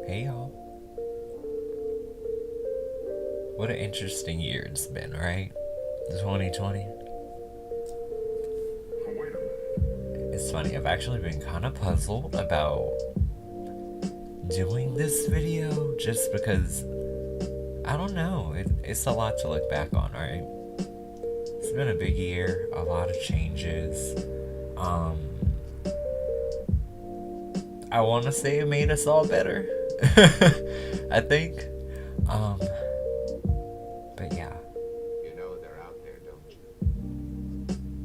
Hey y'all. What an interesting year it's been, right? 2020. It's funny, I've actually been kind of puzzled about doing this video just because, I don't know, it's a lot to look back on, right? It's been a big year, a lot of changes. I want to say it made us all better. I think. But yeah. You know they're out there, don't you?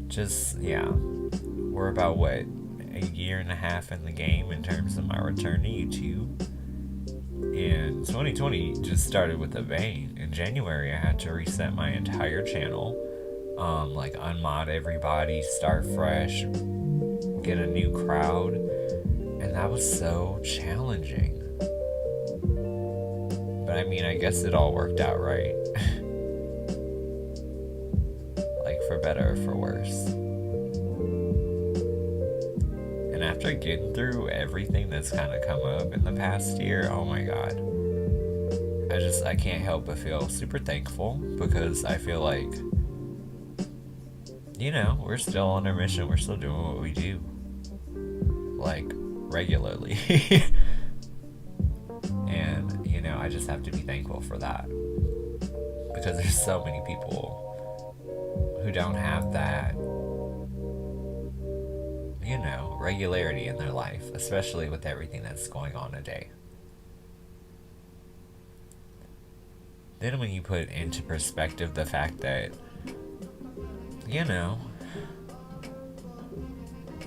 Just, yeah. We're about, what, a year and a half in the game in terms of my return to YouTube. And 2020 just started with a bang. In January, I had to reset my entire channel. Like, unmod everybody, start fresh, get a new crowd. And that was so challenging. But I mean, I guess it all worked out right. Like, for better or for worse. And after getting through everything that's kind of come up in the past year, oh my god. I can't help but feel super thankful because I feel like, you know, we're still on our mission. We're still doing what we do. Like, regularly. And, you know, I just have to be thankful for that. Because there's so many people who don't have that, you know, regularity in their life, especially with everything that's going on today. Then when you put into perspective the fact that, you know,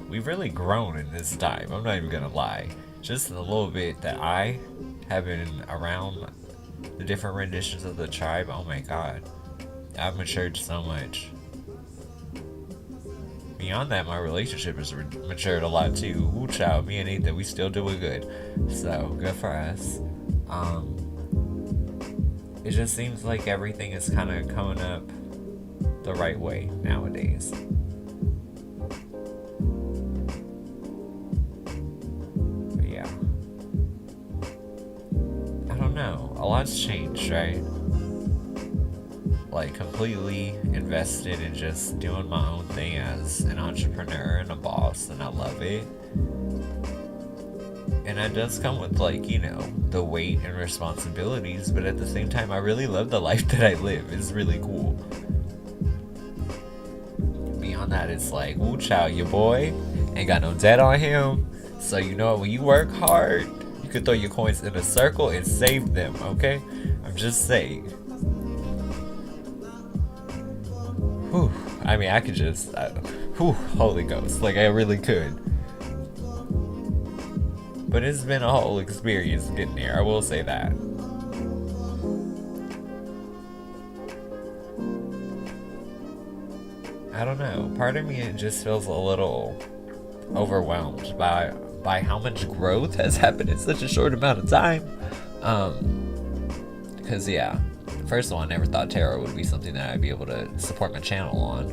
we've really grown in this time. I'm not even gonna lie. Just a little bit that I have been around the different renditions of the tribe. Oh my god. I've matured so much. Beyond that, my relationship has matured a lot too. Ooh, child, me and Ethan, we still doing good. So, good for us. It just seems like everything is kind of coming up the right way nowadays. But yeah. I don't know. A lot's changed, right? Like, completely invested in just doing my own thing as an entrepreneur and a boss, and I love it. And that does come with, like, you know, the weight and responsibilities, but at the same time, I really love the life that I live. It's really cool. Beyond that, it's like, ooh, child, your boy ain't got no debt on him. So, you know, when you work hard, you can throw your coins in a circle and save them, okay? I'm just saying. Whew. I mean, I could just, Holy Ghost, like, I really could. But it's been a whole experience getting there, I will say that. I don't know, part of me, it just feels a little overwhelmed by how much growth has happened in such a short amount of time. Because, yeah, first of all, I never thought tarot would be something that I'd be able to support my channel on,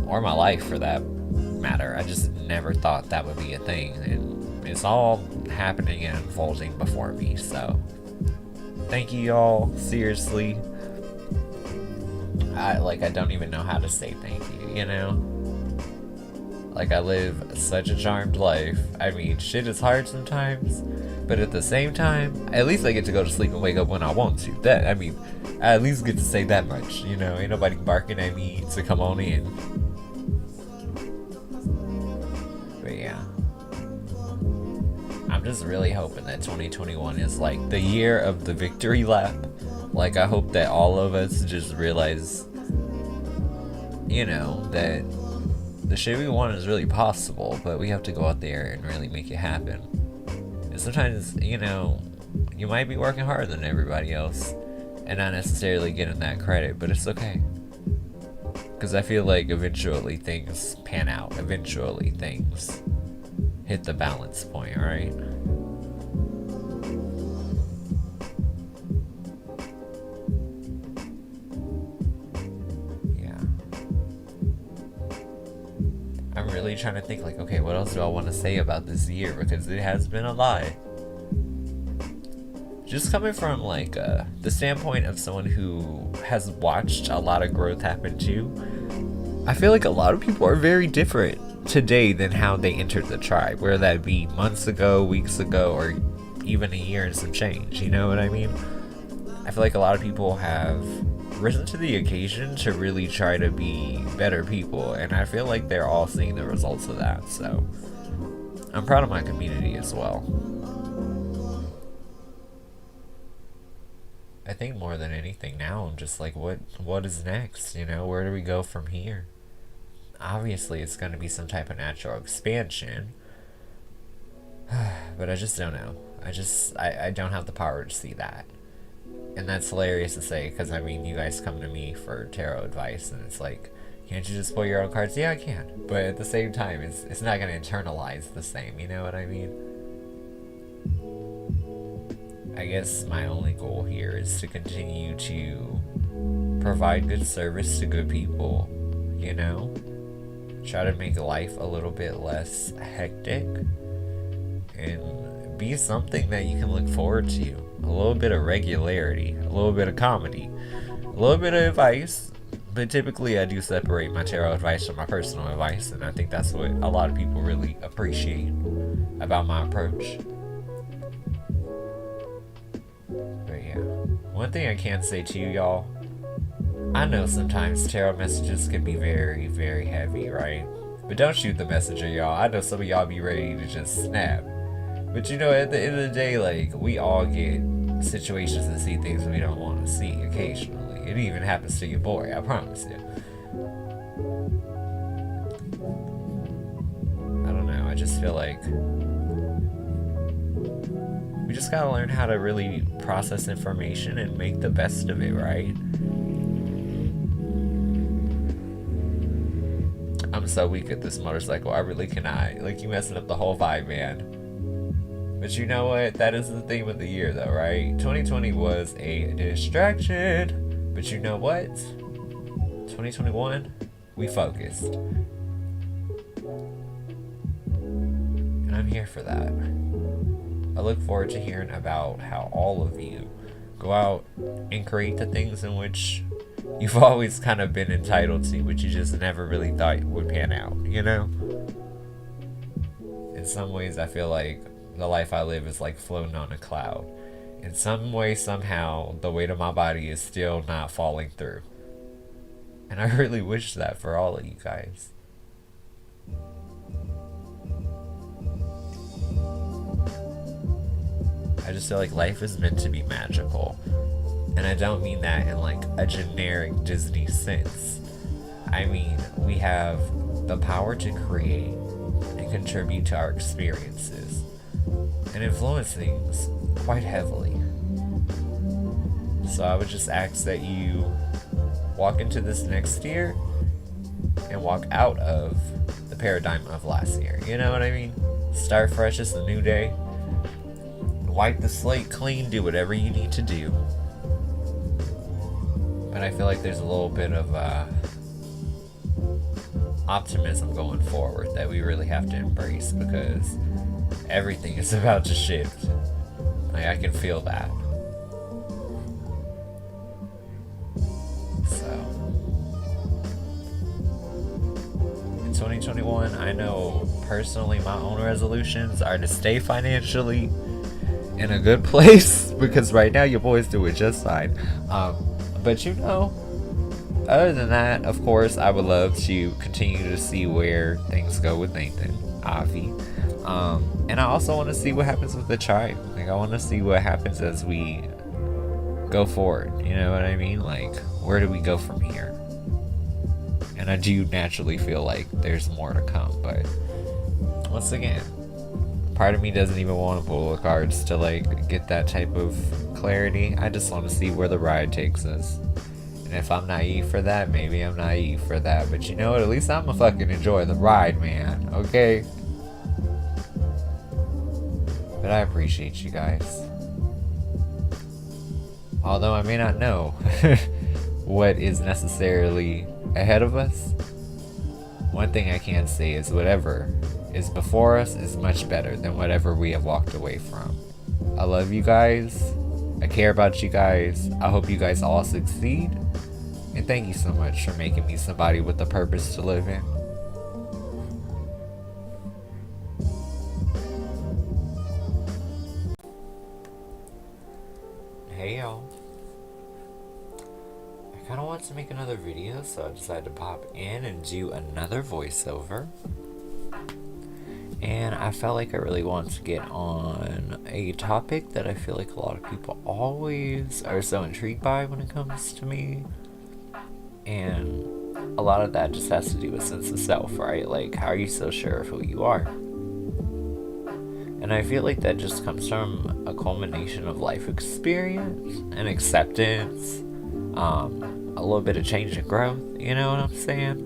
or my life for that matter. I just never thought that would be a thing, and it's all happening and unfolding before me. So thank you all, seriously. I don't even know how to say thank you, you know? Like, I live such a charmed life. I mean, shit is hard sometimes, but at the same time, at least I get to go to sleep and wake up when I want to. I at least get to say that much, you know? Ain't nobody barking at me to come on in. But yeah. I'm just really hoping that 2021 is like the year of the victory lap. Like, I hope that all of us just realize, you know, that the shit we want is really possible, but we have to go out there and really make it happen. And sometimes, you know, you might be working harder than everybody else and not necessarily getting that credit, but it's okay. Because I feel like eventually things pan out. Eventually things hit the balance point, right? Yeah. I'm really trying to think, like, okay, what else do I want to say about this year? Because it has been a lot. just coming from like the standpoint of someone who has watched a lot of growth happen too, I feel like a lot of people are very different today than how they entered the tribe, whether that be months ago, weeks ago, or even a year and some change. You know what I mean? I feel like a lot of people have risen to the occasion to really try to be better people, and I feel like they're all seeing the results of that. So I'm proud of my community as well. I think more than anything now, I'm just like, what is next? You know, where do we go from here? Obviously, it's going to be some type of natural expansion, but I just don't know. I don't have the power to see that. And that's hilarious to say, because I mean, you guys come to me for tarot advice, and it's like, can't you just pull your own cards? Yeah, I can. But at the same time, it's not going to internalize the same, you know what I mean? I guess my only goal here is to continue to provide good service to good people, you know? Try to make life a little bit less hectic, and be something that you can look forward to. A little bit of regularity, a little bit of comedy, a little bit of advice, but typically I do separate my tarot advice from my personal advice, and I think that's what a lot of people really appreciate about my approach. But yeah, one thing I can say to you, y'all, I know sometimes tarot messages can be very, very heavy, right? But don't shoot the messenger, y'all. I know some of y'all be ready to just snap. But you know, at the end of the day, like, we all get situations and see things we don't want to see occasionally. It even happens to your boy, I promise you. I don't know, I just feel like we just gotta learn how to really process information and make the best of it, right? I'm so weak at this motorcycle, I really cannot. Like, you messing up the whole vibe, man. But you know what? That is the theme of the year, though, right? 2020 was a distraction. But you know what? 2021, we focused. And I'm here for that. I look forward to hearing about how all of you go out and create the things in which you've always kind of been entitled to, but you just never really thought would pan out, you know? In some ways, I feel like the life I live is like floating on a cloud. In some way, somehow, the weight of my body is still not falling through. And I really wish that for all of you guys. I just feel like life is meant to be magical. And I don't mean that in like a generic Disney sense. I mean, we have the power to create and contribute to our experiences and influence things quite heavily. So I would just ask that you walk into this next year and walk out of the paradigm of last year. You know what I mean? Start fresh, it's a new day. Wipe the slate clean, do whatever you need to do. But I feel like there's a little bit of optimism going forward that we really have to embrace, because everything is about to shift. Like, I can feel that. So, in 2021, I know personally my own resolutions are to stay financially in a good place, because right now your boy's doing just fine. But you know, other than that, of course, I would love to continue to see where things go with Nathan, Avi. And I also want to see what happens with the tribe. Like, I want to see what happens as we go forward. You know what I mean? Like, where do we go from here? And I do naturally feel like there's more to come. But once again, part of me doesn't even want to pull the cards to like get that type of clarity. I just want to see where the ride takes us. And if I'm naive for that, maybe I'm naive for that. But you know what? At least I'm gonna fucking enjoy the ride, man. Okay? But I appreciate you guys. Although I may not know what is necessarily ahead of us, one thing I can say is whatever is before us is much better than whatever we have walked away from. I love you guys. I care about you guys. I hope you guys all succeed. And thank you so much for making me somebody with a purpose to live in. Hey y'all. I kind of want to make another video, so I decided to pop in and do another voiceover. And I felt like I really wanted to get on a topic that I feel like a lot of people always are so intrigued by when it comes to me. And a lot of that just has to do with sense of self, right? Like, how are you so sure of who you are? And I feel like that just comes from a culmination of life experience and acceptance, a little bit of change and growth, you know what I'm saying?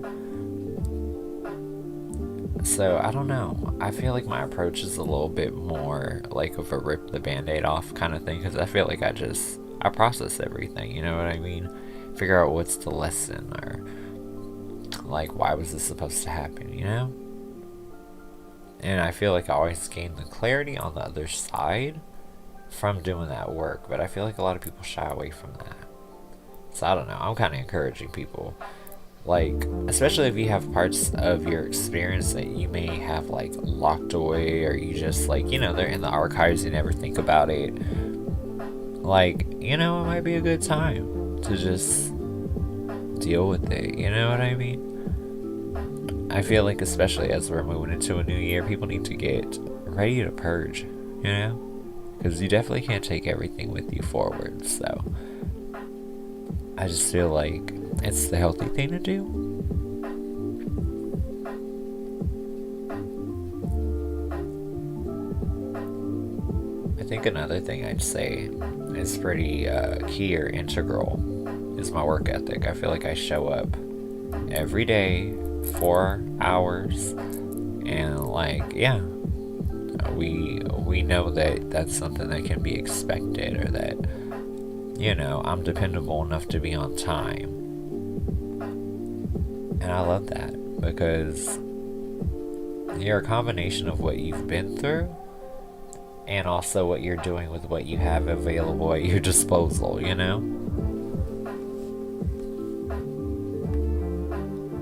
So, I don't know. I feel like my approach is a little bit more like of a rip the band-aid off kind of thing, because I feel like I process everything, you know what I mean? Figure out what's the lesson, or like, why was this supposed to happen, you know? And I feel like I always gain the clarity on the other side from doing that work, but I feel like a lot of people shy away from that. So I don't know, I'm kind of encouraging people, like, especially if you have parts of your experience that you may have like locked away, or you just like, you know, they're in the archives, you never think about it. Like, you know, it might be a good time to just deal with it, you know what I mean? I feel like, especially as we're moving into a new year, people need to get ready to purge, you know? Because you definitely can't take everything with you forward, so I just feel like it's the healthy thing to do. I think another thing I'd say is pretty key or integral is my work ethic. I feel like I show up every day, 4 hours, and like, yeah, we know that that's something that can be expected, or that, you know, I'm dependable enough to be on time. And I love that, because you're a combination of what you've been through and also what you're doing with what you have available at your disposal, you know?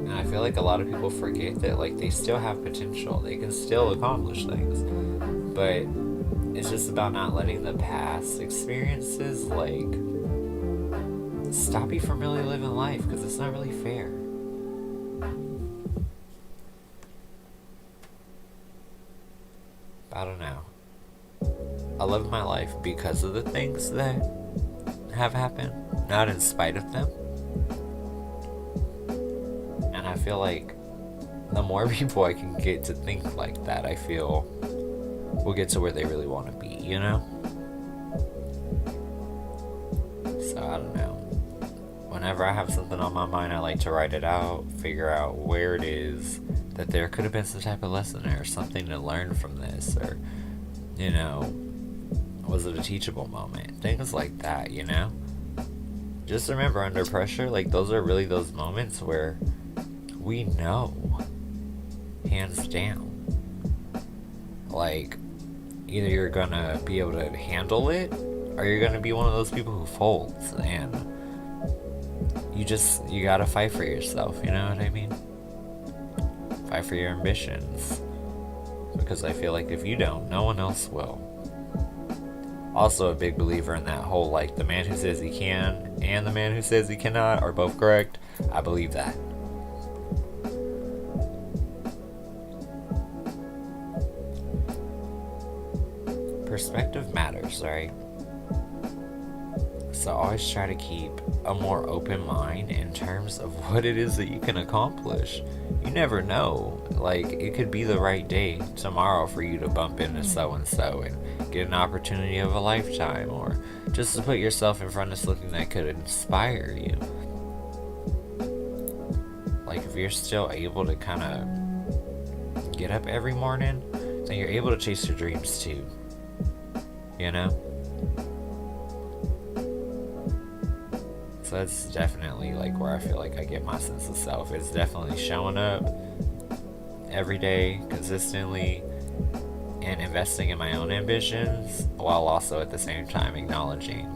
And I feel like a lot of people forget that, like, they still have potential, they can still accomplish things, but it's just about not letting the past experiences, like, stop you from really living life, because it's not really fair. I don't know. I love my life because of the things that have happened, not in spite of them. And I feel like the more people I can get to think like that, I feel we'll get to where they really want to be, you know? So I don't know. Whenever I have something on my mind, I like to write it out, figure out where it is that there could have been some type of lesson there, or something to learn from this, or, you know, was it a teachable moment? Things like that, you know? Just remember, under pressure, like, those are really those moments where we know, hands down, like, either you're gonna be able to handle it, or you're gonna be one of those people who folds, and you gotta fight for yourself, you know what I mean? Fight for your ambitions, because I feel like if you don't, no one else will. Also a big believer in that whole, like, the man who says he can and the man who says he cannot are both correct. I believe that. Perspective matters, right? So always try to keep a more open mind in terms of what it is that you can accomplish. You never know. Like, it could be the right day tomorrow for you to bump into so-and-so and get an opportunity of a lifetime, or just to put yourself in front of something that could inspire you. Like, if you're still able to kind of get up every morning, then you're able to chase your dreams too. You know? So that's definitely, like, where I feel like I get my sense of self. It's definitely showing up every day consistently, and investing in my own ambitions, while also at the same time acknowledging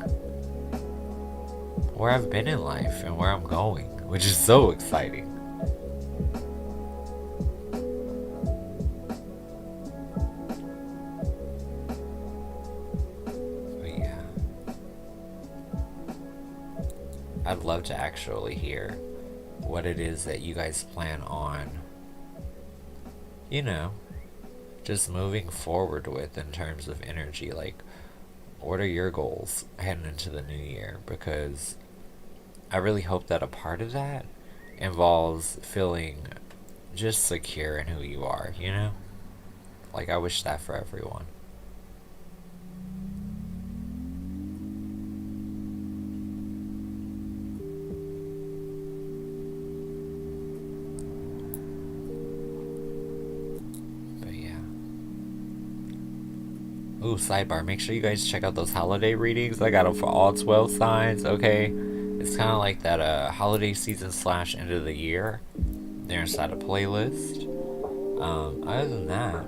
where I've been in life and where I'm going, which is so exciting. But yeah, I'd love to actually hear what it is that you guys plan on, you know, just moving forward with in terms of energy. Like, what are your goals heading into the new year? Because I really hope that a part of that involves feeling just secure in who you are, you know? Like, I wish that for everyone. Ooh, sidebar, make sure you guys check out those holiday readings. I got them for all 12 signs, okay? It's kind of like that holiday season / end of the year. They're inside a playlist. Other than that,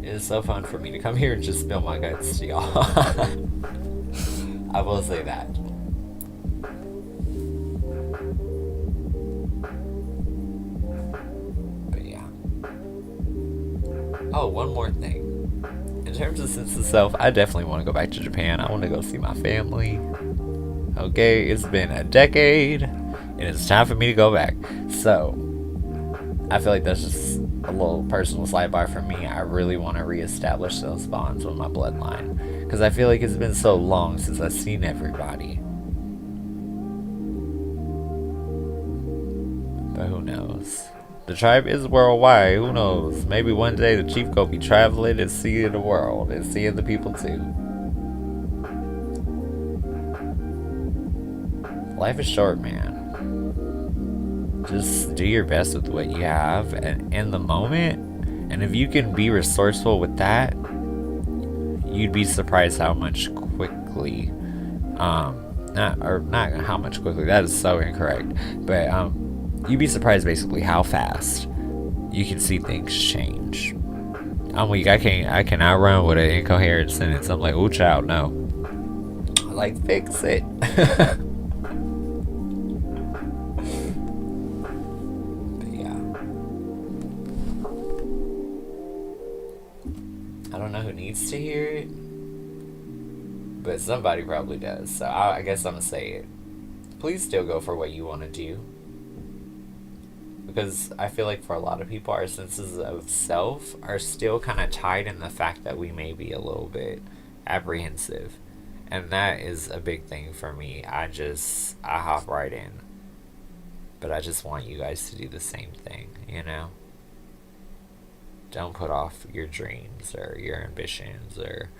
it is so fun for me to come here and just spill my guts to y'all. I will say that. But yeah. Oh, one more thing. In terms of sense of self, I definitely want to go back to Japan. I want to go see my family. Okay, it's been a decade, and it's time for me to go back. So, I feel like that's just a little personal sidebar for me. I really want to reestablish those bonds with my bloodline, because I feel like it's been so long since I've seen everybody. But who knows? The tribe is worldwide. Who knows? Maybe one day the chief go be traveling and seeing the world and seeing the people too. Life is short, man. Just do your best with what you have and in the moment. And if you can be resourceful with that, you'd be surprised how much quickly, not how much quickly, that is so incorrect, but you'd be surprised basically how fast you can see things change. I'm weak. I cannot run with an incoherent sentence. I'm like, oh child, no. Like, fix it. But yeah. I don't know who needs to hear it, but somebody probably does. So I guess I'm gonna say it. Please still go for what you want to do. Because I feel like for a lot of people, our senses of self are still kind of tied in the fact that we may be a little bit apprehensive. And that is a big thing for me. I hop right in. But I just want you guys to do the same thing, you know? Don't put off your dreams or your ambitions or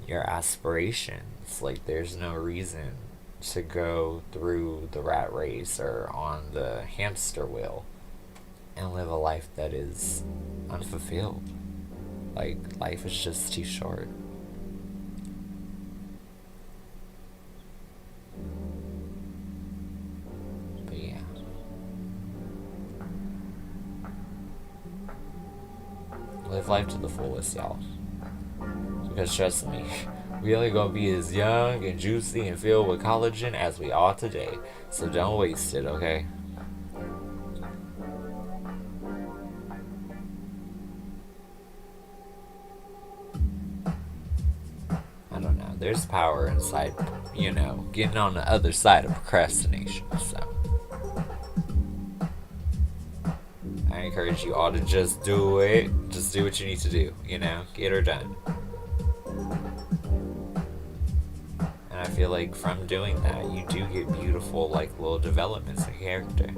your aspirations. Like, there's no reason to go through the rat race or on the hamster wheel and live a life that is unfulfilled. Like, life is just too short. But yeah. Live life to the fullest, y'all. Because trust me, we only gonna be as young and juicy and filled with collagen as we are today. So don't waste it, okay? I don't know. There's power inside, you know, getting on the other side of procrastination. So I encourage you all to just do it. Just do what you need to do, you know? Get her done. And I feel like from doing that, you do get beautiful, like, little developments in character.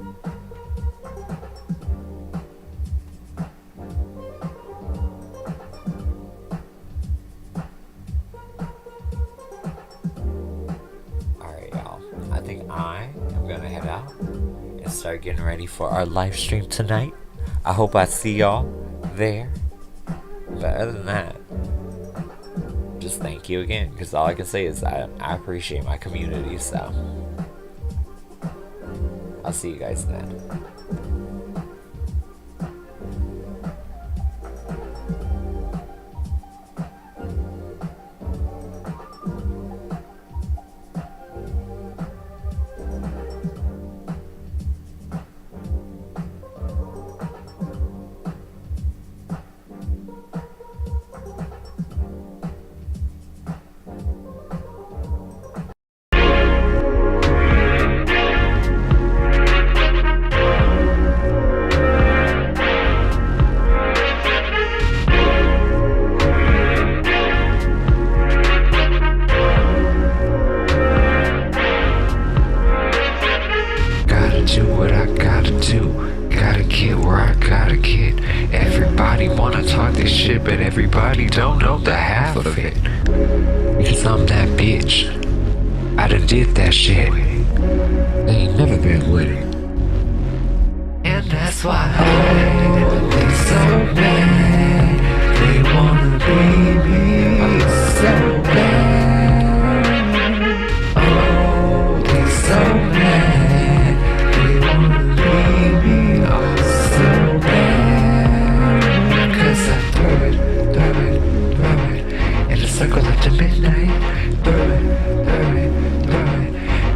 Alright, y'all. I think I am gonna head out and start getting ready for our live stream tonight. I hope I see y'all there. But other than that, just thank you again, because all I can say is I appreciate my community, so I'll see you guys then. got a kid. Everybody wanna talk this shit, but everybody don't know the half of it. Because I'm that bitch. I done did that shit. They ain't never been with it. And that's why they so bad. They wanna be me so bad. Oh, they so bad. They wanna be me so bad. Cause I throw it in a circle after midnight. Throw it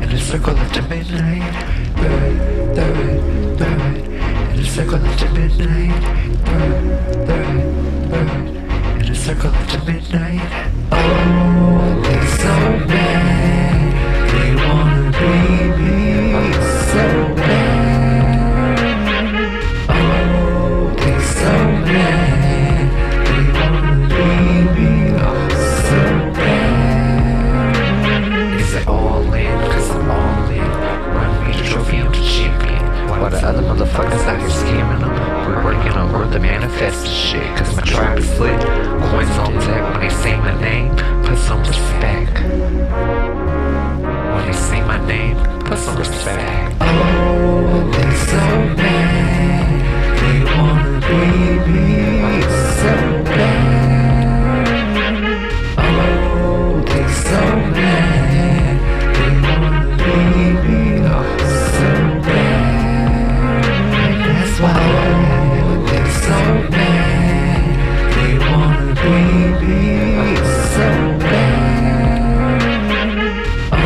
in a circle after midnight. Throw it in a circle after midnight. Throw it in a circle after midnight. Oh, they so bad. They wanna be me so bad. Oh, they so bad. They wanna be me so bad. Is it all in? Cause I'm all in. Run me the trophy, I'm the champion. While the other motherfuckers out here scamming them, we're working on worth to manifest this shit. Cause my tribe is lit, coins on deck. When they say my name, put some respect. When they say my name, put some respect. Oh, they so bad. They wanna be me so bad. Oh, they so bad. They wanna be me so bad. That's why they're so bad. They wanna be me so bad. Oh,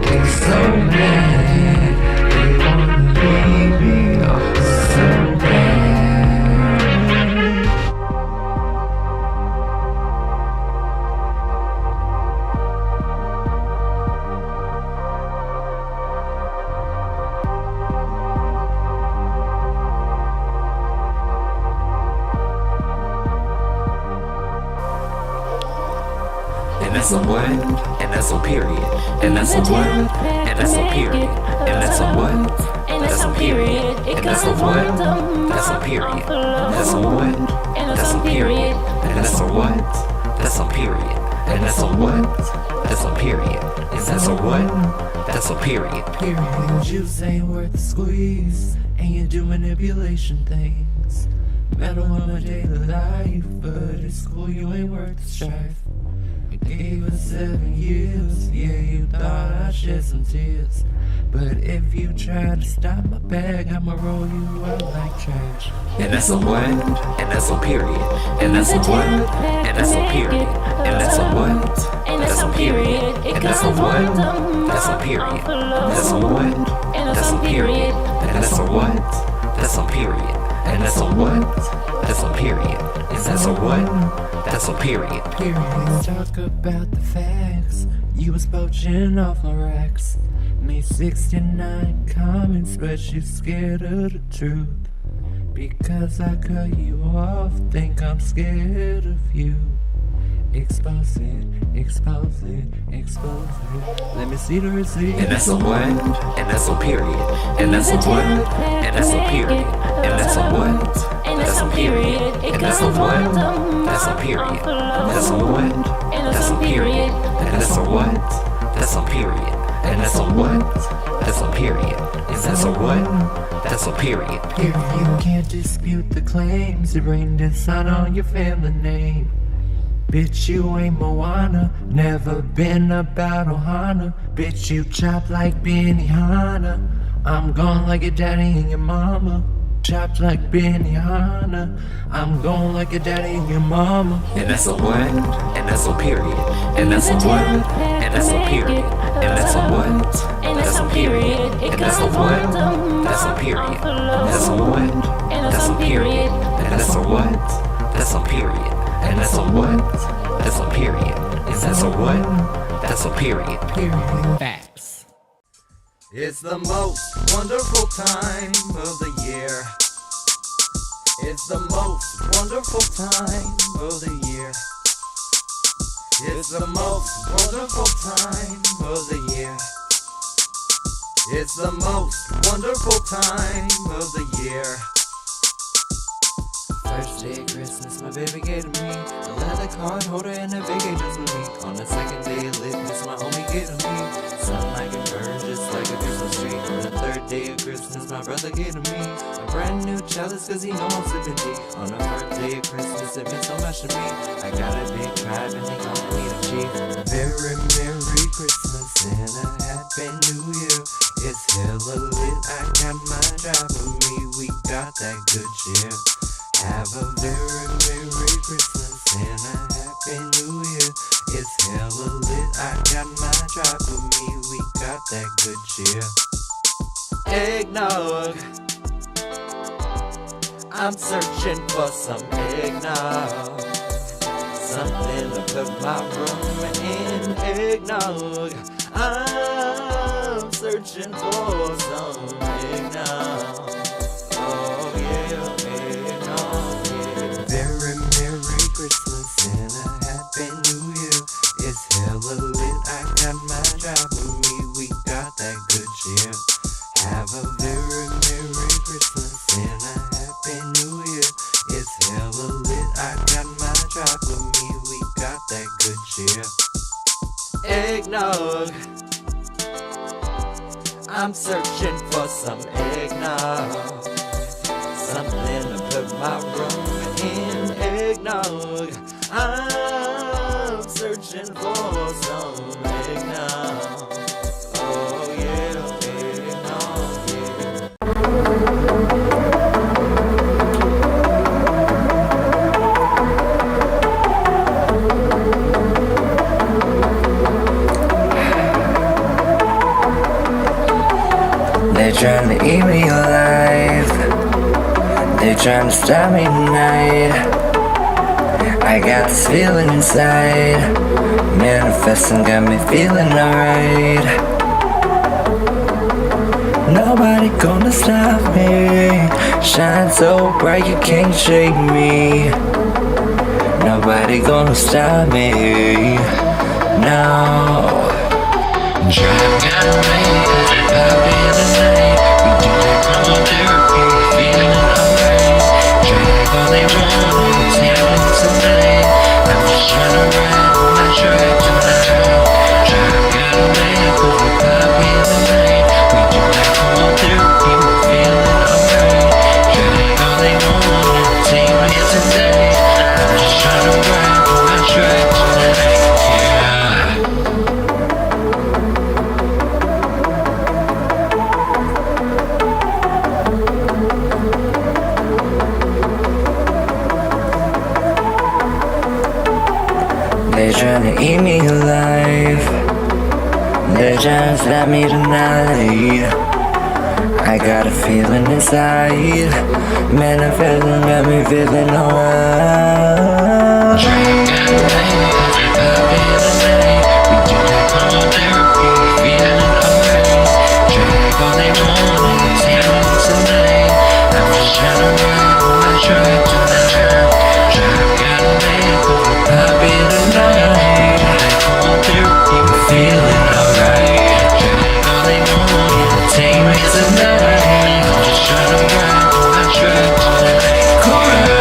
they're so bad. They wanna be me so bad. And that's a what? And that's a period. And that's a what? And that's a period. And that's a what? That's a period. And that's a what? That's a period. That's a what? That's a period. And that's a what? That's a period. And that's a what? That's a period. And that's a what? That's a period. Period. Juice ain't worth the squeeze, and you do manipulation things. Metal on my daily life, but at school you ain't worth the strife. I gave us 7 years, yeah, you thought I'd shed some tears. But if you try to stop my bag, I'ma roll you out like trash. And that's a what? And that's a period. And that's a what? And that's a period. And that's a what? That's a period. And that's a what? That's a period. That's a what? That's a period. And that's a what? That's a period. And that's a what? That's a period. And that's a what? That's a period. Let's talk about the facts. You was poaching off my racks. Made 69 comments, but you scared of the truth. Because I cut you off, think I'm scared of you. Expose it, expose it, expose it. Let me see the receipt. And that's a what? And that's a period. And that's a what? And that's a period. And that's a what? That's a period. And that's a what? That's a period. That's a what? That's a period. And that's a what? That's a period. And that's a what? That's a period. Is that a what? That's a period. Here you can't dispute the claims. You bring the sun on your family name. Bitch, you ain't Moana, never been about Ohana. Bitch, you chop like Benihana. I'm gone like your daddy and your mama. Chopped like Benihana. I'm gone like your daddy and your mama. And that's a what? And that's a period. And that's a what? And that's a period. And that's a what? That's a period. And that's a what? That's a period. That's a what? That's a period. And that's a what? That's a period. And that's a what? That's a period. Is that a what? That's a period. Facts. It's the most wonderful time of the year. It's the most wonderful time of the year. It's the most wonderful time of the year. It's the most wonderful time of the year. baby gave to me a leather card holder and a big angels with me. On the second day of Litmas, my homie gave to me something I can burn just like a Christmas tree. On the third day of Christmas, my brother gave to me a brand new chalice cause he know I'm sipping tea. On the fourth day of Christmas, it meant so much to me. I got a big tribe and they call me the chief. Very Merry Christmas and a Happy New Year. It's hella lit, I got my tribe with me. We got that good cheer. Have a very Merry Christmas and a Happy New Year. It's hella lit, I got my tribe with me. We got that good cheer. Eggnog, I'm searching for some eggnog. Something to put my room in. Eggnog, I'm searching for some eggnog. Oh yeah, eggnog, yeah. Very Merry Christmas and a Happy New Year. It's hella lit, I got my tribe with me. We got that good cheer. Have a very Merry Christmas and a Happy New Year. It's hella lit, I got my tribe with me. We got that good cheer. Eggnog, I'm searching for some eggnog. Something to put my room in. Eggnog, I'm searching for some eggnog. Oh yeah, eggnog, yeah. They're trying to eat me alive. They're trying to stop me tonight. I got this feeling inside, manifesting got me feeling alright. Nobody gonna stop me. Shine so bright you can't shake me. Nobody gonna stop me. No. Drive got me, pop in the night. We do that chronotherapy, feeling alright. Drag all they want, it's happening tonight. I'm just trying to ride my track tonight. Drive got me, pop in the night. We do that chronotherapy, we're feeling alright. Drag all they want, it's happening tonight. I'm just trying to ride my track tonight. Yeah. They're trying to eat me alive. They're trying to stop me tonight. I got a feeling inside, manifesting got me feeling alright. Drag got me, pop in the night. We do that chronotherapy, feeling alright. Drag all they want, it's happening tonight. I'm just trying to ride my track tonight. Drag got me, pop in the night. Chronotherapy, we're feeling alright. Drag all they want, take me tonight. I'm just trying to ride my track tonight. Come on.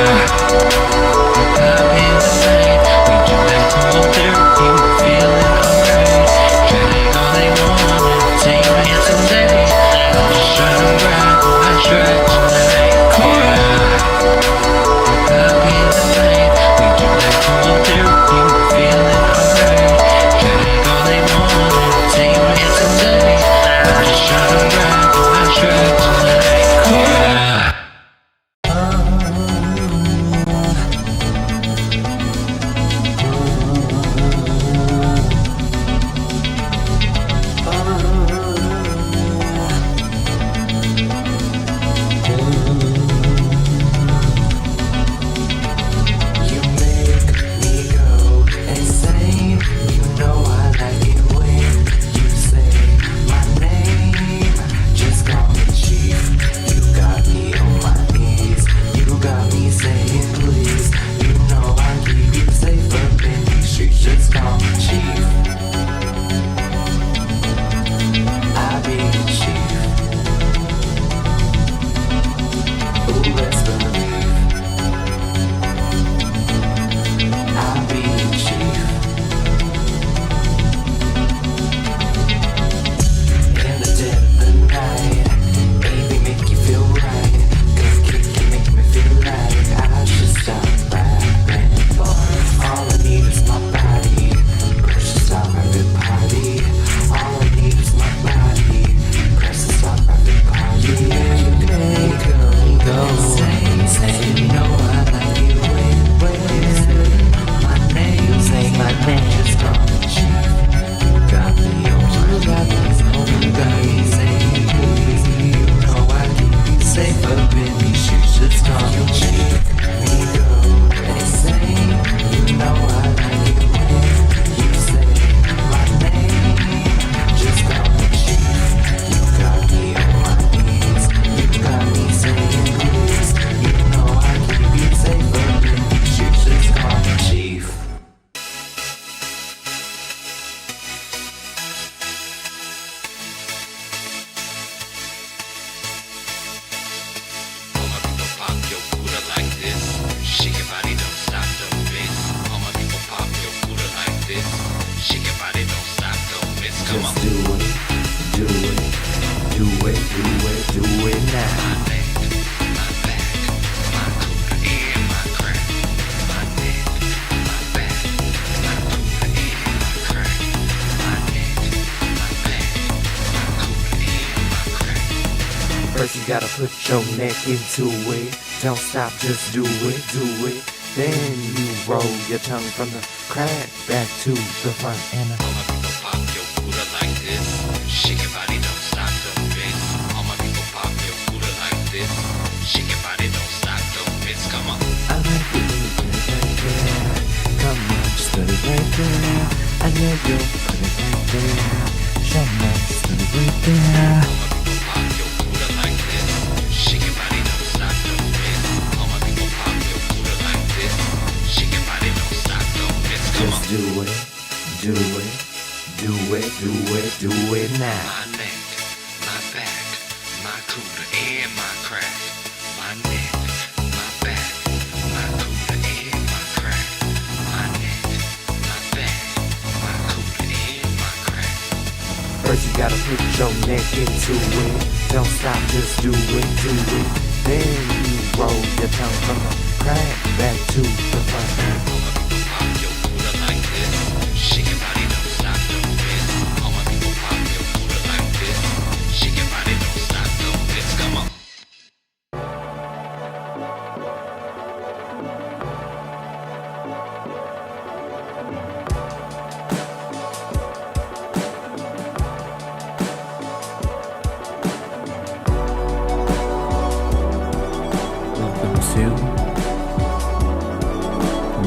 say you know I like you when you say my name. Say my name. Just call me Chief. You got me on my knees. You got me saying please. You know I keep you safe up in these shoes. Just call me Chief. They say you know I like you when you say my name. Just call me Chief. You got me on my knees. You got me saying please. You know I keep you safe up in these shoes. Just call me Chief. All my people pop your Buddha like this. Shake your body, don't stop, don't miss. All my people pop your Buddha like this. Shake your body, don't stop, don't miss. Come on. Just do it, do it, do it, do it, do it now. My neck, my back, my cooler and my crack. My neck, my back, my cooler and my crack. My neck, my back, my cooler and my crack. First you gotta put your neck into it. Don't stop, just do it, do it. Then you roll your tongue from the crack back to the front and All my people pop your Buddha like this. Shake your body, don't stop, don't miss. All my people pop your Buddha like this. Shake your body, don't stop, don't miss. Come on. I like it when you put it right there. Come on, just put it right there. I know you'll put it right there. Show me, just put it right there. All my people pop your Buddha like this. Shake your body, don't stop, don't miss. All my people pop your Buddha like this. Shake your body, don't stop, don't miss. Come on. Just do it, do it, do it, do it, do it now. My neck, my back, my cooler and my crack. My neck, my back, my cooler and my crack. My neck, my back, my cooler and my crack. First you gotta put your neck into it. Don't stop, just do it, do it. Then you roll your tongue from the crack back to the front. All my people pop your Buddha like this. Shake your body, don't stop, don't miss. All my people pop your Buddha like this. Shake your body, don't stop, don't miss. Come on. Welcome to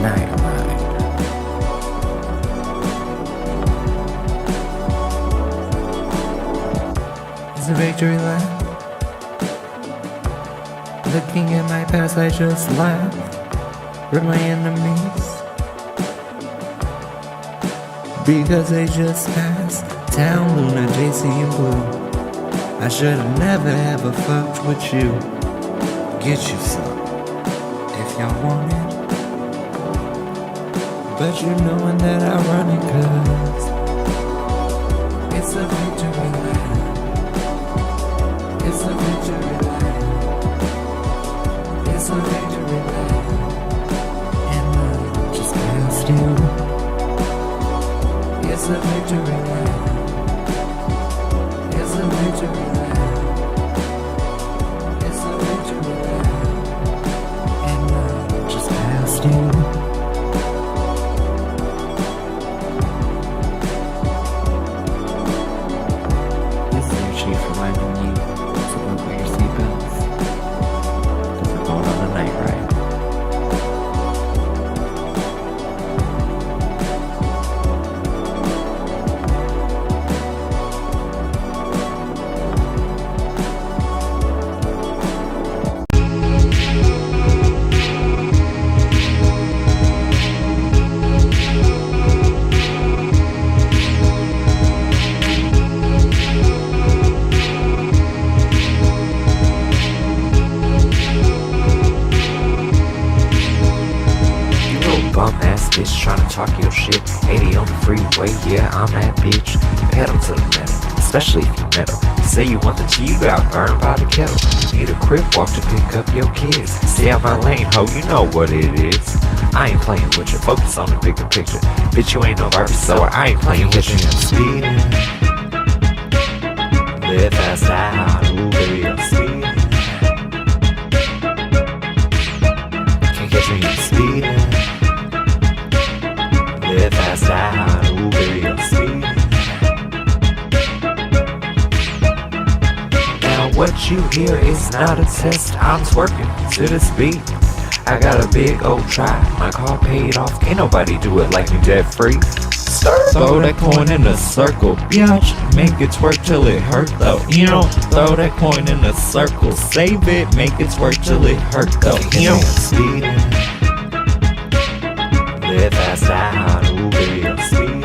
Night Ride. It's a victory lap. Looking at my past, I just laugh. With my enemies, because they just passed. Town, Luna, JC, and Blue. I should've never ever fucked with you. Get you some, if y'all want it. But you knowin' that I run it, cause it's a victory lap. It's a victory lap. It's a victory lap. And I just passed you. It's a victory lap. It's a victory lap. It's a victory lap. And I just passed you. This is your chief reminding you to buckle your seatbelts. Because we're going on a night ride. Bitch tryna talk your shit. 80 on the freeway, yeah, I'm that bitch. Pedal to the metal, especially if you metal. Say you want the tea, you got burned by the kettle. Need a crib walk to pick up your kids. Stay out my lane, ho, you know what it is. I ain't playing with you, focus on the bigger picture. Bitch, you ain't no Barbie, so I ain't playing with you. Speeding, live fast out, ooh baby, I'm speeding. me speeding. Live fast out, ooh baby I'm speeding. Now what you hear is not a test, I'm twerking to this beat. I got a big old try, my car paid off, can't nobody do it like me debt free. Throw that coin in a circle, biatch, make it twerk till it hurt though. You know, throw that coin in a circle, save it, make it twerk till it hurt though. You know, speeding. Live fast out, ooh baby I'm speeding.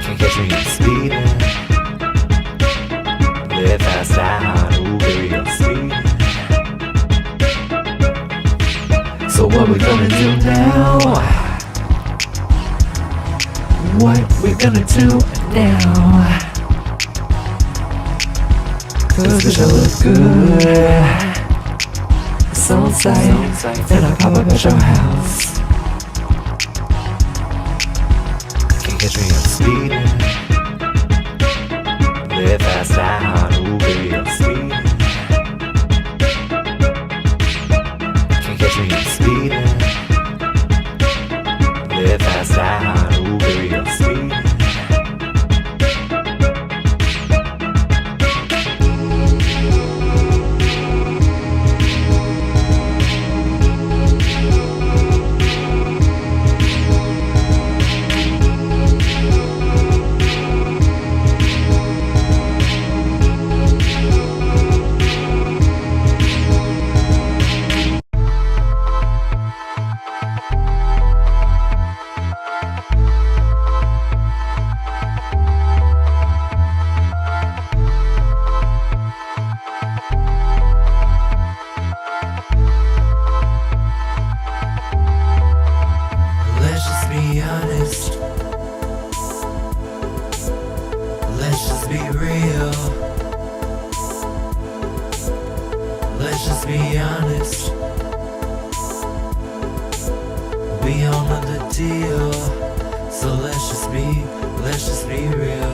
Can't catch me speeding. Live fast out, ooh baby I'm speeding. So what we gonna do now? What we gonna do now? Cause it should look good. So inside, then I pop up at your house. Can't catch me, I'm speeding. Live fast out, ooh baby I'm speeding. Can't catch me, I'm speeding. Live fast out, ooh baby I'm speeding. Let's just be honest. Let's just be real. Let's just be honest. We all know the deal. So let's just be real.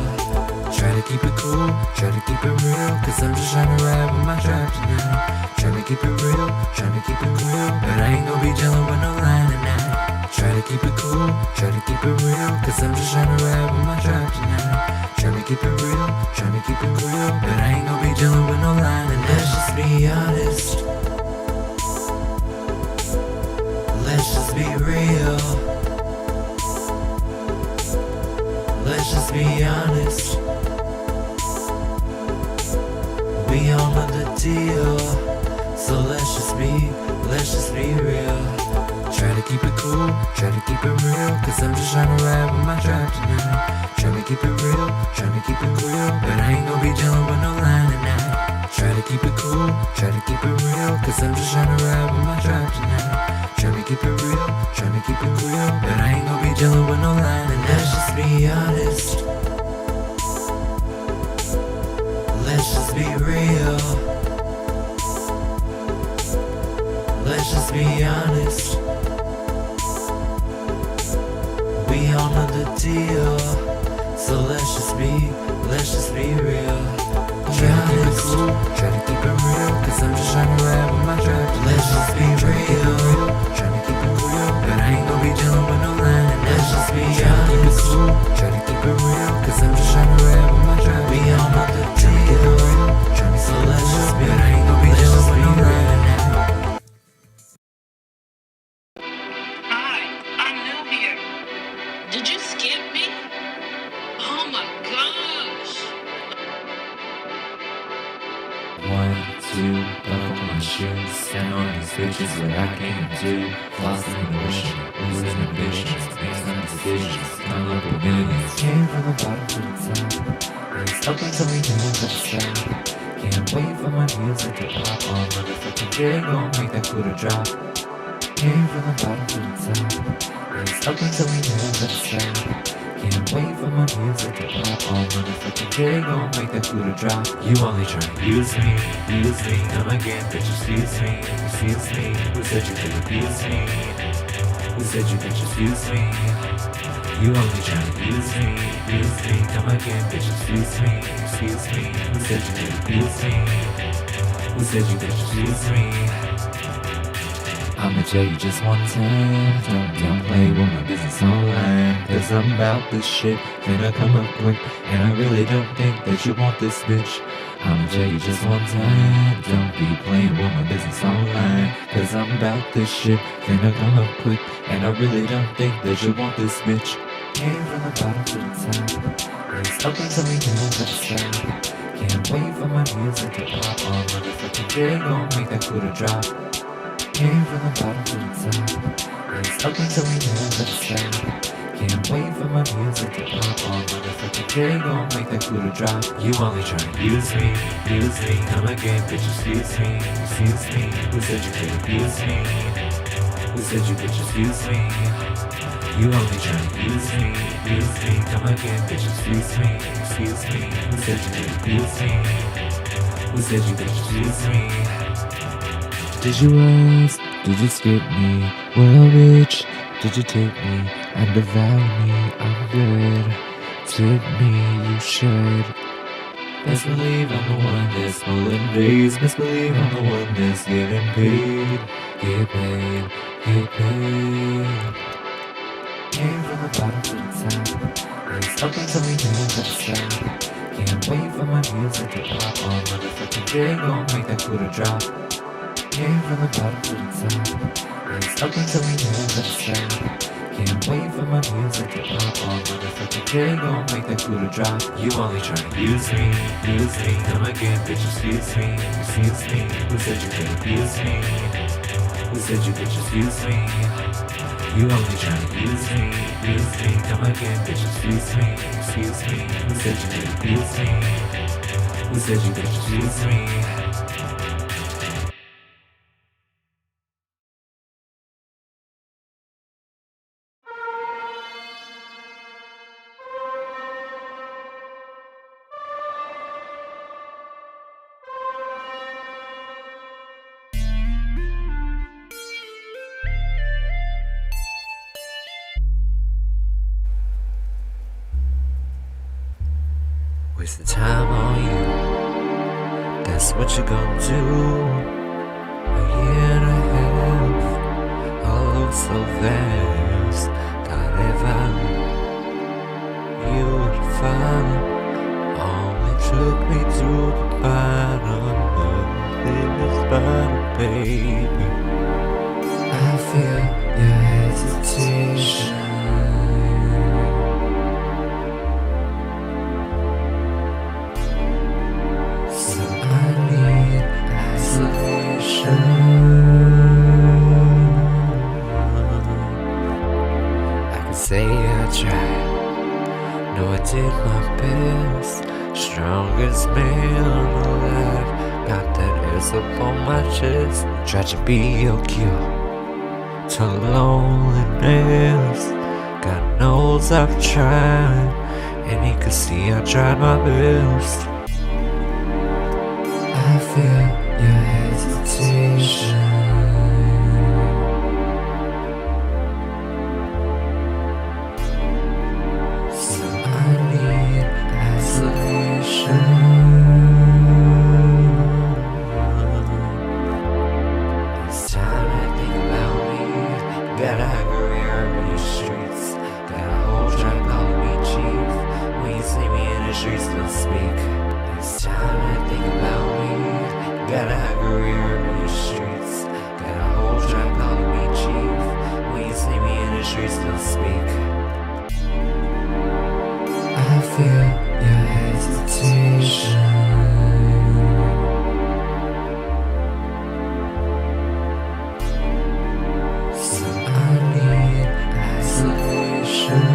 Try to keep it cool, try to keep it real. Cause I'm just trying to ride with my tribe tonight. Trying to keep it real, trying to keep it real. But I ain't gonna be dealing with no line tonight. Try to keep it cool, try to keep it real. Cause I'm just trying to ride with my tribe tonight. Trying to keep it real, trying to keep it real. But I ain't gonna be dealing with no line. And let's just be honest. Let's just be real. Let's just be honest. We all know the deal. So let's just be real. Try to keep it cool, try to keep it real. Cause I'm just trying to ride with my tribe tonight. Trying to keep it real, trying to keep it real. But I ain't gonna be dealing with no line tonight. Try to keep it cool, try to keep it real. Cause I'm just trying to ride with my tribe tonight. Trying to keep it real, trying to keep it real. But I ain't gonna be dealing with no line. And let's just be honest. Let's just be real. Let's just be honest. We all know the deal. So let's just be real. Try to keep it cool, try to keep it real. Cause I'm just trying to ride with my tribe. Let's just be real. Try to keep it real. But I ain't gonna be dealing with no line. And let's just be honest. Try to keep it real. Cause I'm just trying to ride with my tribe. We all know the deal. So let's just be, but I ain't gonna be dealing with no line. Hi, I'm new here. Did you skip me? Oh my gosh. 1, 2, buckle my shoes. Stand on these bitches, what I can't do. Lost in the ocean, losing ambitions. Make some decisions, come up with millions. Came from the bottom to the top. It's up until we can move that stop. Can't wait for my music to pop on. Motherfucking J gon' make that Buddha drop. Came from the bottom to the top. It's up until we move that stop. Can't wait for my music to pop on. Motherfucking J gon' make that Buddha drop. You only tryna use me. Come again, bitch, excuse me. Who said you could abuse me? Who said you could just use me? You only tryna use me. Come again, bitch, excuse me. Who said you could abuse me? Who Who said you could just use me? I'ma tell you just one time, don't play with my business online. Cause I'm about this shit, finna come up quick. And I really don't think that you want this bitch. I'ma tell you just one time, don't be playing with my business online. Cause I'm about this shit, finna come up quick. And I really don't think that you want this bitch. Came from the bottom to the top, it's open so we never stop. Can't wait for my music to pop on, motherfucking J gon' make that Buddha drop. Came from the bottom to the top, it's open so we never stop. Can't wait for my music to pop on, motherfucking J gon' make that Buddha drop. You only tryna use me, come again, bitch, excuse me. Who said you could abuse me? Who said you could just use me? You only tryna use me, come again, bitch, excuse me. Who said you could abuse me? Who said you could just use me? Did you ask? Did you skip me? Well, bitch, did you take me and devour me? I'm good. Tip me, you should. Best believe I'm the one that's pulling days. Best believe I'm the one that's getting paid. Get paid, get paid. Came from the bottom to the top, it's open so we never stop. Can't wait for my music to pop on, motherfucking J gon' make that Buddha drop. Came from the bottom to the top, it's open so we never stop. Can't wait for my music to pop on, motherfucking J gon' make that Buddha drop. You only tryna use me, come again, bitch, excuse me. Who said you could abuse me? Who said you could just use me? You only tryna use me, come again, bitch, excuse me. Who said you could abuse me? Who said you could just use me? Wasting time on you, that's what you gon' do. A year and a half, all so fast. Thought ever you would follow. Only took me to the bottom of this bottle, baby. I feel your hesitation. I can say I tried, no I did my best. Strongest man alive, got that ass up on my chest. Tried to be your cure to loneliness. God knows I've tried, and he could see I tried my best. I feel your hesitation. So I need isolation. It's time to think about me. Got a career in these streets. Got a whole tribe calling me chief. When you see me in the streets, don't speak. It's time to think about me. Got a career in these streets. Got a whole tribe calling me chief. When you see me in the streets, don't speak. I feel your hesitation. So I need isolation.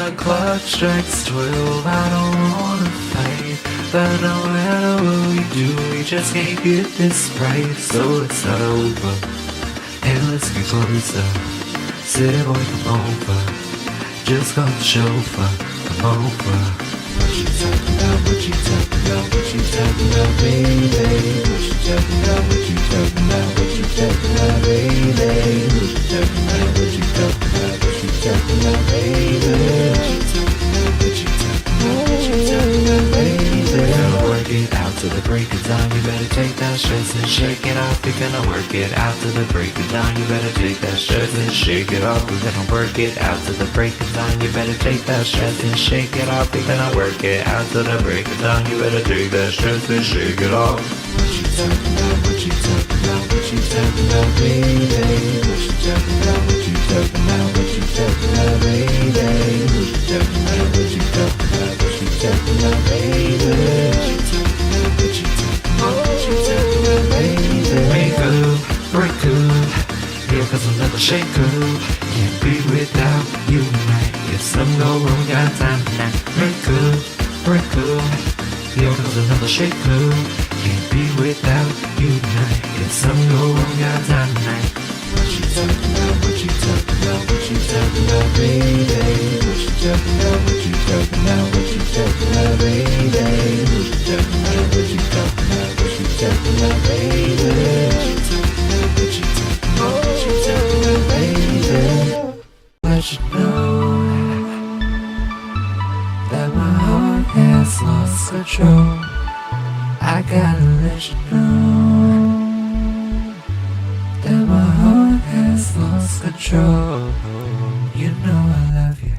the clock strikes 12, I don't wanna fight, but no matter what we do, we just can't get this right. So let's start over, and let's get closer. City boy, come over, just call the chauffeur, come over. What you talking about, what you talking about, what you talking about, baby? What you talking about, what you talking about, what you talking about, baby? What you talking about, what you talking about, what you talking about, baby? What you talking about, what you talking about, what you talking about, baby? We're gonna work it out to the break of dawn. You better take that stress and shake it off. We're gonna work it out to the break of dawn. You better take that stress and shake it off. We're gonna work it out to the break of dawn. You better take that stress and shake it off. We're gonna work it out to the break of dawn. You better take that stress and shake it off. What you talking about? What you talking about? What you talking about, baby? What you talking about? What you talking about? What you talking about, baby? What you talking about? What you talking about? What you talking about, baby? What you talking about? What you talking about? What you talking about, baby? Break up, break up. Here comes another shake up. Can't be without you tonight. If some go wrong, got time tonight. Break up, break up. Here comes another shake up. Can't be without you tonight. If some go wrong, got time tonight. What you talking about? What you talking about? What you talking about, baby? What you talking about? What you talking about? What you talking about, baby? What you talking about? What you talking about? What you talking about, baby? What you talking about? What you talking about? What you talking about, baby? Let you know that my heart has lost control. I gotta let you know that my heart has lost control. You know I love you,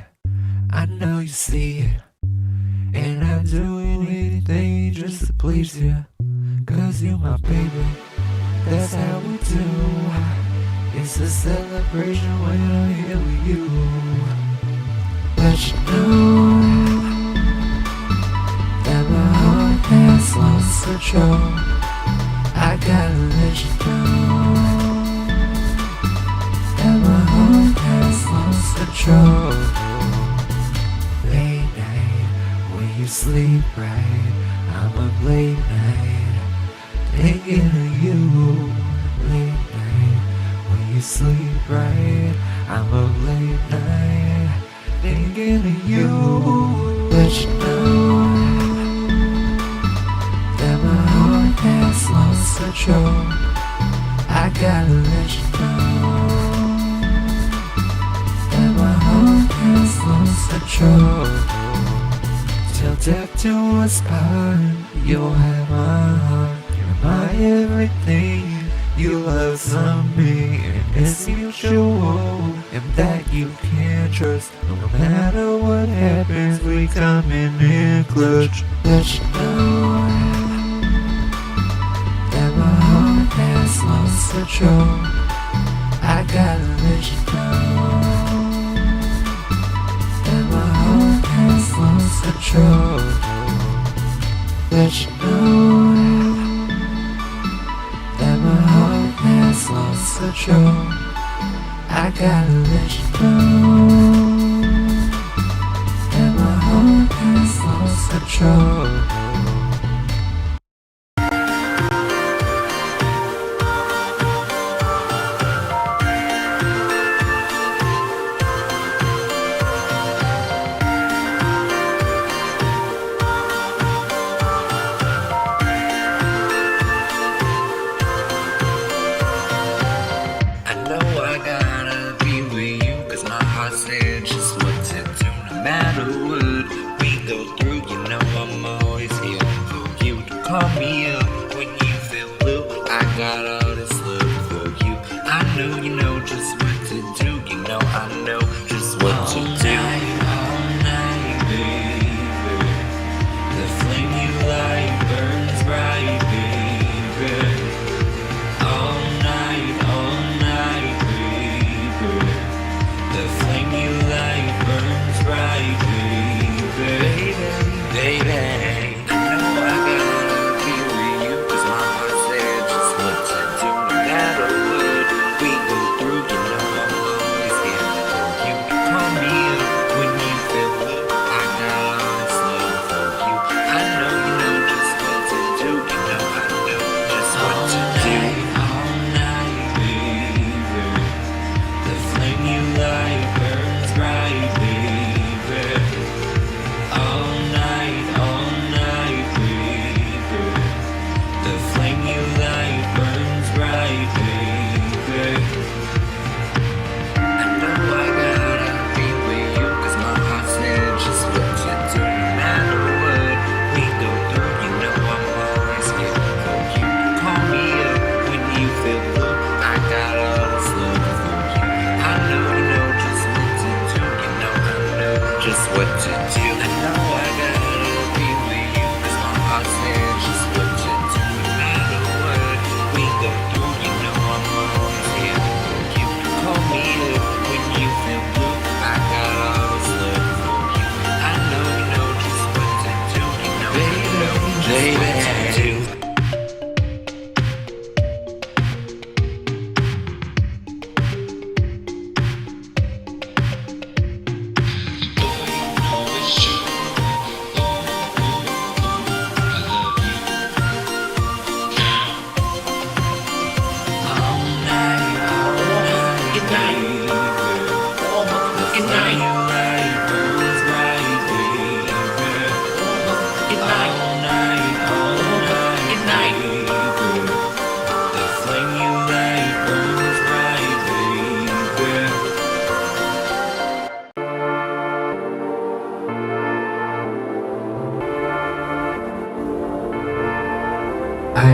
I know you see it, and I'm doing anything just to please you. Cause you my baby, that's how we do. It's a celebration when I'm here with you. Let you know that my heart has lost control. I gotta let you know that my heart has lost control. Late night, when you sleep right, I'm up late night, thinking of you. Late night, when you sleep right, I'm up late night, thinking of you. Let you know that my heart has lost control. I gotta let you know that my heart has lost control. Till death do us part, you'll have my heart. You're my everything. You love something, and it's mutual, and that you can't trust. No matter what happens, we come in clutch. Let you know that my heart has lost control. I gotta let you know that my heart has lost control. Let you know that my heart has lost control. I gotta let you know that my heart has lost control.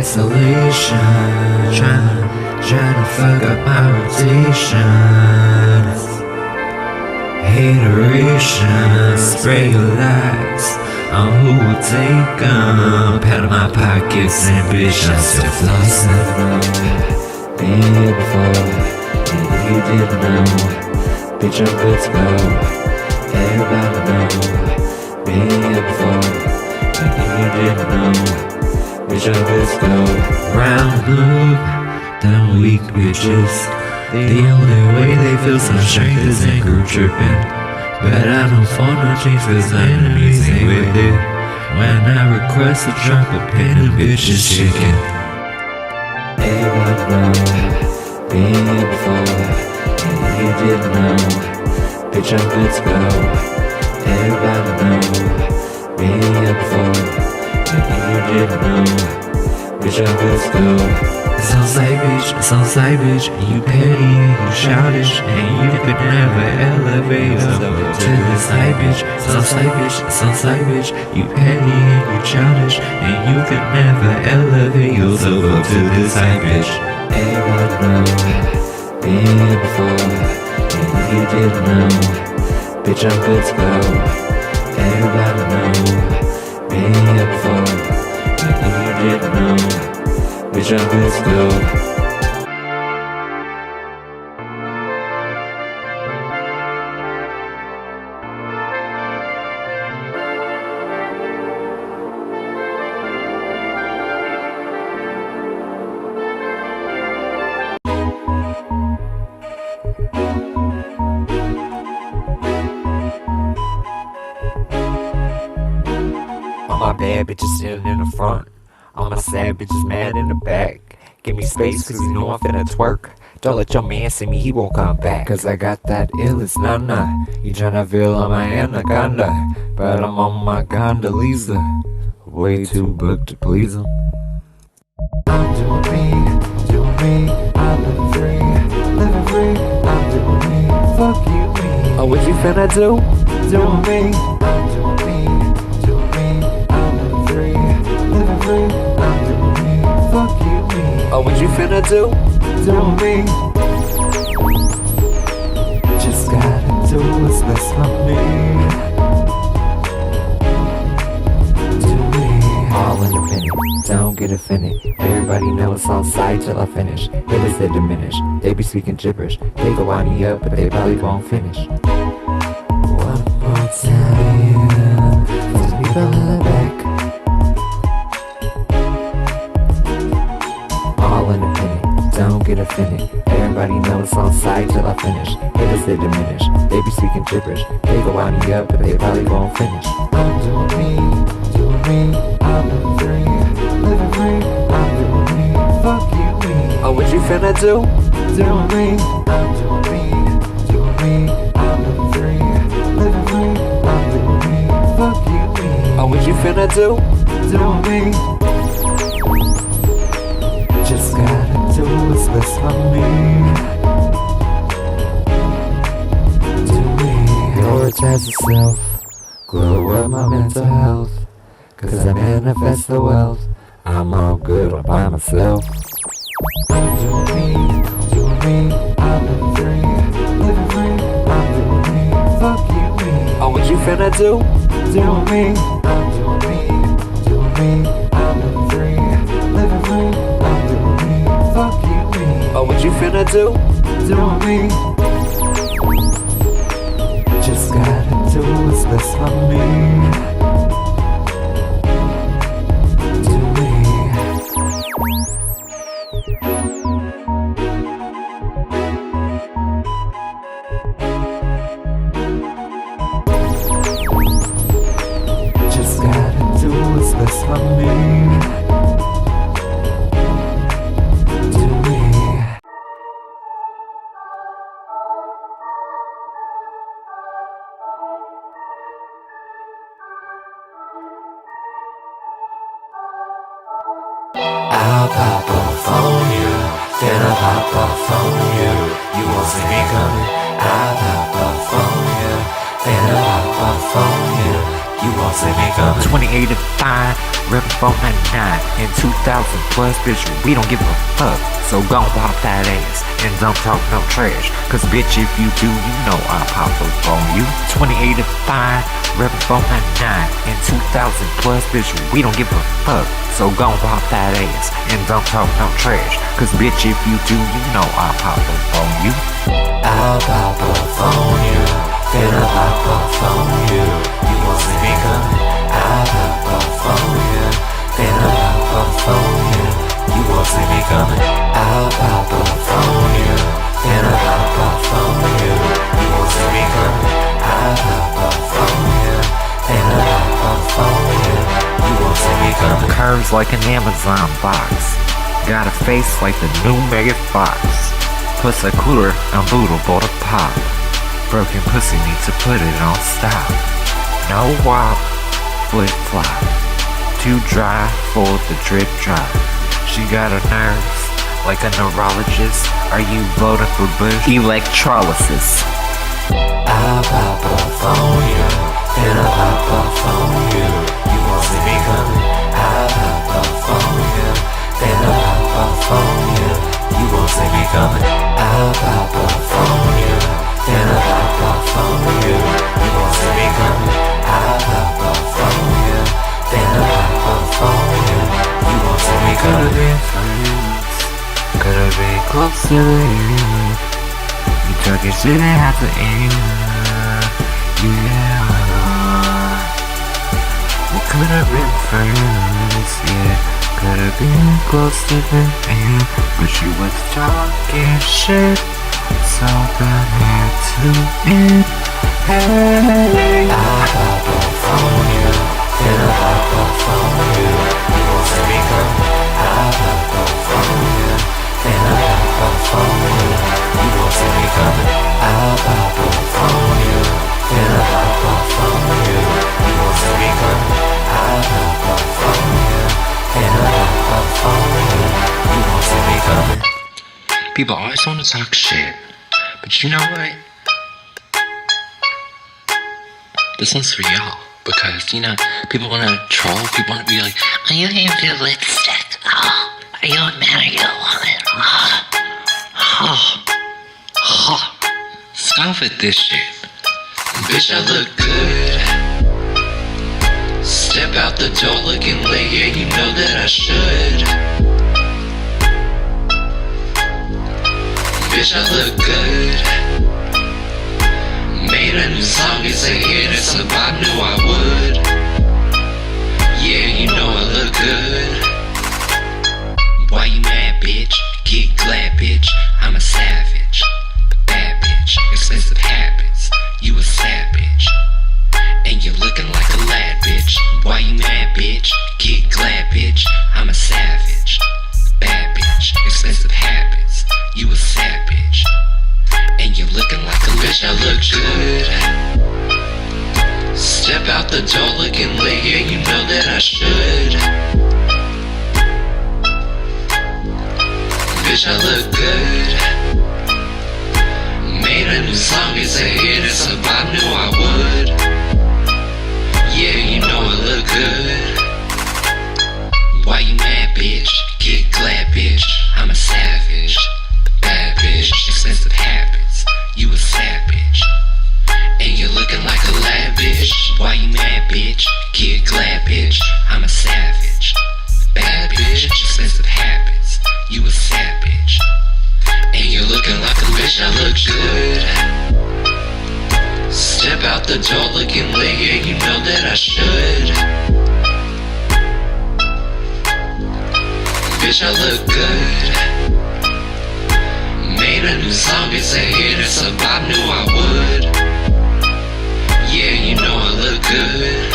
isolation. Trying to fuck up my rotations. Hateration, spray your lights on who will take 'em. Pat on my pockets and bitch, I'm still flossing. Been here before, and if you didn't know, bitch, I'm good to go. Everybody know. Been here before, and if you didn't know, bitch, I'm good to go. Round blue, them weak bitches. The only way they feel some strength is in group tripping. But I don't fall no change cause my enemies ain't with it. When I request a drop of pin and bitches chicken. Everybody know, been here before, and if you didn't know, bitch, I'm good to go. Everybody know, been here before, and if you didn't know, bitch, I'm good to go. It's on side bitch, you petty and you childish, and you could never elevate up to this high bitch. It's on side bitch, you petty and you childish, and you could never elevate yourself up to this high bitch. Everybody know, been here before, and if you didn't know, bitch, I'm good to go. Everybody know, been here before, and if you didn't know, bitch, I'm good to go. All my bad bitches sitting in the front. All my sad bitches mad in the back. Give me space cause you know I'm finna twerk. Don't let your man see me, he won't come back. Cause I got that illest nana. You tryna feel on my anaconda, but I'm on my Gondoliza. Way too booked to please him. I'm doing me, I'm living free, I'm doing me, fuck you, me. Oh, what you finna do? Doing me, I'm doing me, I'm living free, I'm doing me, fuck you, me. Oh, what you finna do? Doing me, just gotta do what's best for me. Do me, All independent, don't get offended. Everybody know it's on side till I finish. Haters they diminish, they be speaking gibberish. They go wind me up, but they probably won't finish. one more time, for the people in the back. All independent, don't get offended. Everybody know it's on side till I finish. Haters they diminish, they be speaking gibberish. They go wind me up, but they probably won't finish. I'm doing me, I'm living free, I'm doing me, fuck you, me. Oh, what you finna do? Doing me, I'm doing me, I'm living free, I'm doing me, fuck you, me. Oh, what you finna do? Doing me, just gotta do what's best for me. Do me, Prioritize yourself, glow up my mental health. Cause I manifest the wealth, I'm all good all by myself. I'm doing me, I'm living free, I'm doing me, fuck you, me. Oh, what you finna do? Doing me, I'm doing me, I'm living free, I'm doing me, fuck you, me. Oh, what you finna do? Doing me, just gotta do what's best for me. Do me, just gotta do what's best for me. Do me. I'll pop off on you, then I'll pop off on you. You won't see me coming. I'll pop off on you, then I'll pop off on you. You won't see me coming. 28 and 5, reppin' 499. And 2,000 plus, bitch, we don't give a fuck. So gon' pop that ass and don't talk no trash. Cause bitch, if you do, you know I'll pop up on you. 28 and 5, reppin' 499. And 2,000 plus, bitch, we don't give a fuck. So gon' pop that ass and don't talk no trash. Cause bitch, if you do, you know I'll pop up on you. I'll pop up on you. Then I'll pop up on you. You won't see me coming. I'll pop up on you. Then I'll pop up on you. You won't see me coming. I'll pop up on you. Then I'll pop up on you. You won't see me coming. I'll pop up on you. Then I'll pop up on you. You won't see me coming. Curves like an Amazon box. Got a face like the new Megan Fox. Puts a cooler unbootable to pop. Broken pussy needs to put it on stop. No wop, flip flop. Too dry for the drip drop. She got her nerves like a neurologist. Are you voting for Bush? Electrolysis. I'll pop up on you. Then I'll pop up on you. You won't see me coming. I'll pop up on you. Then I'll pop up on you. You won't see me coming. I'll pop up on you. Then I'll pop up on you. You won't see me coming. I'll pop up on you. Then I'll pop up on you. You won't see me coming. Could've been friends. Could've been close to the end. You took it, shit ain't have to end. Yeah. We could've been friends, yeah. Could've been close to the end, but you was talking shit, so that had to end. Hey, I'll pop up on you. Then I'll pop up on you. You won't see me coming. I'll pop up on you. Then I'll pop up on you. You won't see me coming. I'll pop up on you. Then I'll pop up on you. You won't see me coming. I'll pop up on you. Then I'll pop up on you. You won't see me coming. People always want to talk shit, but you know what? This one's for y'all, because, you know, people want to troll, people want to be like, are you here for lipstick? Oh, are you a man or are you a woman? Stop with this shit. Bitch, I look good. Step out the door looking late, yeah, you know that I should. Bitch, I look good. Made a new song, it's a hit, it's a vibe, knew I would. Yeah, you know I look good. Why you mad, bitch? Get glad, bitch. I'm a savage. Bad bitch, expensive habits. You a savage. And you're looking like a lad, bitch. Why you mad, bitch? Get glad, bitch. I'm a savage. Bad bitch, expensive habits. You a savage. And you're looking like a bitch, I look good. Step out the door looking late, yeah, you know that I should. Bitch, I look good. Made a new song, it's a hit, it's a vibe, knew I would. Yeah, you know I look good. Why you mad, bitch? Get glad, bitch. I'm a savage. Bad bitch, expensive habits. You a savage. And you're looking like a lad, bitch. Why you mad, bitch? Get glad, bitch. I'm a savage. Bad bitch, expensive habits. You a savage. And you're looking like a bitch, I look good. Step out the door looking late, yeah, you know that I should. Bitch, I look good. Made a new song, it's a hit, it's a vibe, knew I would. Yeah, you know I look good.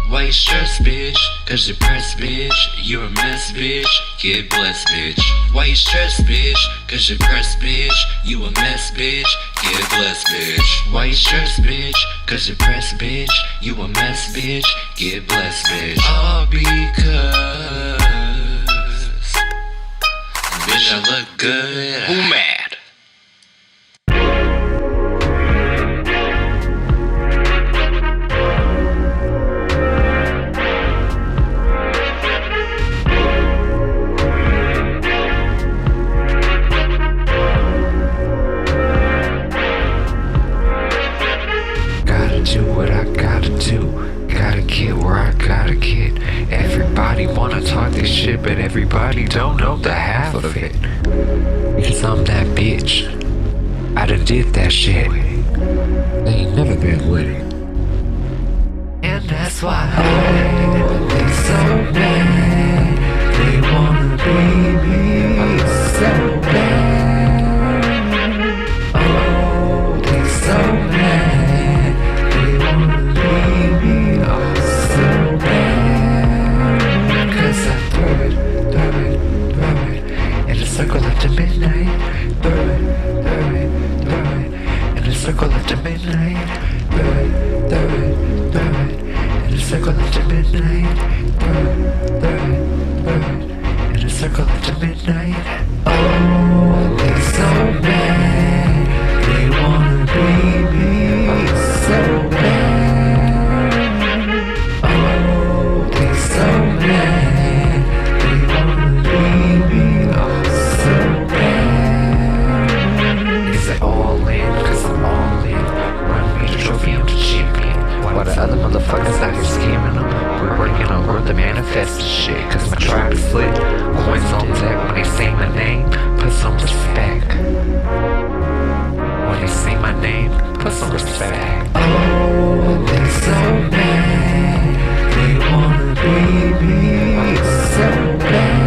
Why you stressed, bitch? Cause you're pressed, bitch. You're a mess, bitch. Get blessed, bitch. Why you stressed, bitch? Cause you're pressed, bitch. You a mess, bitch. Get blessed, bitch. Why you stressed, bitch? Cause you're pressed, bitch. You a mess, bitch. Get blessed, bitch. All because bitch, I look good. Who mad? everybody don't know the half of it. Because I'm that bitch. I done did that shit. They ain't never been with it. And that's why they so bad. They wanna be me so bad. Oh, they so bad. They wanna be me so bad. Cause I throw it in a circle after midnight. Throw it in a circle after midnight. Throw it in a circle after midnight. Throw it in a circle after midnight. Oh, they so bad. They wanna be me so bad. Oh, they so bad. They wanna be me so bad. Is it all in? Cause I'm all in. Run me the trophy, I'm the champion. While the other motherfuckers out here scheming them, we're working on world to manifest the shit. Cause my tribe is lit. Coins on deck when they say my name. Put some respect. When they say my name, put some respect. Oh, they so bad. They wanna be me so bad.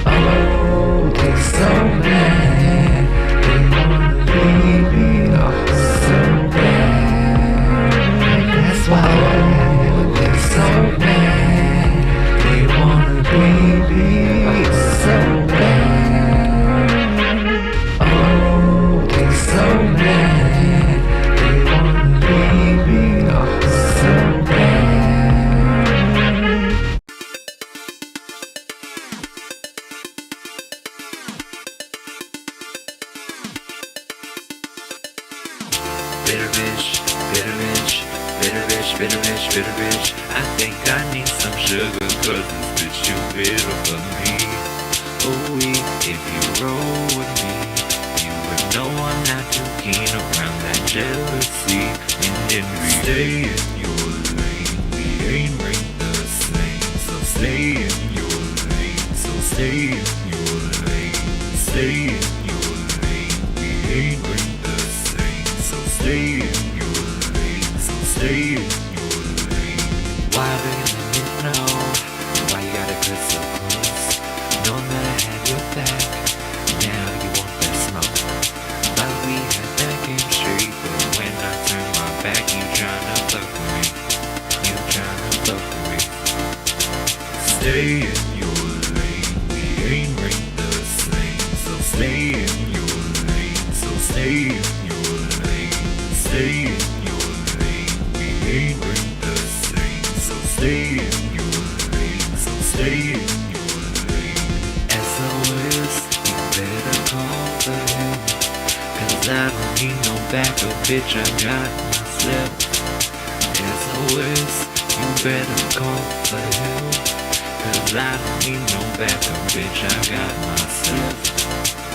Oh, they so bad. They wanna be me so bad. And that's why they so bad. They wanna be me so bad. Oh, they so bad. They wanna be me so bad. Bitter bitch, bitter bitch, bitter bitch, bitter bitch, bitter bitch. I think I need some sugar, cause this bitch too bitter for me. Ooh, if you roll with me, you would know I'm not too keen around that jealousy and envy. Stay in your lane, we ain't right the same. So stay in your lane, so stay in your lane. Stay in your lane, we ain't right the same. So stay in your lane, so stay in your lane. Why do you let me know? Why you gotta cut so close? Knowing that I had your back, now you want that smoke. But we had that game straight, but when I turn my back, you tryna fuck with me. You tryna fuck with me. Stay in your lane, we ain't right the same. So stay in your lane, so stay in your lane. Stay in your lane, we ain't right the same. So stay in your lane, so stay in your lane. SOS, you better call for help. Cause I don't need no backup, bitch, I got myself. SOS, you better call for help. Cause I don't need no backup, bitch, I got myself.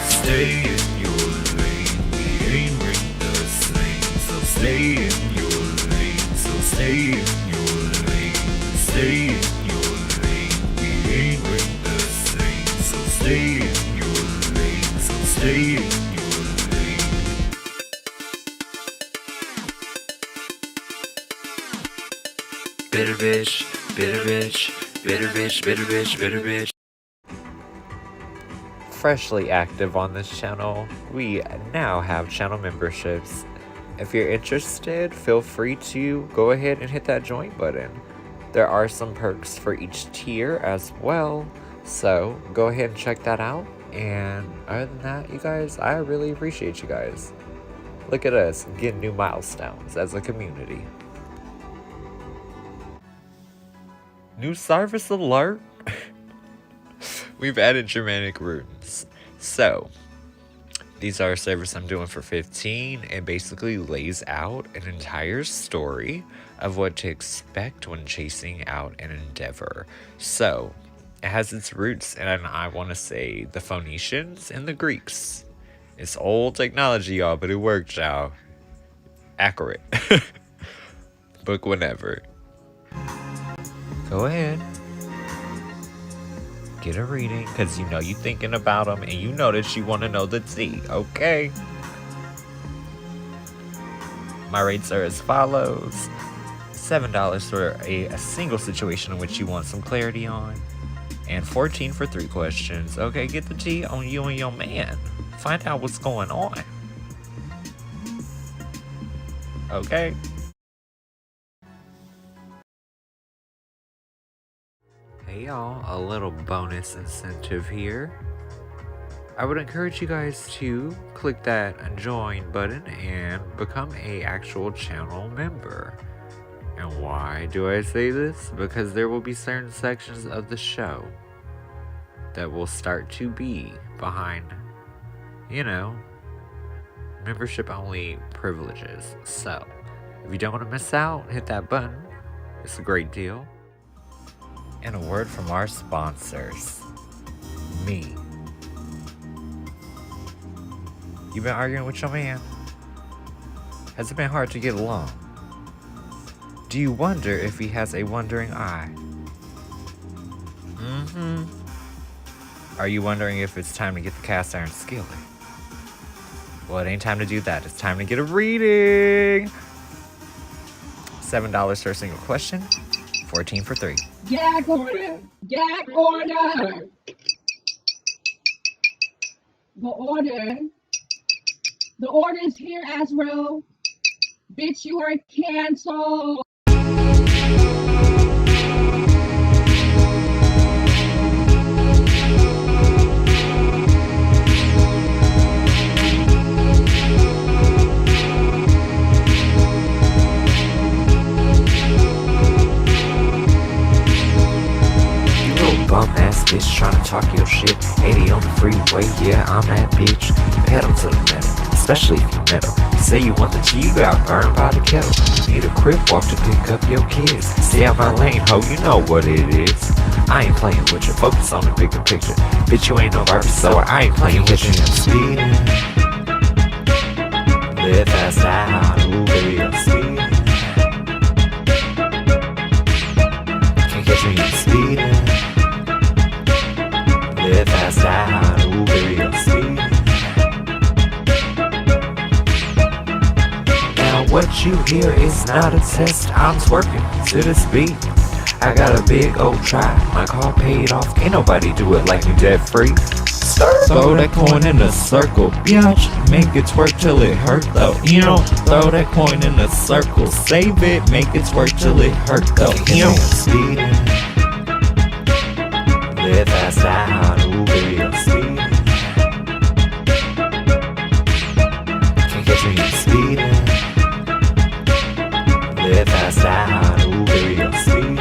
Stay in your lane, we ain't right the same. So stay in your lane, so stay in your lane. Stay in your lane, we ain't right the same. So stay in your lane, so stay in your lane. Bitter bitch, bitter bitch, bitter bitch, bitter bitch, bitter bitch. Freshly active on this channel, we now have channel memberships. If you're interested, feel free to go ahead and hit that join button. There are some perks for each tier as well, so go ahead and check that out. And other than that, you guys, I really appreciate you guys. Look at us getting new milestones as a community. New service alert! We've added Germanic runes. So, these are a service I'm doing for 15. It basically lays out an entire story of what to expect when chasing out an endeavor. So, it has its roots in, I want to say, the Phoenicians and the Greeks. It's old technology, y'all, but it worked, y'all. Accurate. Book whenever. Go ahead. get a reading because you know you're thinking about them and you know that you want to know the tea, okay? My rates are as follows. $7 for a single situation in which you want some clarity on, and $14 for 3 questions. Okay, get the tea on you and your man. Find out what's going on. Okay? Hey y'all, a little bonus incentive here. I would encourage you guys to click that join button and become a actual channel member. And why do I say this? Because there will be certain sections of the show that will start to be behind, you know, membership only privileges. So, if you don't want to miss out, hit that button. It's a great deal. And a word from our sponsors. Me. You've been arguing with your man? Has it been hard to get along? Do you wonder if he has a wandering eye? Are you wondering if it's time to get the cast iron skillet? Well, it ain't time to do that. It's time to get a reading. $7 for a single question, $14 for 3. Gag order! Gag order! The order is here, Azrael. Bitch, you are canceled. Bum ass bitch tryna talk your shit. 80 on the freeway, yeah, I'm that bitch. Pedal to the metal, especially if you metal. You say you want the tea, you got burned by the kettle. Need a crib walk to pick up your kids. Stay out my lane, ho, you know what it is. I ain't playing with you, focus on the bigger picture. Bitch, you ain't no Barbie, so I ain't playing with you. I'm speeding. Live fast out, ooh baby, I'm speeding. Can't catch me, I'm speeding. Live fast out, ooh baby, I'm speeding. Now what you hear is not a test, I'm twerking to this beat. I got a big old try, my car paid off, can't nobody do it like me debt free. Throw that coin in a circle, bitch, make it twerk till it hurt though. You know, throw that coin in a circle, save it, make it twerk till it hurt though. You know, speeding. Live fast out, ooh baby, I'm speeding. Can't catch me, I'm speeding. Live fast out, ooh baby, I'm speeding.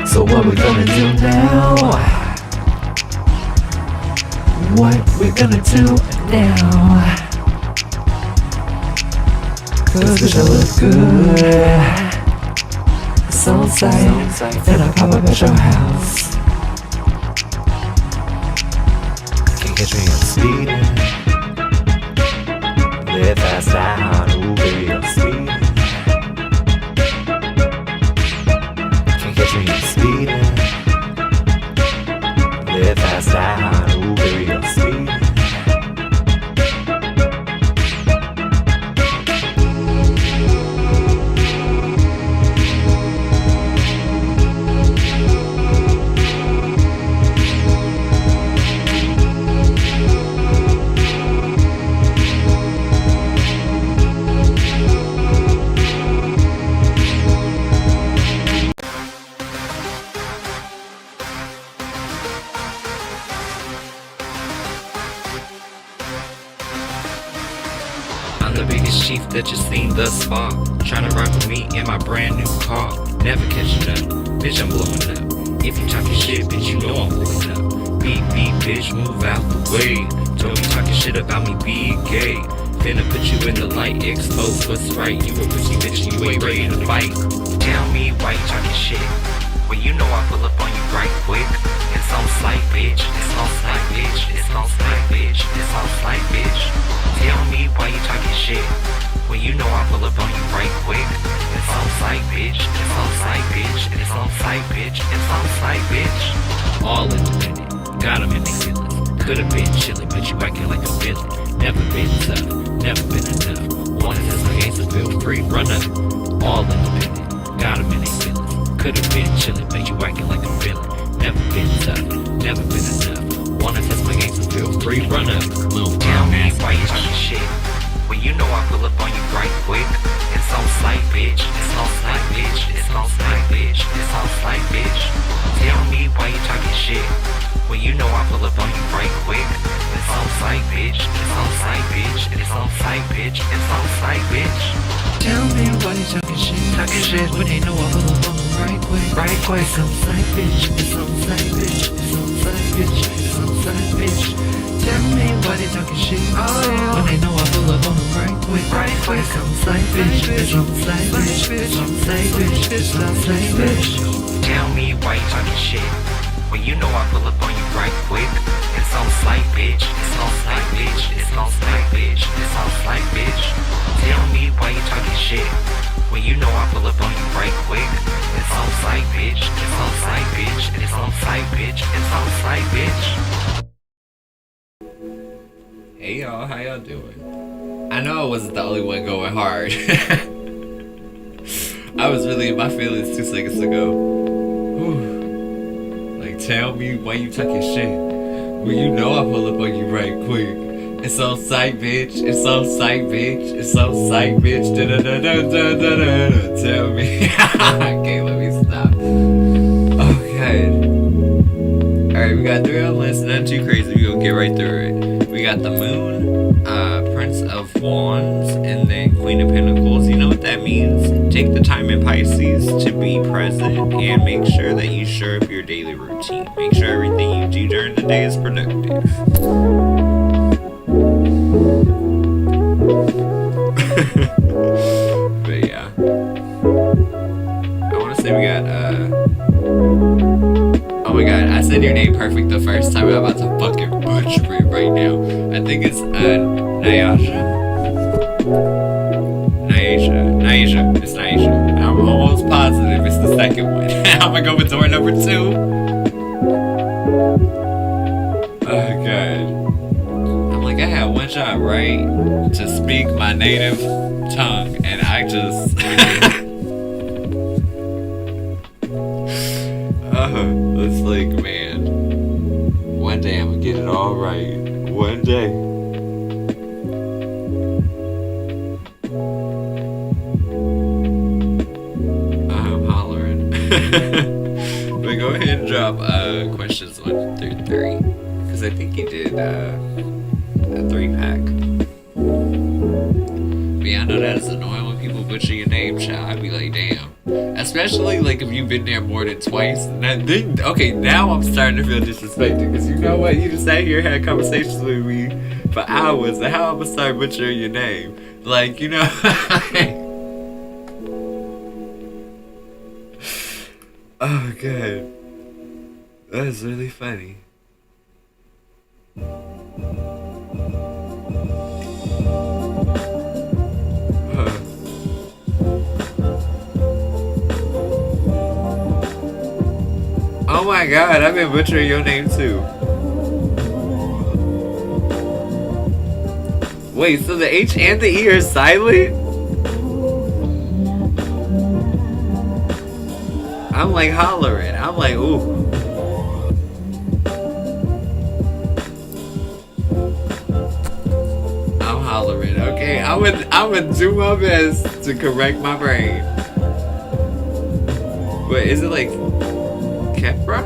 So what we gonna do now? What we gonna do now? Cause bitch, I look good. So tight, then I pop up at your house. Can't catch me, I'm speeding. Live fast out, ooh baby, I'm speeding. Can't catch me, I'm speeding. Live fast out, ooh baby, I'm speeding. I'm the biggest chief that you've seen thus far. Tryna ride with me in my brand new car. Never catching up, bitch, I'm blowing up. If you talking shit, bitch, you know I'm blowing up. Beep, beep, bitch, move out the way. Don't be talking shit about me being gay. Finna put you in the light, expose what's right. You a pussy bitch, you ain't ready to fight. Tell me why you talking shit when you know I pull up on you right quick. It's on slight, bitch. It's on slight, bitch. It's on slight, bitch. It's on slight, bitch. Tell me why you talking shit when you know I pull up on you right quick. It's on slight, bitch. It's on slight, bitch. It's on slight, bitch. It's Could've been chillin', but you acting like a villain. Never been tough, never been enough. Wanna test my games, so feel free, run up. All independent, got 'em in they feelings. Could've been chillin', but you acting like a villain. Never been tough, never been enough. Wanna test my games, so feel free, run up. Little tell me why you talking shit. Well, you know I pull up on you right quick. It's on sight, bitch. It's on sight, bitch. It's on sight, bitch. It's on sight, bitch. Tell me why you talking shit. Well, you know I pull up on you right quick. It's on sight, bitch. It's on sight, bitch. It's on sight, bitch. It's on sight, bitch. Tell me why you talking shit. Talking shit When they know I pull up on them right quick. right quick. It's on sight, bitch. It's on sight, bitch. It's on sight, bitch. It's on sight, bitch. Tell me why they talking shit. When they know I pull up on them right quick. Right quick. It's on sight, bitch. It's on sight, bitch. It's on sight, bitch. It's on sight, bitch. Tell me why you talking shit. Well, you know I pull up on you right quick. It's on sight, bitch. It's on sight, bitch. It's on sight, bitch. It's on sight, bitch. Tell me why you talking shit. Well, you know I pull up on you right quick. It's on sight, bitch. It's on sight, bitch. It's on sight, bitch. It's on sight, bitch. Hey y'all, how y'all doing? I know I wasn't the only one going hard. I was really in my feelings 2 seconds ago. Whew. Like, tell me why you talking shit. Well, you know I pull up on you right quick. It's on sight, bitch. It's on sight, bitch. It's on sight, bitch. Da da da da da da da. Tell me. Okay, let me stop. Okay. Alright, we got 3 on the list. Nothing too crazy. We gonna get right through it. We got the Moon, Prince of Wands, and then Queen of Pentacles. You know what that means? Take the time in Pisces to be present and make sure that you shore up your daily routine. Make sure everything you do during the day is productive. But yeah. I want to say we got, oh my god, I said your name perfect the first time. I'm about to fucking butcher it right now. I think it's Nyasha. It's Nyasha. I'm almost positive it's the second one. I'm gonna go with door number 2. Oh god. I'm like, I had one shot right to speak my native tongue, and I just it's like, man, one day I'm gonna get it all right. One day. I'm hollering. But go ahead and drop questions 1 through 3, because I think you did a 3-pack. But yeah, I know that is annoying when people butcher your name, child. I'd be like, damn. Especially like if you've been there more than twice. Okay, now I'm starting to feel disrespected, because you know what? You just sat here and had conversations with me for hours, and how I'm gonna start butchering your name? Like, you know. Oh god, that is really funny. Oh my god, I've been butchering your name too. Wait, so the H and the E are silent? I'm like hollering. I'm like, ooh. I'm hollering, okay? I would do my best to correct my brain. Wait, is it like Kepra?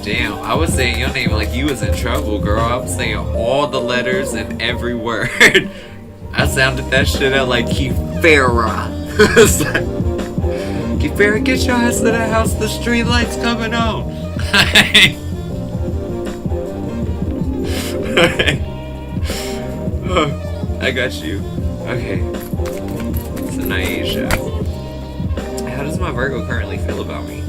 Damn, I was saying your name like you was in trouble, girl. I was saying all the letters and every word. I sounded that shit out like Kefera. Kefera, get your ass to the house. The street lights coming on. I got you. Okay. So Naisha. How does my Virgo currently feel about me?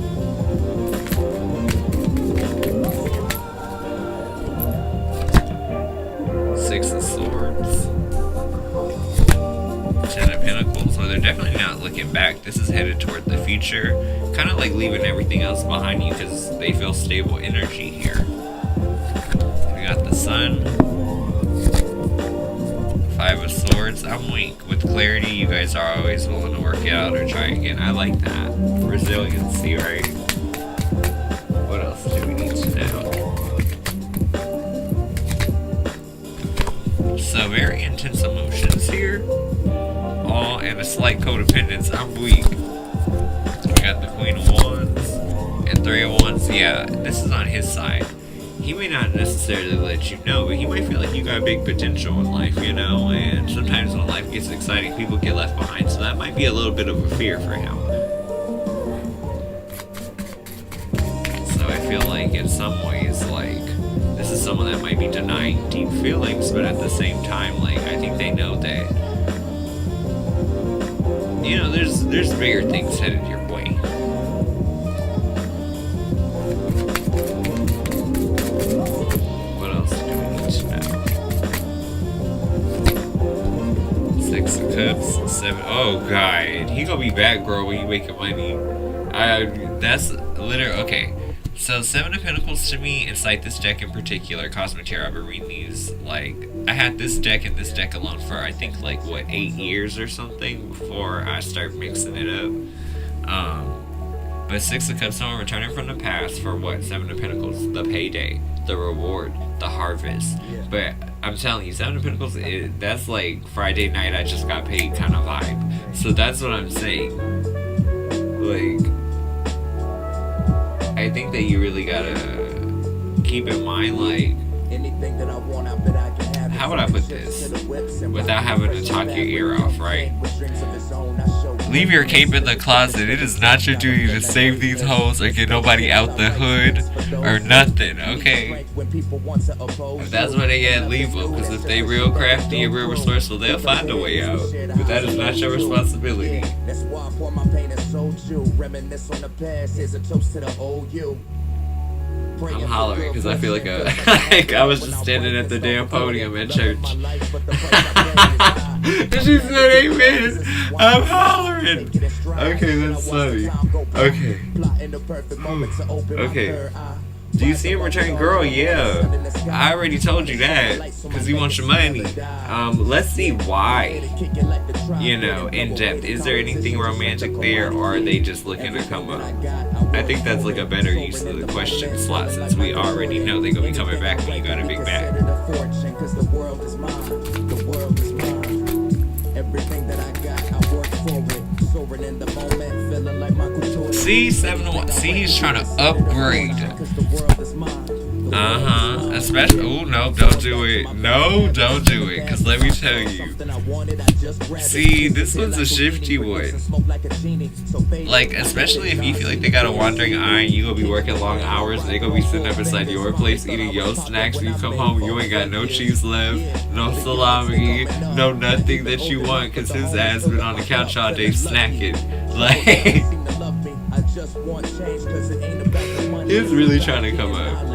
Six of Swords. 10 of Pentacles. So they're definitely not looking back. This is headed toward the future. Kind of like leaving everything else behind you because they feel stable energy here. We got the sun. Five of Swords. I'm weak. With clarity, you guys are always willing to work it out or try again. I like that. Resiliency, right? What else do we need to know? So, very intense emotions here. All and a slight codependence. I'm weak. We got the Queen of Wands and Three of Wands. Yeah, this is on his side. He may not necessarily let you know, but he might feel like you got big potential in life, you know? And sometimes when life gets exciting, people get left behind. So that might be a little bit of a fear for him. So I feel like in some ways, like, this is someone that might be denying deep feelings, but at the same time, like, I think they know that, you know, there's bigger things headed your way. What else do we need to know? Six of Cups, seven. Oh God, he gonna be back, bro. When you making money, that's literally okay. So Seven of Pentacles to me, it's like this deck in particular, Cosmic Tarot. I've been reading these, like, I had this deck and this deck alone for I think like what 8 years or something before I started mixing it up. But Six of Cups, someone returning from the past for what? Seven of Pentacles, the payday, the reward, the harvest. But I'm telling you, Seven of Pentacles, that's like Friday night I just got paid kind of vibe. So that's what I'm saying. Like, I think that you really gotta keep in mind, like, how would I put this without having to talk your ear off, right? Leave your cape in the closet. It is not your duty to save these hoes or get nobody out the hood or nothing, okay? If that's where they at, leave them. Because if they real crafty and real resourceful, they'll find a way out. But that is not your responsibility. That's why I pour my pain and sold you. Reminisce on the past. Here's a toast to the old you. I'm hollering because I feel like like I was just standing at the damn podium at church. And she said, amen. I'm hollering. Okay, that's funny. Okay. Okay. Do you see him return? Girl, yeah. I already told you that. Because he wants your money. Let's see why. You know, in depth. Is there anything romantic there, or are they just looking to come up? I think that's like a better use of the question slot, since we already know they're going to be coming back when you got a big bag. See, 7-1. See, he's trying to upgrade. Especially. Oh, no, don't do it. No, don't do it. Because let me tell you. See, this one's a shifty one. Like, especially if you feel like they got a wandering eye and you gonna be working long hours and they gonna be sitting up inside your place eating your snacks. When you come home, you ain't got no cheese left, no salami, no nothing that you want, because his ass been on the couch all day snacking. Like, he's really trying to come up.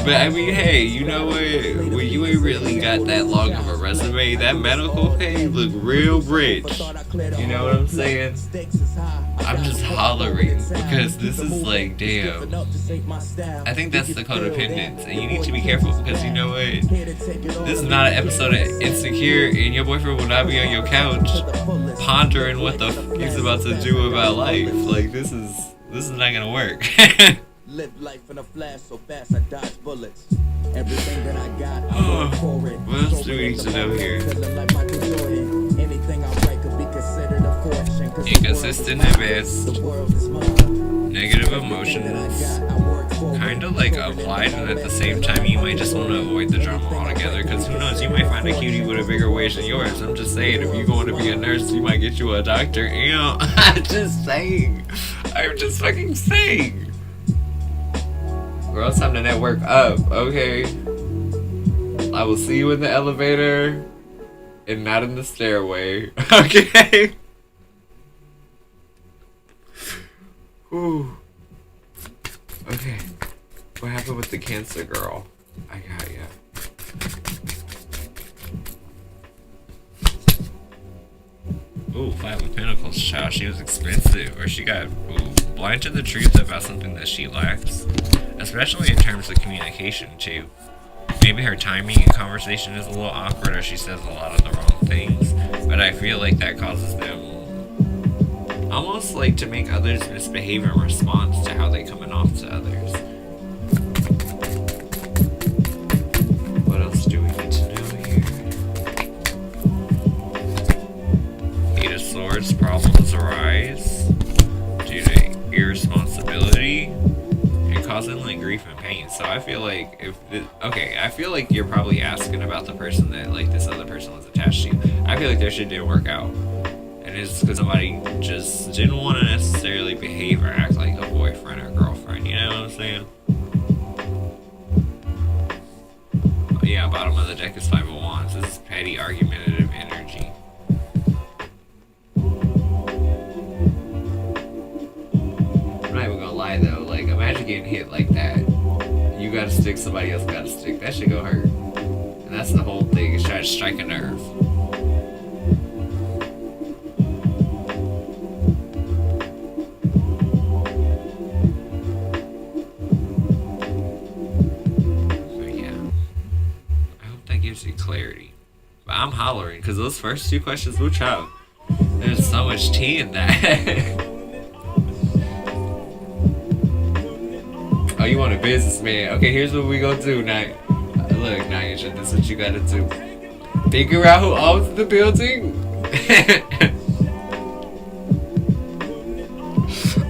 But I mean, hey, you know what? When you ain't really got that long of a resume, that medical pay look real rich. You know what I'm saying? I'm just hollering because this is like, damn. I think that's the codependence, and you need to be careful because you know what? This is not an episode of Insecure, and your boyfriend will not be on your couch pondering what the f he's about to do about life. Like, this is not gonna work. Live life in a flash so fast I dodge bullets. Everything that I got, I work for it. What else do we need to know here? Anything I write could be considered a fortune. Inconsistent at best. Negative emotions. Kind of like applied, and at the same time, you might just want to avoid the drama altogether. Because who knows, you might find a cutie with a bigger wage than yours. I'm just saying, if you're going to be a nurse, you might get you a doctor. You know, I'm just saying. I'm just fucking saying. Girl, it's time to network up, okay? I will see you in the elevator and not in the stairway, okay? Whew. Okay. What happened with the Cancer girl? I got ya. Ooh, Five of Pentacles, child. She was expensive, or she got blind to the truth about something that she lacks, especially in terms of communication too. Maybe her timing in conversation is a little awkward, or she says a lot of the wrong things. But I feel like that causes them almost like to make others misbehave in response to how they coming off to others. What else do we need to know here? Eight of Swords, problems arise due to irresponsibility and causing like grief and pain. So I feel like I feel like you're probably asking about the person that like this other person was attached to. I feel like their shit didn't work out. And it's because somebody just didn't want to necessarily behave or act like a boyfriend or girlfriend, you know what I'm saying? Yeah, bottom of the deck is Five of Wands. This is petty, argumentative energy. I'm not even gonna lie though, like imagine getting hit like that. You gotta stick, somebody else gotta stick. That shit gonna hurt. And that's the whole thing, is trying to strike a nerve. Clarity, but I'm hollering because those first two questions, woo child, there's so much tea in that. Oh, you want a businessman? Okay, here's what we gonna do now. Look, Naya, this is what you gotta do. Figure out who owns the building.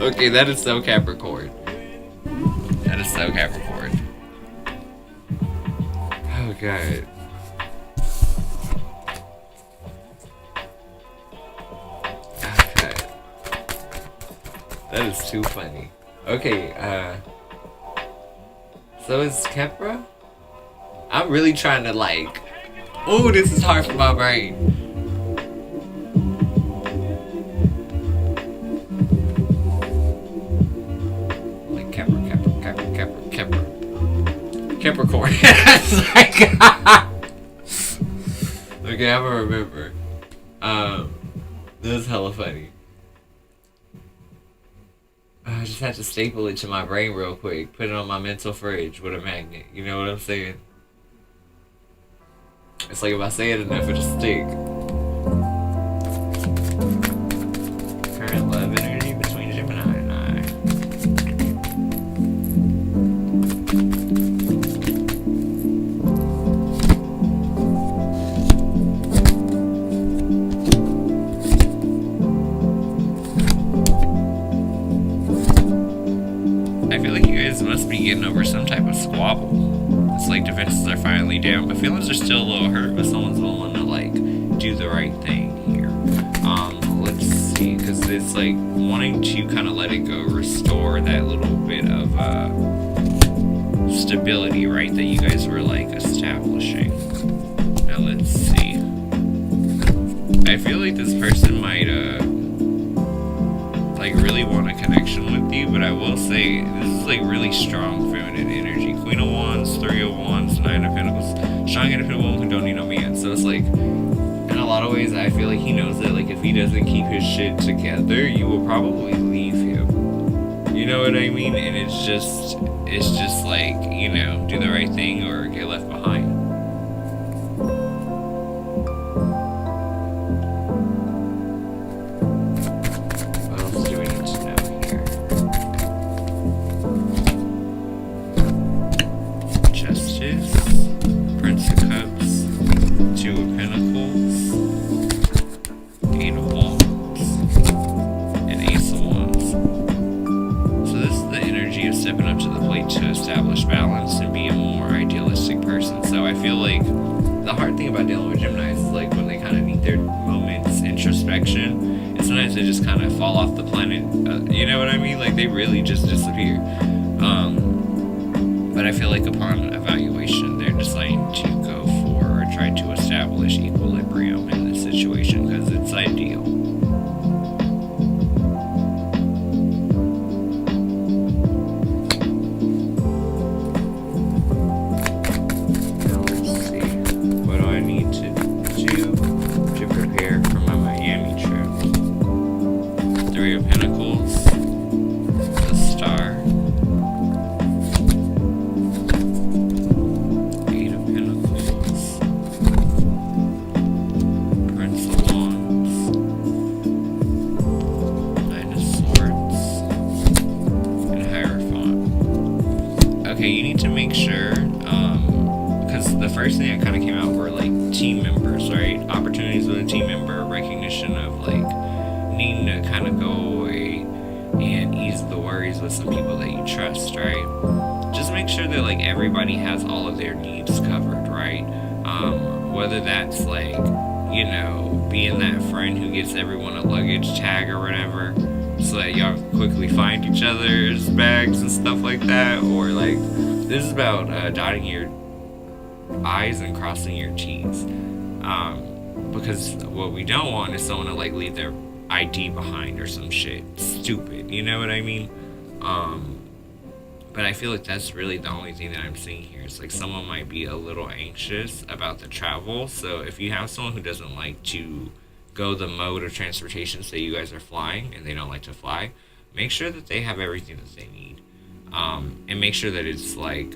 Okay, that is so Capricorn. That is so Capricorn. Oh god. That is too funny. Okay, so is Kepra? I'm really trying to like, oh, this is hard for my brain. Like Capricorn. Okay, I'm gonna remember. This is hella funny. I just had to staple it to my brain real quick. Put it on my mental fridge with a magnet. You know what I'm saying? It's like if I say it enough, it'll stick. Current love energy between Gemini and I. I feel like you guys must be getting over some type of squabble. It's like defenses are finally down, but feelings are still a little hurt, but someone's willing to like do the right thing here. Let's see, because it's like wanting to kind of let it go, restore that little bit of stability, right, that you guys were like establishing. Now let's see. I feel like this person might like really want a connection with you, but I will say this is like really strong feminine energy. Queen of Wands, Three of Wands, Nine of Pentacles, strong independent woman who don't need no man. So it's like, in a lot of ways, I feel like he knows that like if he doesn't keep his shit together, you will probably leave him. You know what I mean? And it's just like, you know, do the right thing or get left behind. They just kind of fall off the planet, you know what I mean? Like they really just disappear. But I feel like upon evaluation, they're deciding to go for or try to establish equilibrium in this situation because it's ideal. Now let's see. What do I need to do to prepare for my Miami trip? first thing that kind of came out were like team members, right? Opportunities with a team member, recognition of like needing to kind of go away and ease the worries with some people that you trust, right? Just make sure that like everybody has all of their needs covered, right? Whether that's like, you know, being that friend who gets everyone a luggage tag or whatever, so that y'all quickly find each other's bags and stuff like that, or like this is about dotting your I's and crossing your T's, because what we don't want is someone to like leave their ID behind or some shit stupid, you know what I mean? But I feel like that's really the only thing that I'm seeing here. It's like someone might be a little anxious about the travel, so if you have someone who doesn't like to go the mode of transportation, say you guys are flying and they don't like to fly, make sure that they have everything that they need, and make sure that it's like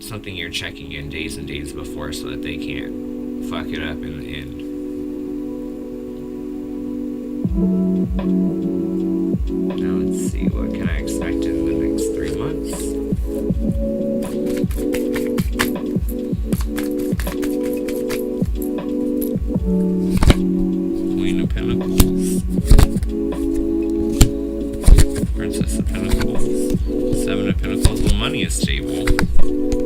something you're checking in days and days before so that they can't fuck it up in the end. Now let's see, what can I expect in the next 3 months? Queen of Pentacles, Princess of Pentacles, Seven of Pentacles. Well, money is stable.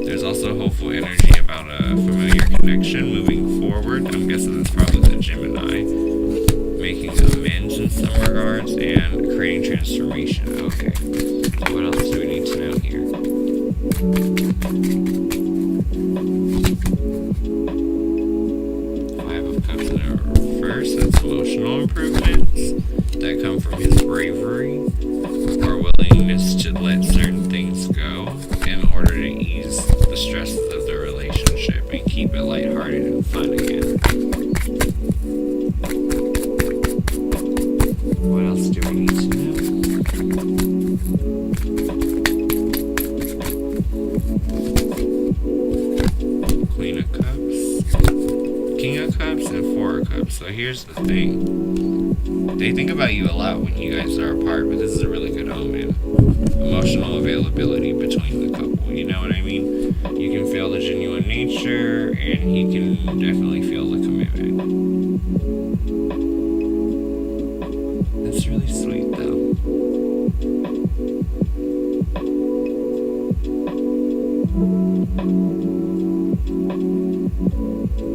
There's also hopeful energy about a familiar connection moving forward. I'm guessing that's probably the Gemini. Making amends in some regards and creating transformation. Okay. What else do we need to know here? Five of Cups in a reverse. That's emotional improvements that come from his bravery or willingness to let certain things go in order to ease the stresses of the relationship and keep it lighthearted and fun again. What else do we need to know? Queen of Cups, King of Cups, and Four of Cups. So here's the thing. They think about you a lot when you guys are apart, but this is a really good omen. Emotional availability between the couple, you know what I mean? You can feel the genuine nature, and he can definitely feel the commitment. It's really sweet though.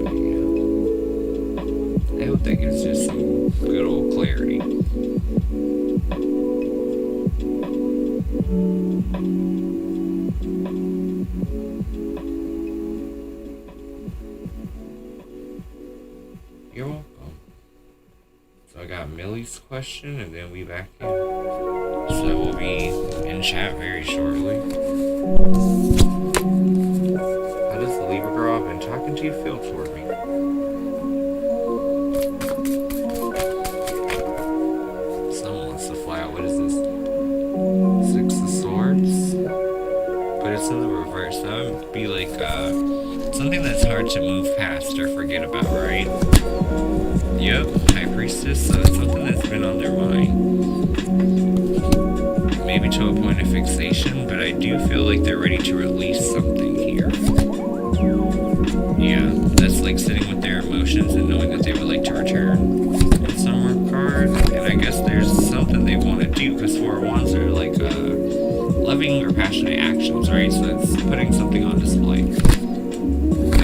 But yeah. I hope that gives you some good old clarity. You're welcome. So I got Millie's question, and then we back in. So we'll be in chat very shortly. How does the Libra girl I've been talking to you feel toward me? Someone wants to fly out. What is this? Six of Swords? But it's in the reverse. That would be like something that's hard to move past or forget about, right? Yep, High Priestess, so it's something that's been on their mind. Maybe to a point of fixation, but I do feel like they're ready to release something here. Yeah, that's like sitting with their emotions and knowing that they would like to return in some regard. And I guess there's something they want to do, because Four of Wands are like loving or passionate actions, right? So it's putting something on display.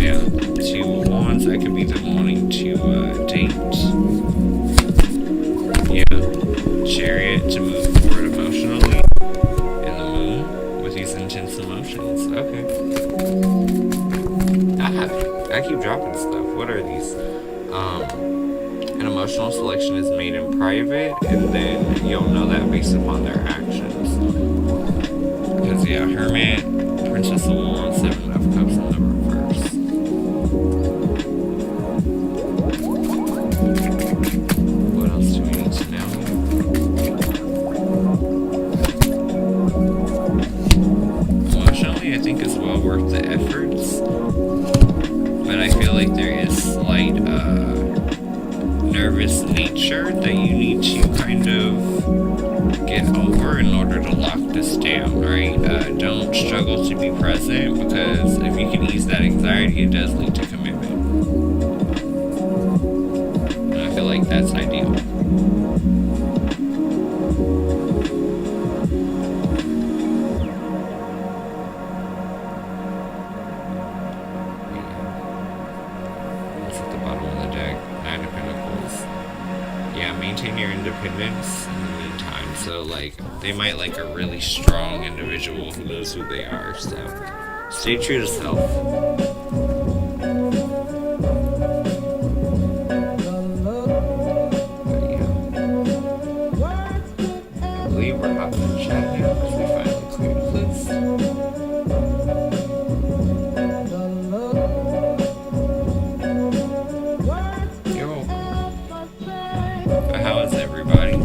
Yeah, Two of Wands, that could be them wanting to date. Yeah, Chariot to move forward emotionally. And the Moon with these intense emotions. Okay. I keep dropping stuff. What are these? An emotional selection is made in private, and then you'll know that based upon their actions. Because yeah, Hermit, Princess of Wands, Seven of Cups in the reverse. What else do we need to know? Emotionally, I think it's well worth the efforts, but I feel like there is slight nervous nature that you need to kind of get over in order to lock this down, right? Don't struggle to be present, because if you can ease that anxiety, it does lead to commitment. And I feel like that's ideal. Maintain your independence in the meantime. So like they might like a really strong individual who knows who they are. So stay true to self. But yeah. I believe we're hopping in chat now because we finally cleared this. How is everybody?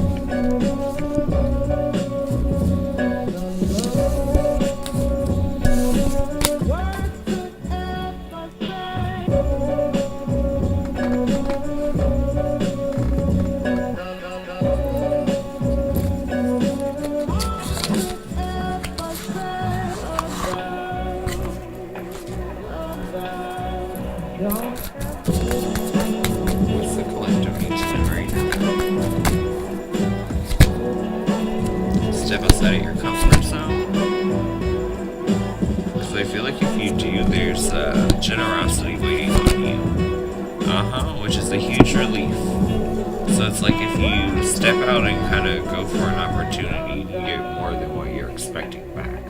What's the collective needs to right now? Step outside of your comfort zone. Because I feel like if you do, there's generosity waiting on you. Which is a huge relief. So it's like if you step out and kind of go for an opportunity, you get more than what you're expecting back.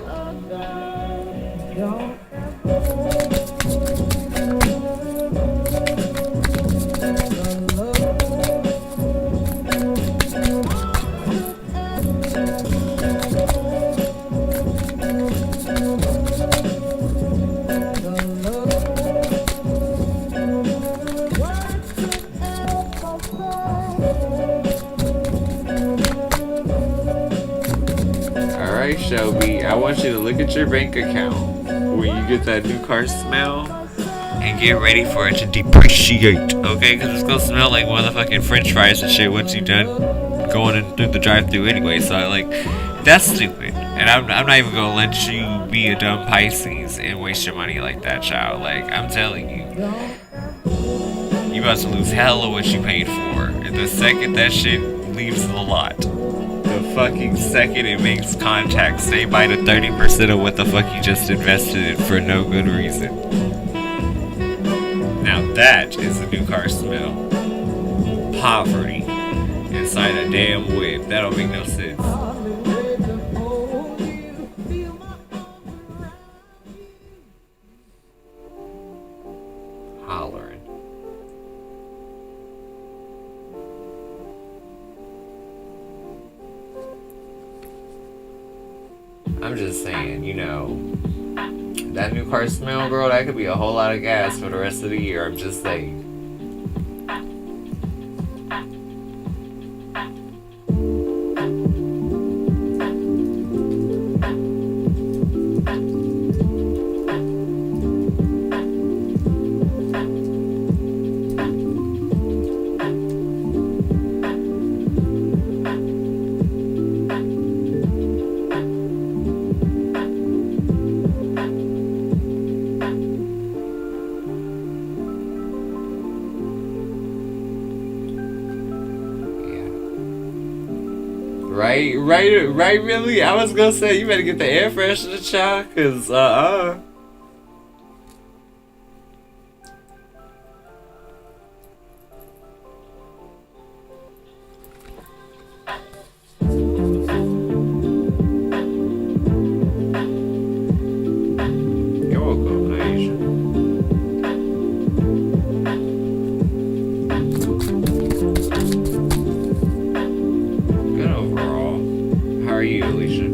Alright, Shelby, I want you to look at your bank account when you get that new car smell and get ready for it to depreciate, okay? Because it's gonna smell like motherfucking french fries and shit once you're done going in through the drive-thru anyway. So, like, that's stupid. And I'm not even gonna let you be a dumb Pisces and waste your money like that, child. Like, I'm telling you, you about to lose hella what you paid for. And the second that shit leaves the lot, the fucking second it makes contact, say bye to 30% of what the fuck you just invested in for no good reason. Now that is a new car smell. Poverty inside a damn whip. That don't make no sense. Hollering. I'm just saying, you know, that new car smell, girl, that could be a whole lot of gas for the rest of the year. I'm just saying. Right, really? I was gonna say, you better get the air freshener, child, cause, You're welcome, Aisha. Good overall. How are you, Alicia?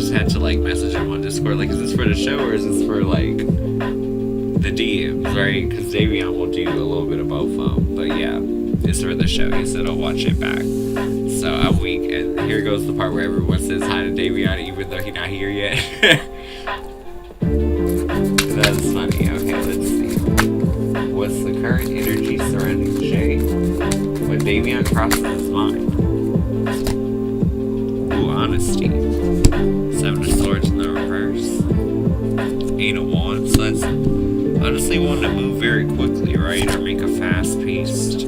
just had to like message him on Discord, like, is this for the show or is this for like the DMs, right? Because Davion will do a little bit of both of them. But yeah, it's for the show. He said I'll watch it back. So I'm weak, and here goes the part where everyone says hi to Davion even though he's not here yet. That's funny. Okay, let's see. What's the current energy surrounding Jay when Davion crosses his mind? Ooh, honesty. 7 of Swords in the reverse. 8 of Wands. So that's honestly wanting to move very quickly, right? Or make a fast-paced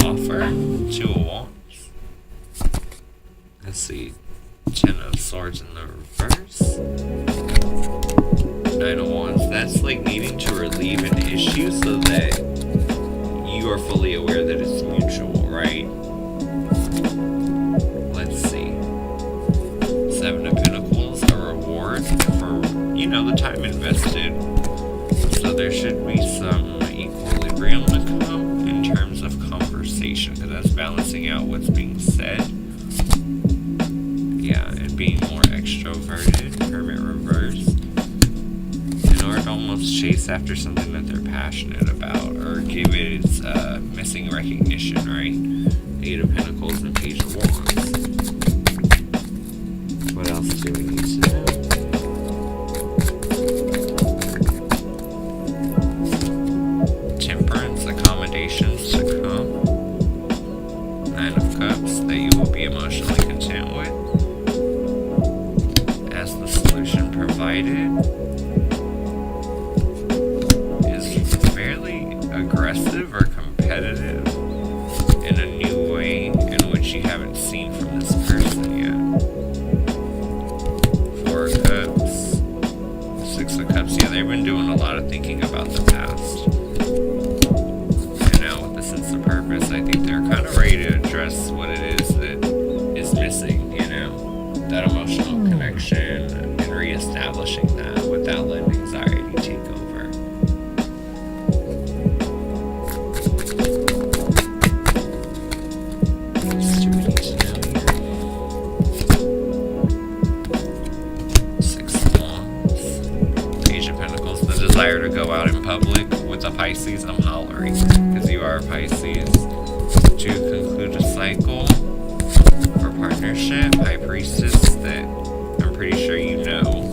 offer. 2 of Wands. Let's see. 10 of Swords in the reverse. 9 of Wands. That's like needing to relieve an issue so that you are fully aware that it's mutual, right? Let's see. 7 of Pentacles, a reward for, you know, the time invested. So there should be some equilibrium to come in terms of conversation, because that's balancing out what's being said. Yeah, and being more extroverted, Hermit reverse. In order to almost chase after something that they're passionate about, or give it its missing recognition, right? 8 of Pentacles and Page of Wands. What else do we need to know? Temperance, accommodations to come. 9 of Cups that you will be emotionally content with. As the solution provided is fairly aggressive or competitive in a new way in which you haven't seen from this person yet. 4 of Cups, 6 of Cups. Yeah, they've been doing a lot of thinking about the past. And now with the sense of purpose, I think they're kind of ready to address what it is that is missing, you know? That emotional connection and reestablishing that without letting anxiety take over. What else do we need to know here? 6 of Wands, Page of Pentacles, the desire to go out in public with a Pisces. I'm hollering because you are a Pisces. To conclude a cycle for partnership, High Priestess, that I'm pretty sure you know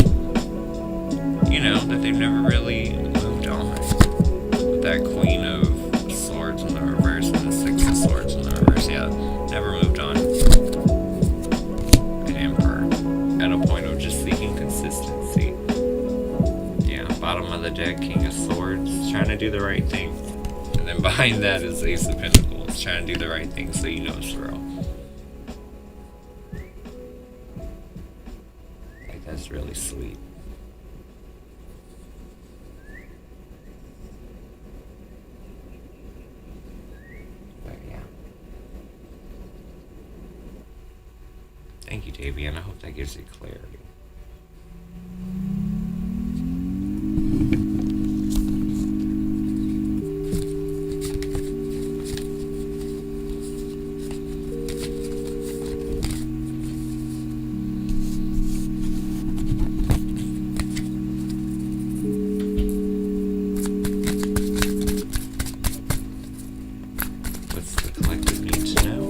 that they've never really moved on. With that Queen of Swords in the reverse and the 6 of Swords in the reverse, yeah, never moved on. An Emperor, at a point of just seeking consistency. Yeah, bottom of the deck, King of Swords, trying to do the right thing. And then behind that is Ace of Pentacles, trying to do the right thing so you know it's real. Like, that's really sweet. But yeah. Thank you, Davian. I hope that gives you clarity. What's the collective need to know?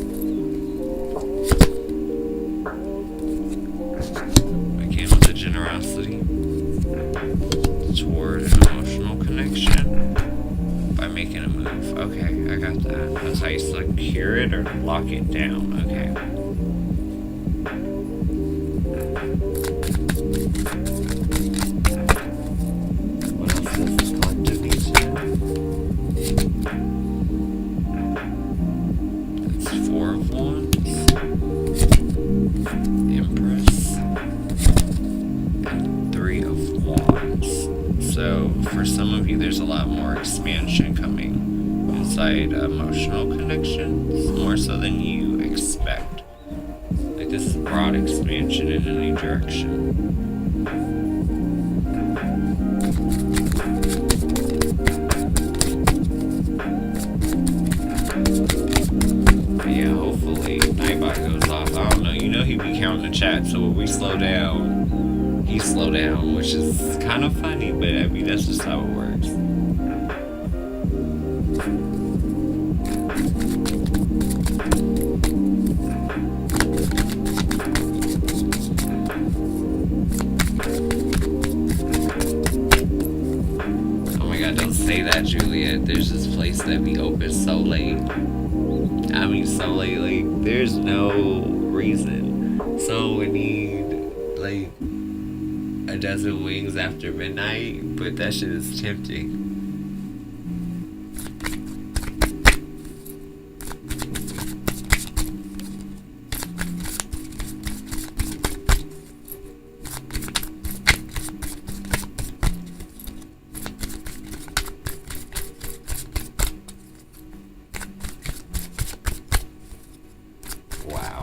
Again, with the generosity toward an emotional connection by making a move. Okay, I got that. That's how you secure it or lock it down. Okay. What else does the collective need to know? That's 4 of Wands, Empress, and 3 of Wands. So for some of you, there's a lot more expansion coming inside emotional connections, more so than you expect. Like, this is broad expansion in any direction. But yeah, hopefully Nightbot goes off. I don't know, you know he'd be counting the chat, so when we slow down, you slow down, which is kind of funny, but I mean, that's just how it works. Oh my god, don't say that, Juliet. There's this place that be open so late. I mean, so late, like, there's no reason. So we need, like, a dozen wings after midnight, but that shit is tempting. Wow.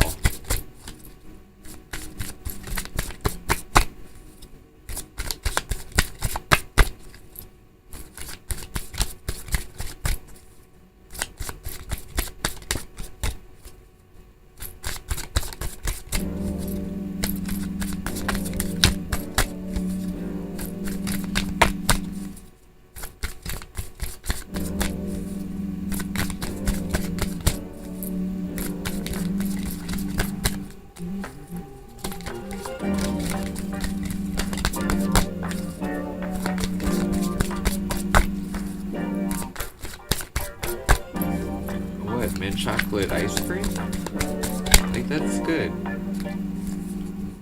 What, mint chocolate ice cream? Like, that's good.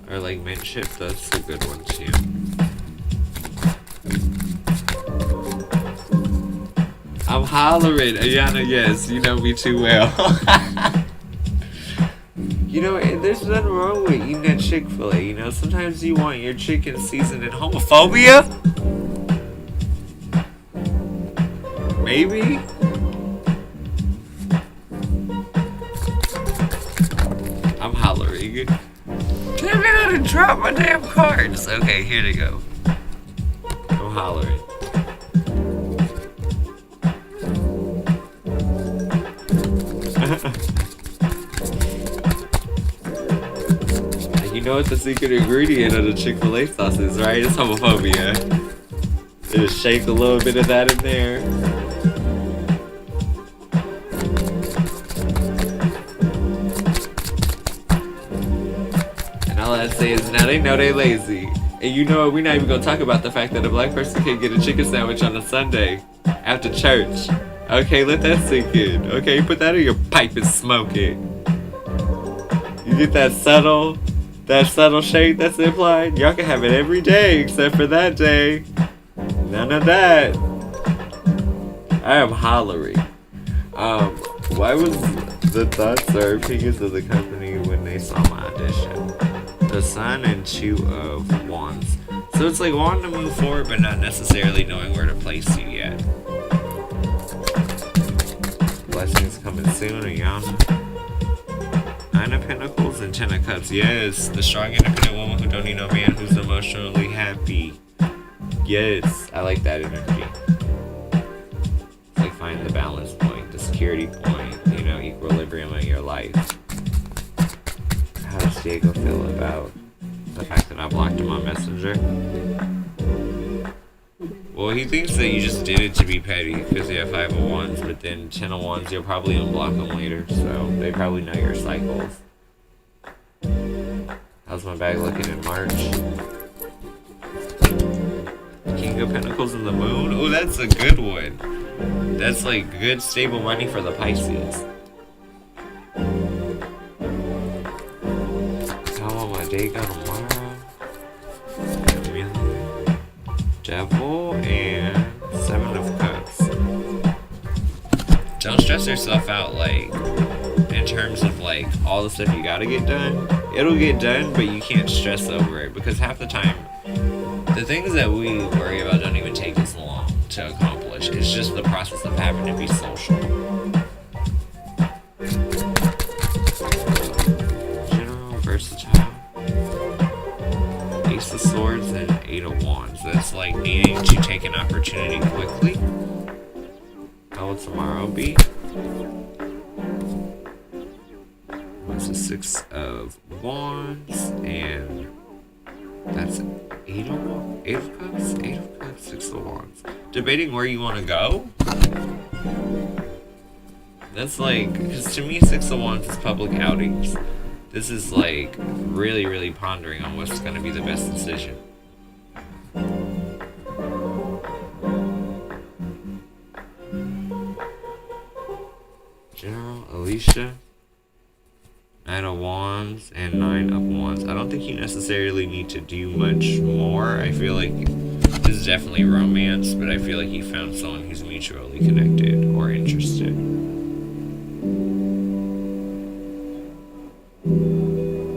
Or like mint chip, that's a good one too. I'm hollering, Ayana, yes, you know me too well. You know, there's nothing wrong with eating at Chick-fil-A, you know? Sometimes you want your chicken seasoned in homophobia? Maybe? I'm hollering. Damn it, I done dropped my damn cards. Okay, here they go. I'm hollering. You know what the secret ingredient of the Chick-fil-A sauce is, right? It's homophobia. Just shake a little bit of that in there. And all I say is now they know they lazy. And you know what? We're not even gonna talk about the fact that a black person can get a chicken sandwich on a Sunday after church. Okay, let that sink in. Okay, put that in your pipe and smoke it. You get that subtle shade that's implied. Y'all can have it every day except for that day. None of that. I am hollering. Why was the thoughts or opinions of the company when they saw my audition? The Sun and Two of Wands. So it's like wanting to move forward but not necessarily knowing where to place you yet. Blessings coming soon, Ayana. Nine of Pentacles and Ten of Cups. Yes, the strong independent woman who don't need no man, who's emotionally happy. Yes, I like that energy. It's like finding the balance point, the security point, you know, equilibrium in your life. How does Diego feel about the fact that I blocked him on Messenger? Well, he thinks that you just did it to be petty because you have 5 of Wands, but then 10 of Wands, you'll probably unblock them later, so they probably know your cycles. How's my bag looking in March? King of Pentacles and the Moon? Oh, that's a good one. That's like good, stable money for the Pisces. How will my day go tomorrow? Devil and 7 of Cups. Don't stress yourself out, like, in terms of, like, all the stuff you gotta get done. It'll get done, but you can't stress over it, because half the time, the things that we worry about don't even take as long to accomplish. It's just the process of having to be social. General, versatile. Ace of Swords and 8 of Wands. That's like needing to take an opportunity quickly. How will tomorrow be? What's the 6 of Wands? And that's Eight of Cups, Six of Wands. Debating where you want to go? That's like, because to me, Six of Wands is public outings. This is like really, really pondering on what's going to be the best decision. General, Alicia, Knight of Wands, and Nine of Wands. I don't think you necessarily need to do much more. I feel like this is definitely romance, but I feel like you found someone who's mutually connected or interested.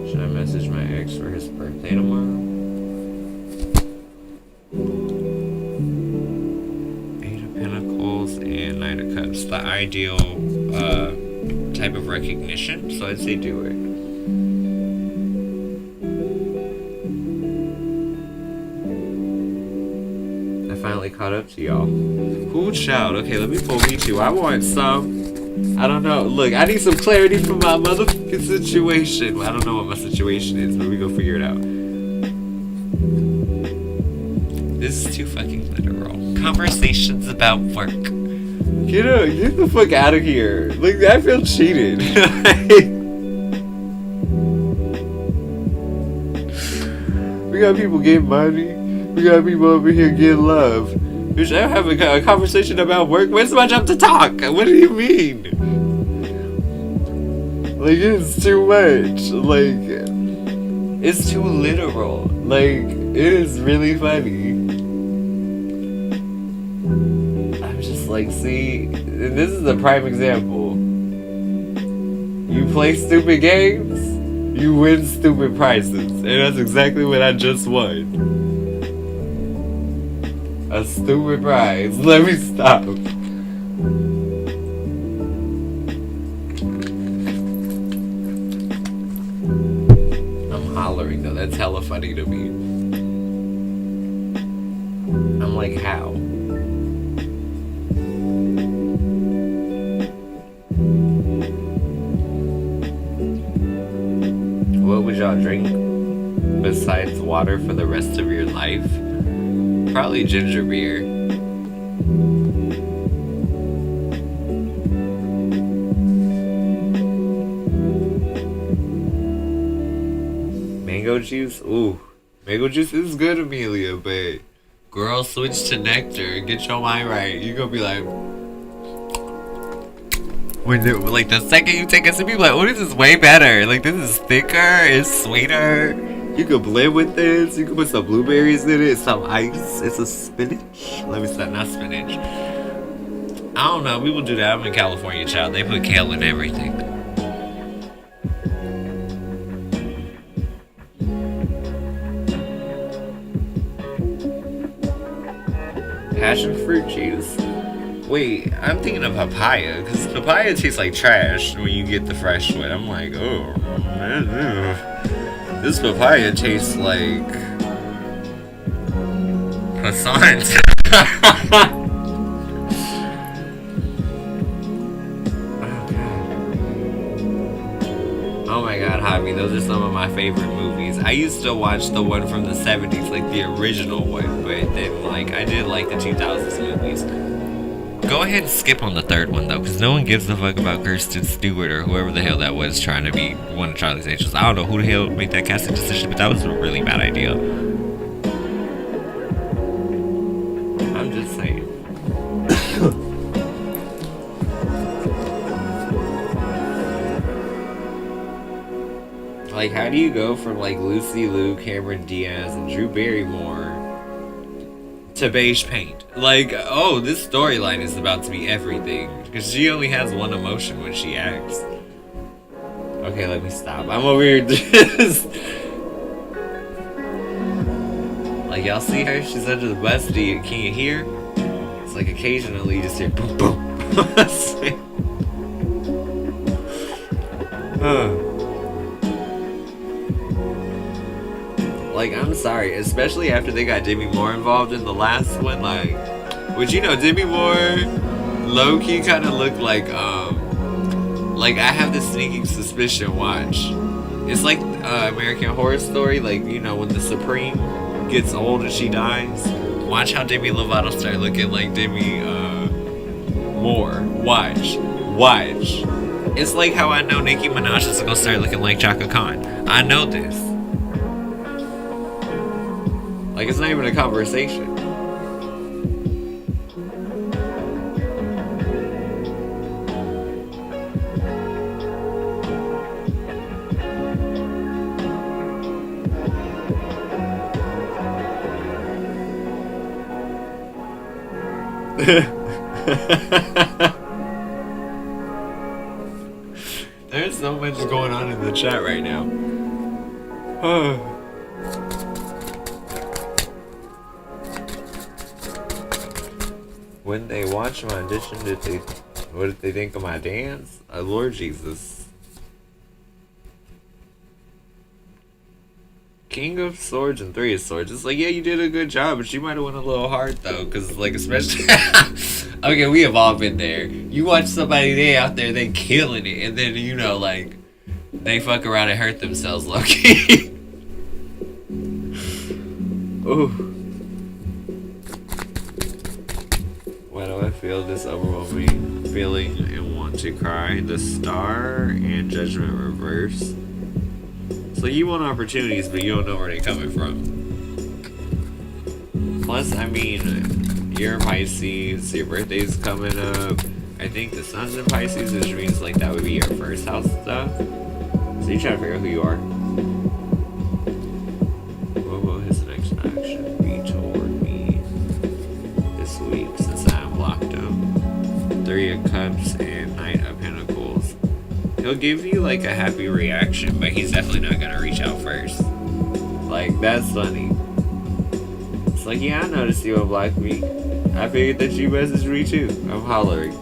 Should I message my ex for his birthday tomorrow? Eight of Pentacles and Knight of Cups. The ideal type of recognition, so I'd say do it. I finally caught up to y'all. Cool child. Okay, let me pull me too. I want some. I don't know. Look, I need some clarity from my motherfucking situation. Well, I don't know what my situation is, but we go figure it out. This is too fucking literal. Conversations about work. Get the fuck out of here. Like, I feel cheated. We got people getting money. We got people over here getting love. Bitch, I'm having a conversation about work. Where's my job to talk? What do you mean? Like, it's too much. Like, it's too literal. Like, it is really funny. Like, see, this is a prime example. You play stupid games, you win stupid prizes. And that's exactly what I just won. A stupid prize. Let me stop. I'm hollering though, that's hella funny to me. I'm like, how? What would y'all drink besides water for the rest of your life? Probably ginger beer. Mango juice? Ooh. Mango juice is good, Amelia, but girl, switch to nectar. Get your mind right. You're gonna be like... Like the second you take a sip, you're like, oh, this is way better. Like, this is thicker, it's sweeter. You could blend with this. You could put some blueberries in it, some ice. It's a spinach. Let me stop, not spinach. I don't know. People do that. I'm in California, child. They put kale in everything. Passion fruit juice. Wait, I'm thinking of papaya, because papaya tastes like trash when you get the fresh one. I'm like, oh, man, ew. This papaya tastes like croissants. Oh my god, Javi, those are some of my favorite movies. I used to watch the one from the 70s, like the original one, but then like I did like the 2000s movies. Go ahead and skip on the third one though, because no one gives a fuck about Kirsten Stewart or whoever the hell that was trying to be one of Charlie's Angels. I don't know who the hell made that casting decision, but that was a really bad idea. I'm just saying. Like, how do you go from like Lucy Liu, Cameron Diaz, and Drew Barrymore to beige paint? Like, oh, this storyline is about to be everything, because she only has one emotion when she acts. Okay, let me stop. I'm over here just... Like, y'all see her? She's under the bus. Can you hear? It's like occasionally you just hear boom, boom. Like, I'm sorry, especially after they got Demi Moore involved in the last one, like, which, you know, Demi Moore low-key kind of looked like I have this sneaking suspicion, watch. It's like American Horror Story, like, you know, when the Supreme gets old and she dies, watch how Demi Lovato start looking like Demi Moore. Watch. It's like how I know Nicki Minaj is gonna start looking like Chaka Khan. I know this. Like, it's not even a conversation. There's so much going on in the chat right now. When they watched my audition, what did they think of my dance? Lord Jesus. King of Swords and Three of Swords. It's like, yeah, you did a good job, but you might have went a little hard though, because like, especially okay, we have all been there. You watch somebody they out there, they killing it, and then you know, like, they fuck around and hurt themselves, low-key. Ooh. Why do I feel this overwhelming feeling and want to cry? The Star and Judgment reverse. So you want opportunities, but you don't know where they're coming from. Plus, I mean, you're Pisces, your birthday's coming up. I think the sun's in Pisces, which means like that would be your first house stuff. So you try to figure out who you are. What will his next action be toward me this week, since I unblocked him? Three of Cups and Knight of Pentacles. He'll give you like a happy reaction, but he's definitely not gonna reach out first. Like, that's funny. It's like, yeah, I noticed you unblocked me. I figured that you messaged me too. I'm hollering.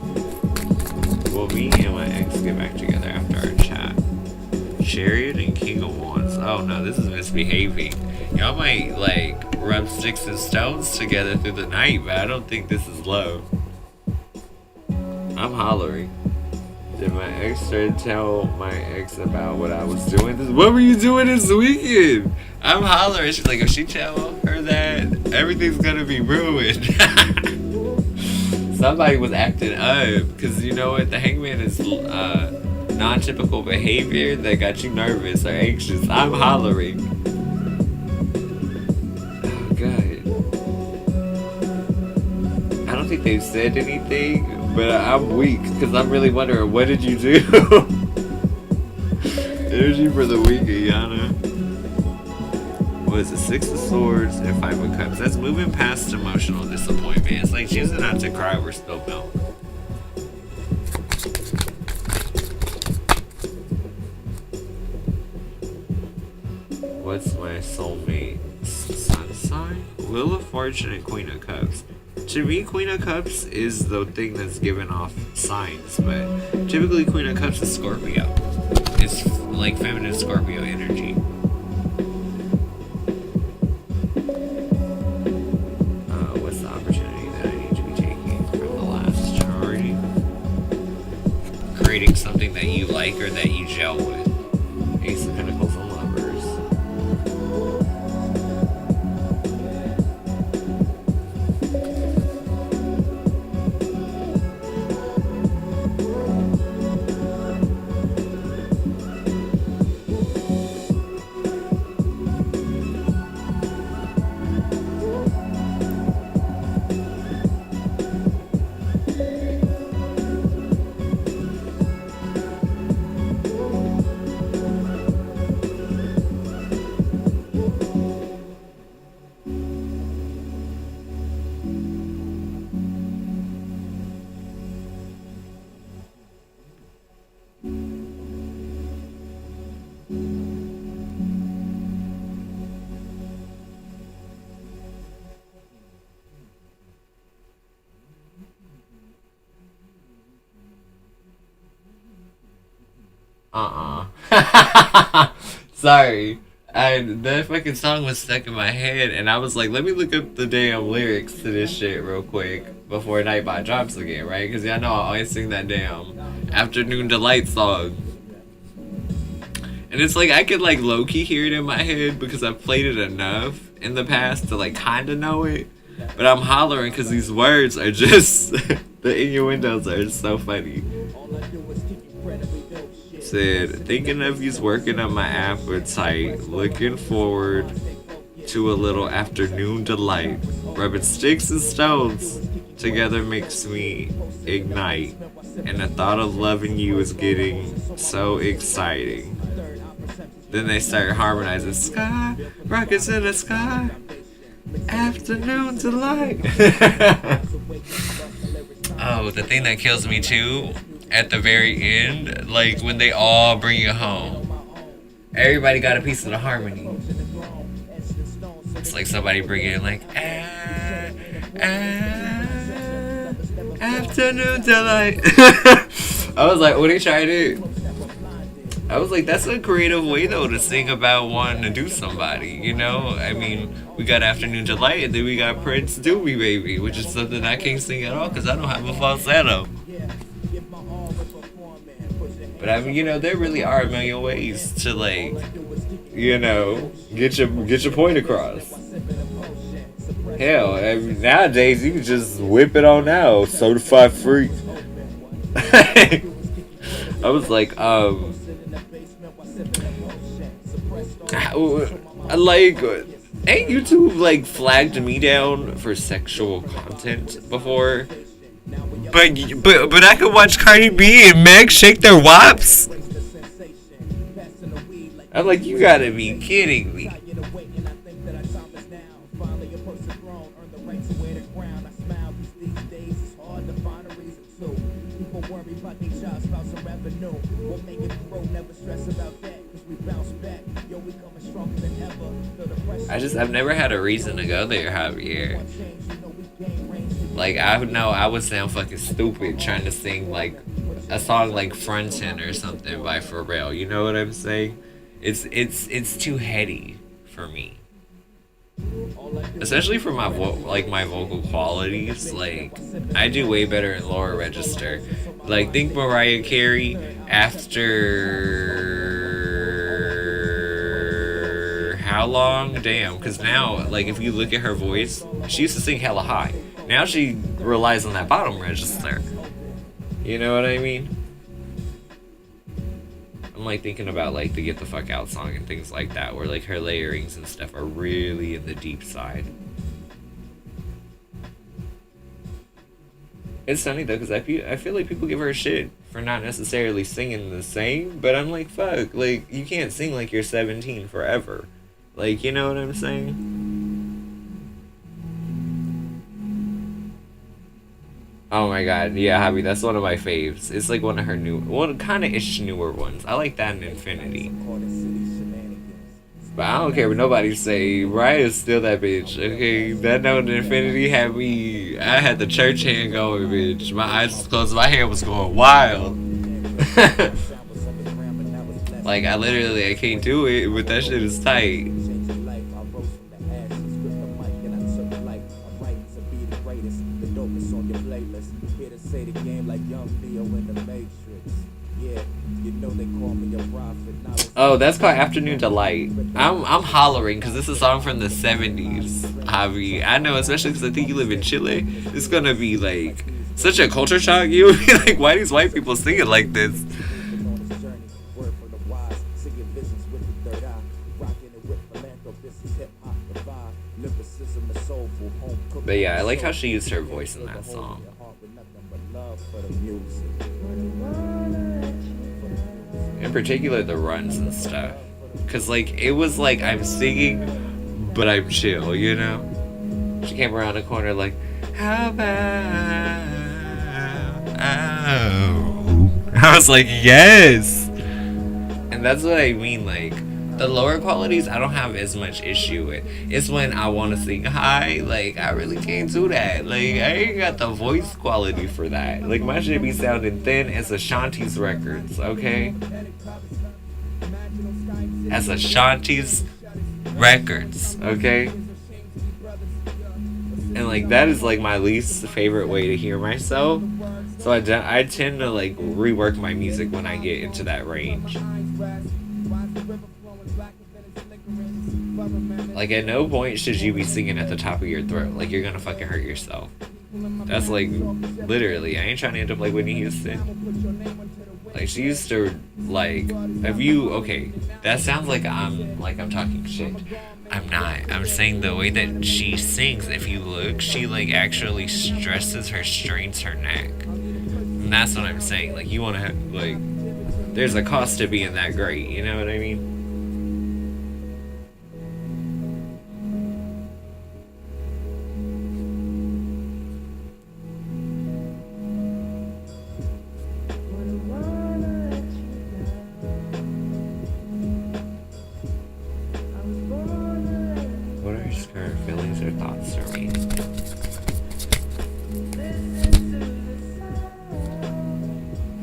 Will me and my ex get back together after our chat? Chariot and King of Wands. Oh no, this is misbehaving. Y'all might like rub sticks and stones together through the night, but I don't think this is love. I'm hollering. Did my ex try to tell my ex about what I was doing? What were you doing this weekend? I'm hollering. She's like, if she tell her that, everything's gonna be ruined. Somebody was acting up, because you know what? The Hangman is non-typical behavior that got you nervous or anxious. I'm hollering. Oh, God. I don't think they've said anything. But I'm weak, because I'm really wondering, what did you do? Energy for the week, Ayana. What is it? Six of Swords and Five of Cups. That's moving past emotional disappointment. It's like choosing not to cry over spilled milk. What's my soulmate? Sun sign? Wheel of Fortune and Queen of Cups. To me, Queen of Cups is the thing that's giving off signs, but typically Queen of Cups is Scorpio. It's like feminine Scorpio energy. What's the opportunity that I need to be taking from the last priority? Creating something that you like or that you gel with. Ace of Pentacles and Lovers. Sorry. That fucking song was stuck in my head, and I was like, let me look up the damn lyrics to this shit real quick before Nightbot drops again, right? Because y'all know I always sing that damn Afternoon Delight song. And it's like, I could like low-key hear it in my head because I've played it enough, in the past to like kind of know it, but I'm hollering because these words are just the innuendos are so funny. Said, thinking of you's working on my appetite, looking forward to a little afternoon delight, rubbing sticks and stones together makes me ignite, and the thought of loving you is getting so exciting. Then they start harmonizing, sky, rockets in the sky, afternoon delight. Oh, the thing that kills me too, at the very end, like when they all bring it home, everybody got a piece of the harmony. It's like somebody bringing in like, afternoon delight. I was like, what are you trying to do? I was like, that's a creative way though to sing about wanting to do somebody, you know? I mean, we got Afternoon Delight and then we got Prince Do Me Baby, which is something I can't sing at all because I don't have a falsetto. But I mean, you know, there really are a million ways to like, you know, get your point across. Hell, I mean, nowadays you can just whip it on out, certified free. I was like, like, ain't YouTube like flagged me down for sexual content before? But I could watch Cardi B and Meg shake their wops. I'm like, you gotta be kidding me. I've never had a reason to go there, Javier. Like, I know I would sound fucking stupid trying to sing like a song like Frontin' or something by Pharrell. You know what I'm saying? It's too heady for me. Especially for my my vocal qualities. Like, I do way better in lower register. Like, think Mariah Carey after how long? Damn, because now, like, if you look at her voice, she used to sing hella high. Now she relies on that bottom register. You know what I mean? I'm like thinking about like the Get the Fuck Out song and things like that, where like her layerings and stuff are really in the deep side. It's funny though, because I feel like people give her shit for not necessarily singing the same, but I'm like, fuck, like, you can't sing like you're 17 forever. Like, you know what I'm saying? Oh my god, yeah, Javi, that's one of my faves. It's like one of her kind of ish newer ones. I like that in Infinity. But I don't care what nobody say. Mariah's still that bitch. Okay, that note in Infinity had me. I had the church hand going, bitch. My eyes was closed. My hair was going wild. Like, I can't do it, but that shit is tight. Oh, that's called Afternoon Delight. I'm hollering because this is a song from the 70s, Javi. I know, especially because I think you live in Chile. It's gonna be like such a culture shock. You'll be like, why these white people sing it like this? But yeah, I like how she used her voice in that song. In particular, the runs and stuff. Because, like, it was like I'm singing, but I'm chill, you know? She came around the corner like, how about... Oh. I was like, yes! And that's what I mean, like, the lower qualities, I don't have as much issue with. It's when I want to sing high, like, I really can't do that. Like, I ain't got the voice quality for that. Like, my shit be sounding thin as Ashanti's records, okay? As Ashanti's records, okay? And, like, that is, like, my least favorite way to hear myself. So I tend to, like, rework my music when I get into that range. Like, at no point should you be singing at the top of your throat. Like, you're gonna fucking hurt yourself. That's like, literally, I ain't trying to end up like Whitney Houston. Like, she used to, like, if you, okay, that sounds like I'm talking shit. I'm not. I'm saying the way that she sings, if you look, she, like, actually stresses her, strains her neck. And that's what I'm saying. Like, you want to have, like, there's a cost to being that great, you know what I mean? What are your current feelings or thoughts for me?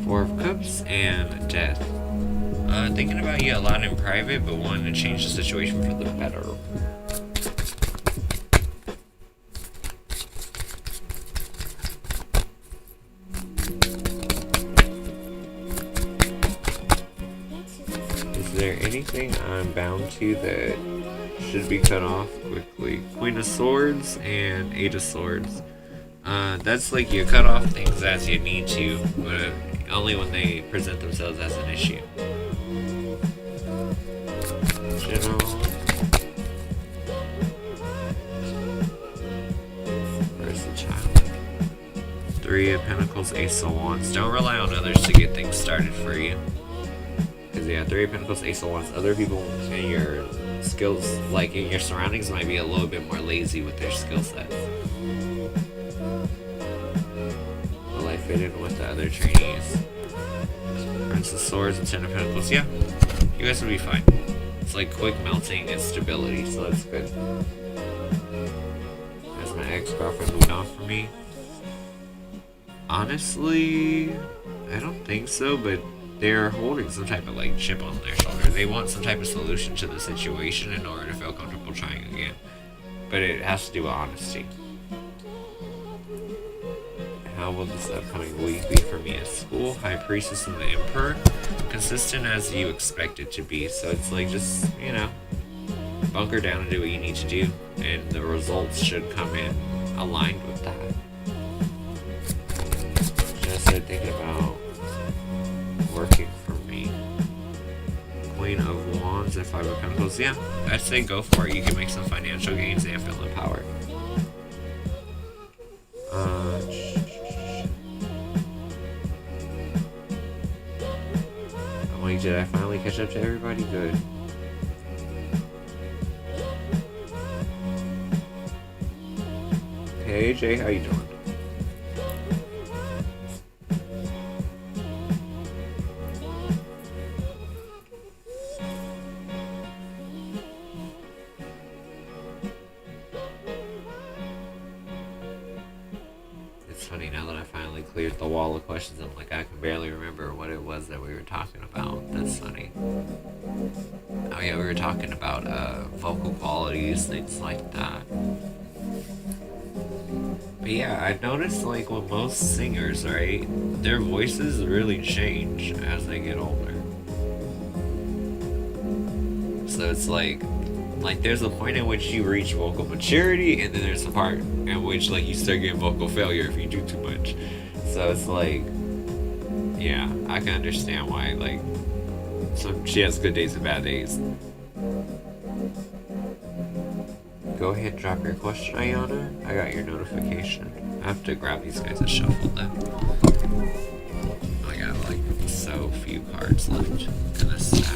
Four of Cups and Death. Thinking about you a lot in private, but wanting to change the situation for the better. Is there anything I'm bound to that should be cut off quickly? Queen of Swords and Eight of Swords. That's like you cut off things as you need to, but only when they present themselves as an issue. General. Where's the child? Three of Pentacles, Ace of Wands. Don't rely on others to get things started for you. Because yeah, Three of Pentacles, Ace of Wands. Other people in your skills, like in your surroundings, might be a little bit more lazy with their skill sets. Will I fit in with the other trainees? Prince of Swords and Ten of Pentacles. Yeah, you guys will be fine. It's like quick melting and stability, so that's good. Has my ex-girlfriend moved on from me? Honestly, I don't think so, but they're holding some type of like chip on their shoulder. They want some type of solution to the situation in order to feel comfortable trying again. But it has to do with honesty. How will this upcoming week be for me at school? High Priestess and the Emperor. Consistent as you expect it to be. So it's like just, you know, bunker down and do what you need to do. And the results should come in aligned with that. Just started thinking about working for me. Queen of Wands and Five of Pentacles. Yeah, I'd say go for it. You can make some financial gains and feel empowered. Wait, did I finally catch up to everybody? Good. Hey AJ, how you doing? Funny, now that I finally cleared the wall of questions, I'm like, I can barely remember what it was that we were talking about. That's funny. Oh yeah, we were talking about vocal qualities, things like that. But yeah, I've noticed like with most singers, right, their voices really change as they get older. So it's like there's a point in which you reach vocal maturity, and then there's a part in which like you start getting vocal failure if you do too much. So it's like, yeah, I can understand why like she has good days and bad days. Go ahead and drop your question, Ayana. I got your notification. I have to grab these guys and shuffle them. I got like so few cards left in this stack.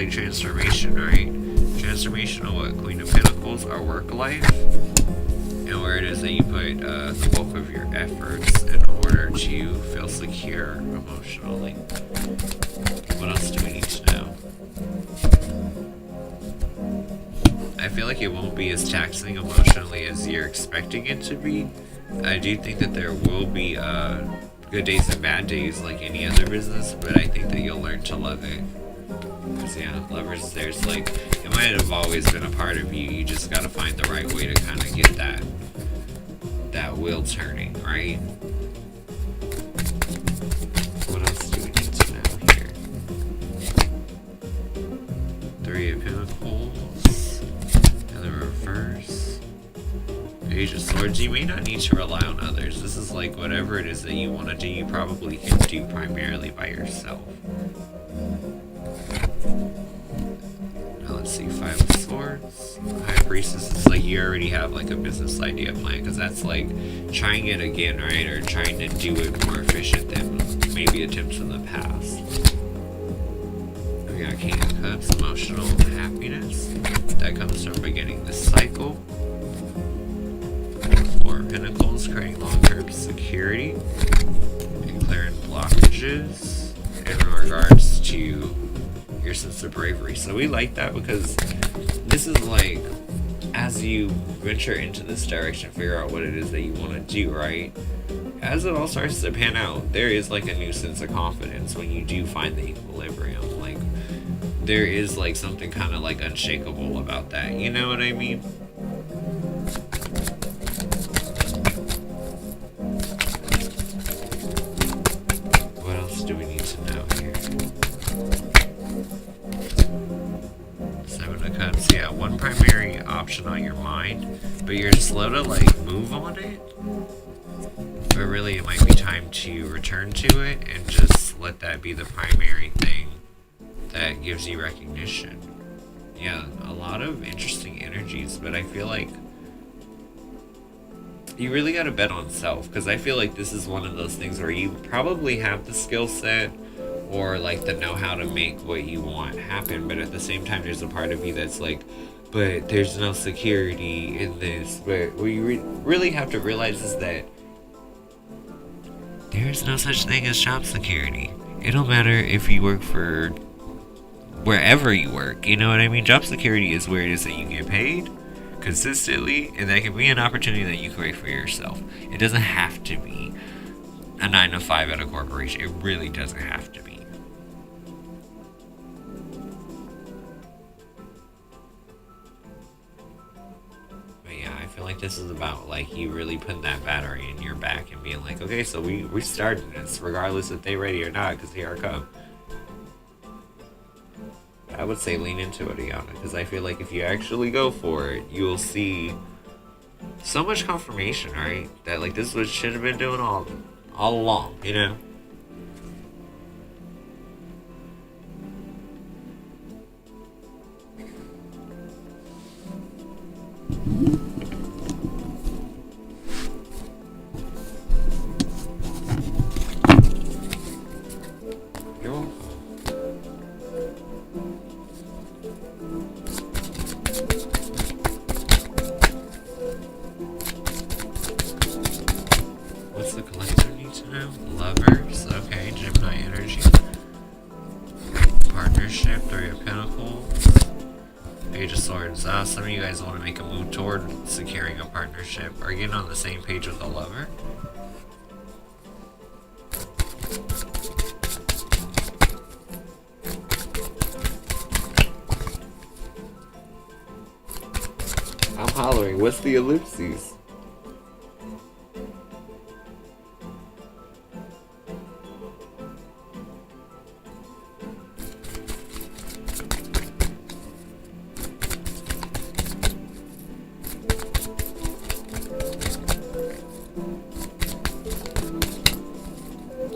Transformation, right? Transformation of what? Queen of Pentacles, our work life. And where it is that you put the bulk of your efforts in order to feel secure emotionally. What else do we need to know? I I feel like it won't be as taxing emotionally as you're expecting it to be. I do think that there will be good days and bad days like any other business, but I think that you'll learn to love it. Because yeah, lovers, there's like, it might have always been a part of you. You just gotta find the right way to kind of get that wheel turning, right? What else do we need to know here? Three of Pentacles and the reverse. Page of Swords. You may not need to rely on others. This is like whatever it is that you want to do, you probably can do primarily by yourself. Now let's see, Five of Swords. High Priestess is like you already have like a business idea plan, because that's like trying it again, right? Or trying to do it more efficient than maybe attempts in the past. We got King of Cups, emotional happiness. That comes from beginning the cycle. Four of Pentacles, creating long-term security. And clearing blockages in regards to your sense of bravery. So we like that because this is like, as you venture into this direction, figure out what it is that you want to do, right? As it all starts to pan out, there is like a new sense of confidence when you do find the equilibrium. Like, there is like something kind of like unshakable about that. You know what I mean? What else do we need to know here? Seven of Cups, yeah, one primary option on your mind, but you're slow to like move on it. But really it might be time to return to it and just let that be the primary thing that gives you recognition. Yeah, a lot of interesting energies, but I feel like you really gotta bet on self, because I feel like this is one of those things where you probably have the skill set or like the know-how to make what you want happen, but at the same time there's a part of you that's like, but there's no security in this. But what you really have to realize is that there's no such thing as job security. It don't matter if you work for wherever you work, you know what I mean? Job security is where it is that you get paid consistently, and that can be an opportunity that you create for yourself. It doesn't have to be a 9 to 5 at a corporation. It really doesn't have to be. But yeah, I feel like this is about like you really putting that battery in your back and being like, okay, so we started this regardless if they ready or not, because here I come. I would say lean into it, Ayana, because I feel like if you actually go for it, you will see so much confirmation, right? That like this is what you should have been doing all along, you know? You're welcome. What's the collector need to know? Lovers, okay, Gemini energy. Partnership, Three of Pentacles. Page of Swords. Some of you guys want to make a move toward securing a partnership or getting on the same page with a lover. I'm hollering, what's the ellipses?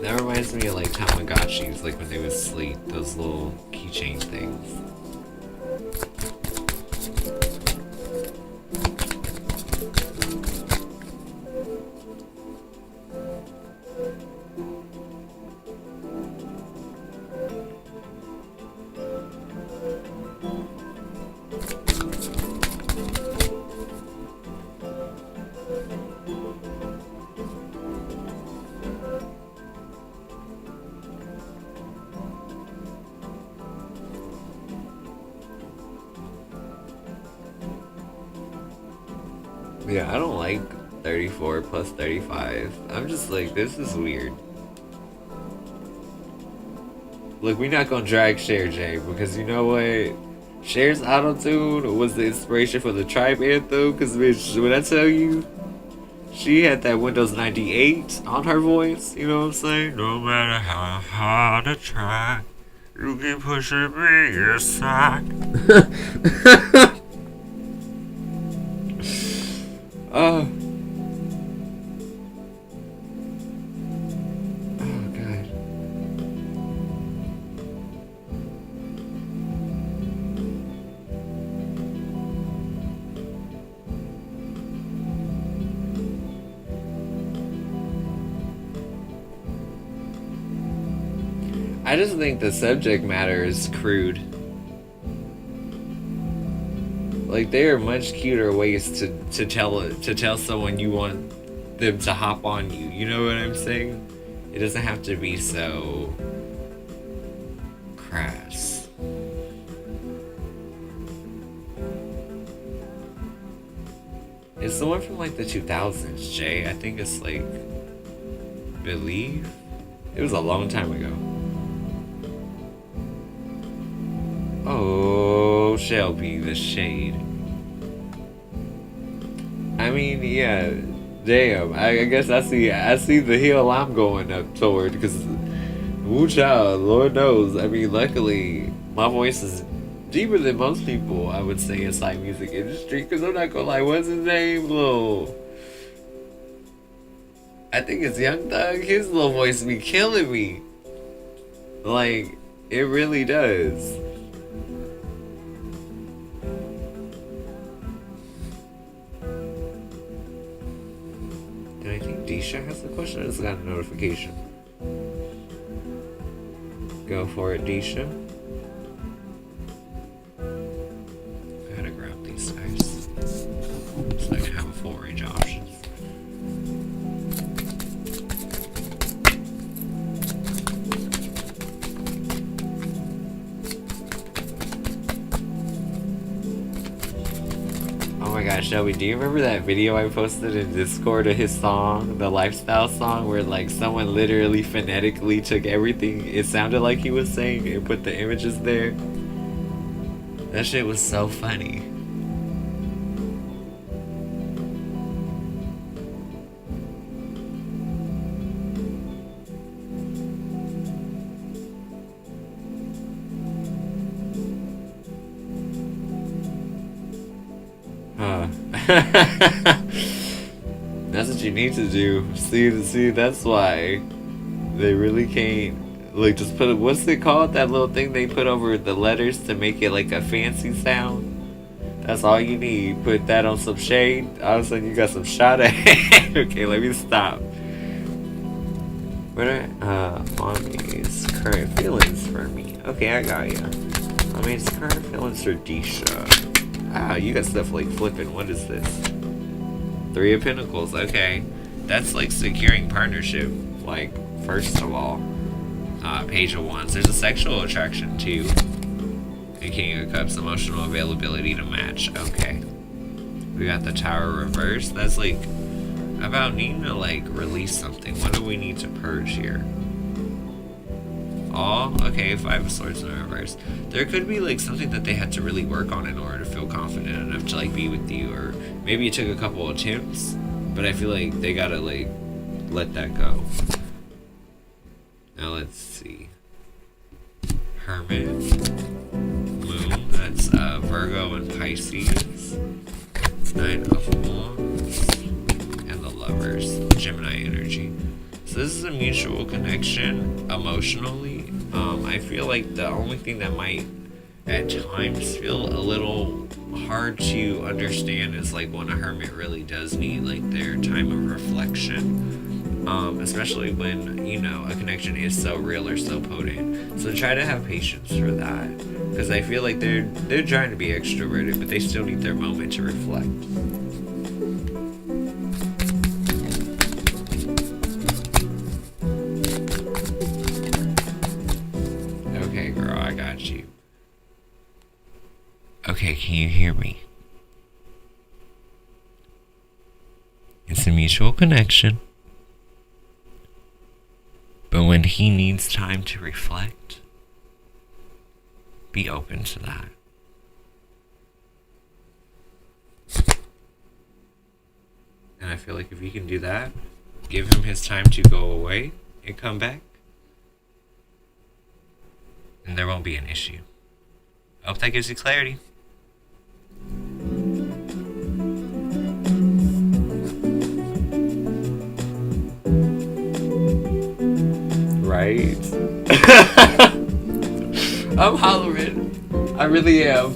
That reminds me of like Tamagotchis, like when they would sleep, those little keychain things. Yeah, I don't like 34 plus 35. I'm just like, this is weird. Look, we're not gonna drag Cher J, because you know what? Cher's auto-tune was the inspiration for the Tribe anthem, because bitch, when I tell you, she had that Windows 98 on her voice, you know what I'm saying? No matter how hard I try, you keep pushing me aside. Oh. Oh, God. I just think the subject matter is crude. Like, there are much cuter ways to tell someone you want them to hop on you. You know what I'm saying? It doesn't have to be so crass. It's the one from like the 2000s, Jay. I think it's like Believe. It was a long time ago. Oh, Shelby, the shade. I mean, yeah, damn. I guess I see the hill I'm going up toward, because woo child, Lord knows. I mean, luckily my voice is deeper than most people, I would say, inside music industry. Because I'm not gonna lie, what's his name, Lil? I think it's Young Thug. His little voice be killing me. Like, it really does. I think Disha has a question. I just got a notification. Go for it, Disha. I gotta grab these guys so I can have a full range of options. Oh my gosh, Shelby, do you remember that video I posted in Discord of his song, the lifestyle song, where like someone literally phonetically took everything it sounded like he was saying and put the images there? That shit was so funny. Huh. That's what you need to do. See, that's why they really can't. Like, just put what's it called? That little thing they put over the letters to make it like a fancy sound. That's all you need. Put that on some shade. All of a sudden, you got some shot at. Okay, let me stop. What are mommy's current feelings for me? Okay, I got ya. Mommy's current feelings for Disha. Ah, you got stuff like flipping. What is this? 3 of Pentacles. Okay, that's like securing partnership. Like, first of all, Page of Wands. There's a sexual attraction too. And King of Cups, emotional availability to match. Okay. We got the Tower reverse. That's like about needing to like release something. What do we need to purge here? All? Okay, 5 of Swords in reverse. There could be like something that they had to really work on in order to feel confident enough to like be with you, or maybe it took a couple attempts, but I feel like they gotta like let that go. Now let's see. Hermit, Moon, that's Virgo and Pisces, 9 of Wands, and the Lovers, Gemini energy. So this is a mutual connection emotionally. I feel like the only thing that might at times feel a little hard to understand is like when a hermit really does need like their time of reflection, especially when, you know, a connection is so real or so potent. So try to have patience for that, because I feel like they're trying to be extroverted, but they still need their moment to reflect. Okay, girl, I got you. Okay, can you hear me? it's a mutual connection. But when he needs time to reflect, be open to that. And I feel like if you can do that, give him his time to go away and come back, and there won't be an issue. I hope that gives you clarity. Right? I'm hollering. I really am.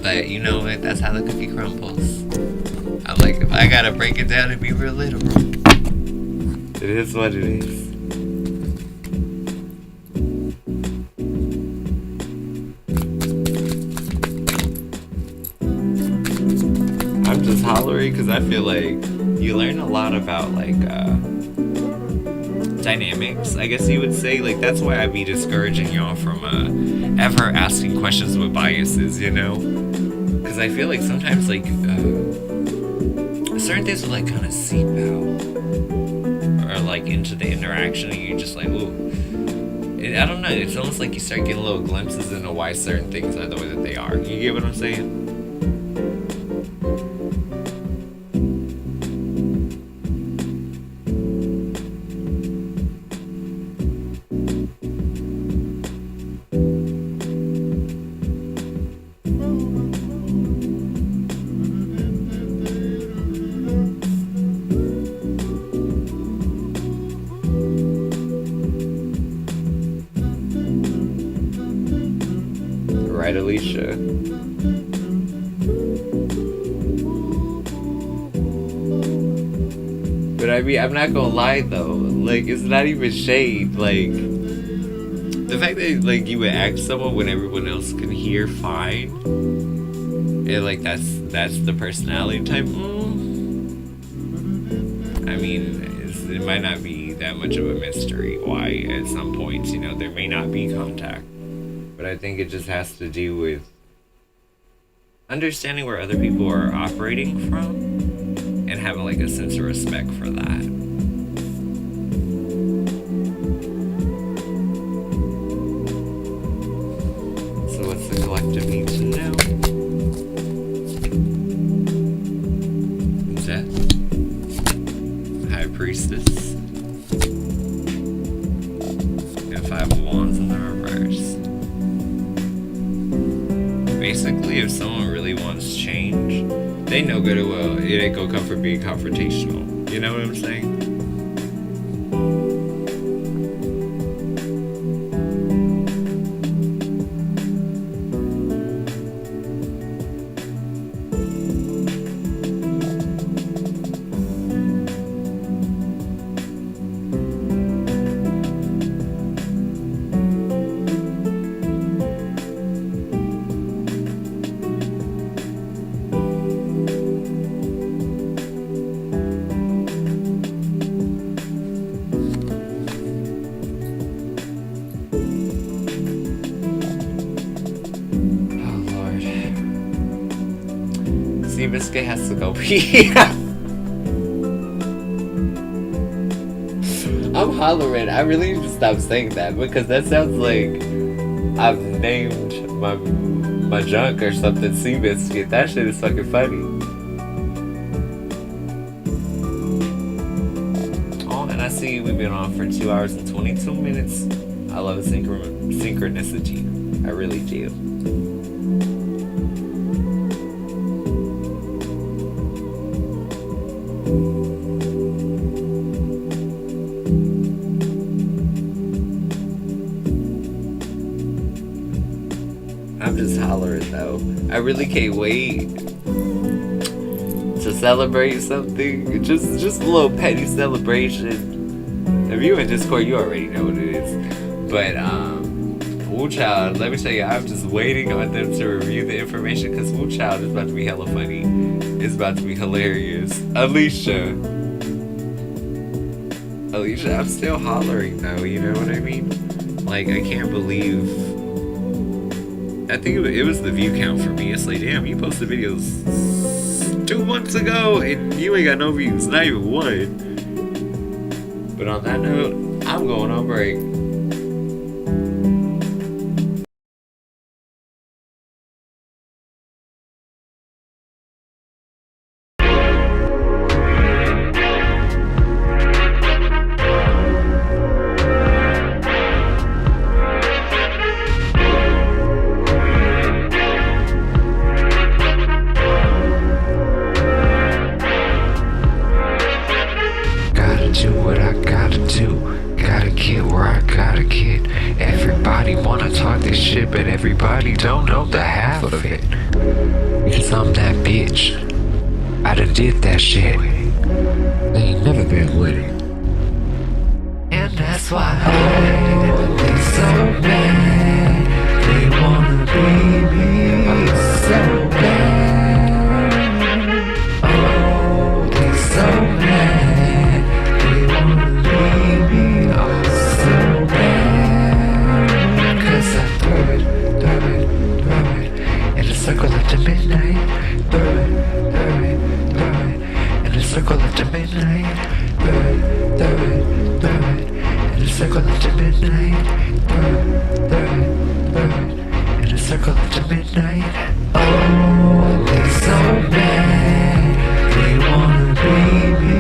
But you know what? That's how the cookie crumbles. I'm like, if I gotta break it down and be real literal, it is what it is. I'm just hollering because I feel like you learn a lot about like dynamics, I guess you would say. Like, that's why I'd be discouraging y'all from ever asking questions with biases, you know? Because I feel like sometimes like certain things will like kind of seep out or like into the interaction, and you're just like, ooh. I don't know, it's almost like you start getting little glimpses into why certain things are the way that they are. You get what I'm saying? Right, Alicia? But I mean, I'm not gonna lie though, like, it's not even shade. Like, the fact that like you would ask someone when everyone else can hear fine, and like that's the personality type. I mean, it might not be that much of a mystery why at some points, you know, there may not be contact. But I think it just has to do with understanding where other people are operating from and having like a sense of respect for that. So what's the collective need to know? Who's that? High Priestess. Got 5 of Wands in the reverse. Basically, if someone really wants change, they know good and well it ain't gonna come from being confrontational. You know what I'm saying? Biscuit has to go pee. I'm hollering. I really need to stop saying that because that sounds like I've named my junk or something Seabiscuit. That shit is fucking funny. Oh, and I see we've been on for 2 hours and 22 minutes. I love synchronicity. I really do. I'm just hollering though. I really can't wait to celebrate something. Just a little petty celebration. If you in Discord, you already know what it is. But Woo Child, let me tell you, I'm just waiting on them to review the information because Woo Child is about to be hella funny. It's about to be hilarious. Alicia, I'm still hollering though. You know what I mean? Like, I can't believe. I think it was the view count for me. It's like, damn, you posted videos 2 months ago, and you ain't got no views, not even one. But on that note, I'm going on break. Gotta do what I gotta do. Gotta get where I gotta get. Everybody wanna talk this shit, but everybody don't know the half of it. Because I'm that bitch. I done did that shit. They ain't never been with it. And that's why they so mad. They wanna be me so bad. Oh, they so mad. They wanna be me so bad. 'Cause I throw it in a circle after midnight. Throw it in a circle after midnight. Throw it in a circle after midnight. Throw it in a circle after midnight. Oh, they're so mad. They wanna be me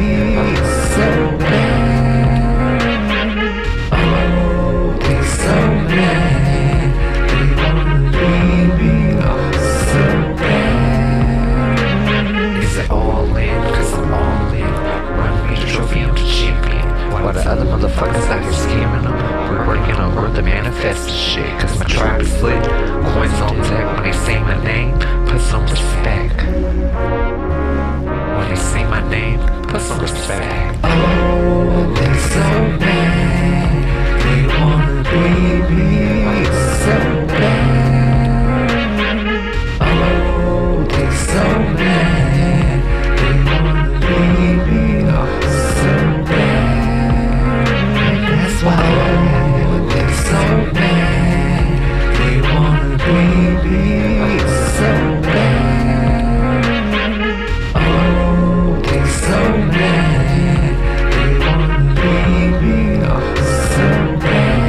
so bad. Oh, they're so mad. They wanna be me so bad. Is it all in? 'Cause I'm all in. Run me the trophy, I'm the champion. While the other motherfuckers out here scamming them, we're working on word to manifest this shit. 'Cause my tribe is lit. Coins on deck when they say my name. Put some respect. When they say my name, put some respect. Oh, they're so mad. They wanna be me so bad. Oh, they're so mad. They wanna be me so bad. And that's why they're so mad. They wanna be me so bad. Oh, they're so mad. They wanna be me so bad.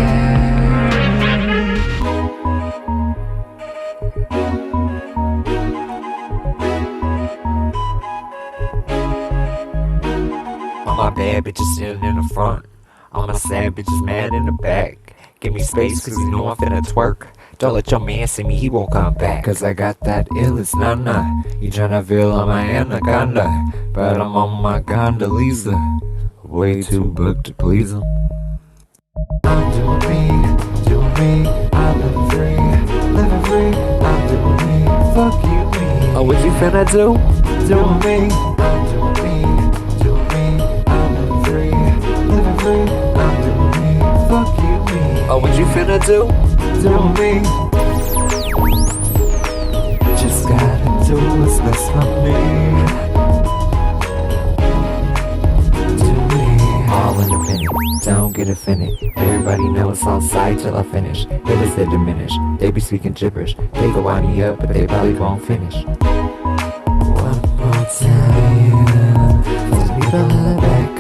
All my bad bitches sitting in the front. All my sad bitches mad in the back. Give me space 'cause you know I'm finna twerk. Don't let your man see me, he won't come back. 'Cause I got that illest nana. You tryna feel on my anaconda, but I'm on my Gondoliza. Way too booked to please him. I'm doing me, I'm living free, I'm doing me, fuck you me. Oh, what you finna do? Doing me, I'm doing me, I'm living free, I'm doing me, fuck you me. Oh, what you finna do? Doing me. Just gotta do what's best for me. All independent, don't get offended. Everybody knows it's all side till I finish. Haters they diminish, they be speaking gibberish. They go wind me up, but they probably won't finish. One more time, for the people in the back.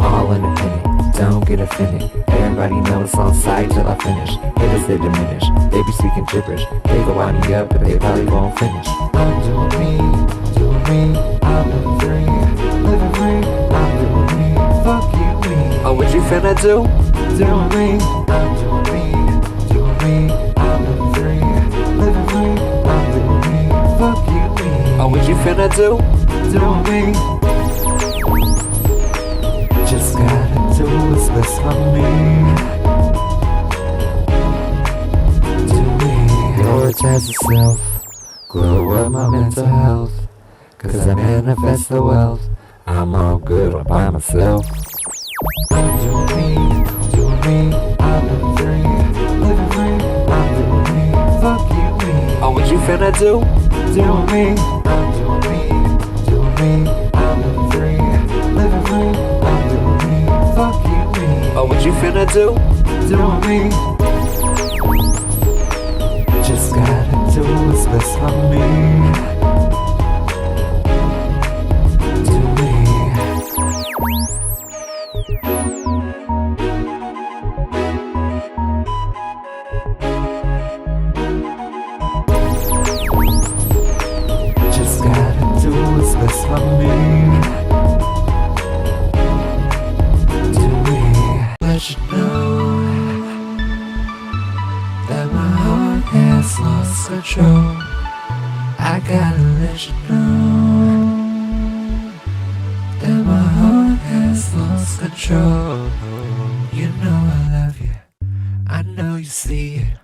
All independent, don't get offended. Everybody knows it's all side till I finish. Haters they diminish, they be speaking gibberish. They go wind me up, but they probably won't finish. I'm doing me, I'm living free, I'm doing me, fuck you me. Oh, what you finna do? Doing me, I'm doing me, I'm living free, I'm doing me, fuck you me. Oh, what you finna do? Doing me. Just gotta do what's best for me. Do me. Prioritize yourself, glow up my mental health. 'Cause I manifest the wealth. I'm all good all by myself. I'm doing me, I'm living free, I'm doing me, fuck you me. Oh, what you finna do? Doing me, I'm doing me, I'm living free, I'm doing me, fuck you me. Oh, what you finna do? Doing me. Just gotta do what's whisper from me to me. Just gotta do is whisper me to me. Let you know that my heart has lost control. I gotta let you know that my heart has lost control. You know I love you, I know you see it,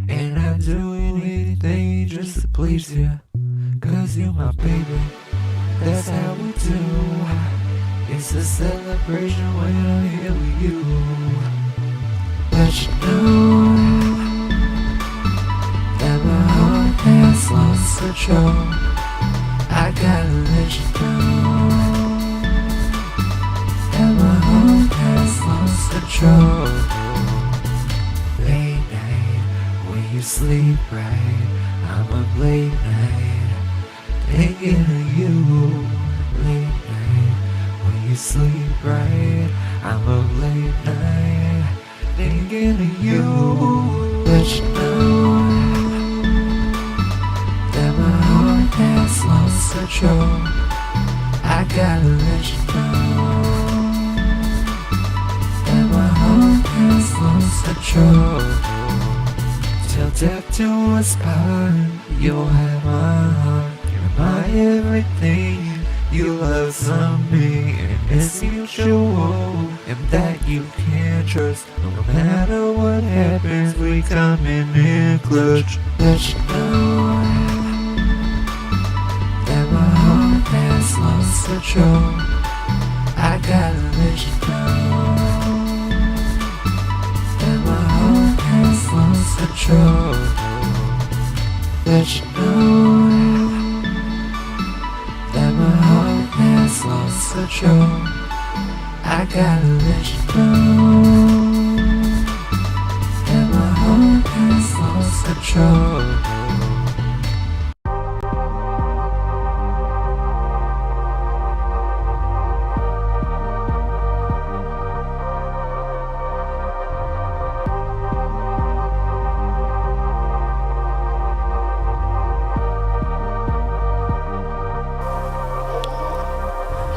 and I'm doing anything just to please you. Cause you my baby, that's how we do. It's a celebration when I'm here with you. Let you know that my heart has lost control. I gotta let you know that my heart has lost control. Late night, when you sleep right, I'm up late night, thinking of you. Late night, when you sleep right, I'm up late night, thinking of you. Let you know that my heart has lost control. I gotta let you know that my heart has lost control. Till death do us part, you'll have my heart. You're my everything. You love something, and it's mutual, and that you can't trust. No matter what happens, we come in clutch. Let you know that my heart has lost control. I gotta let you know that my heart has lost control. Let you know that my heart has lost control. I gotta let you know that my heart has lost control.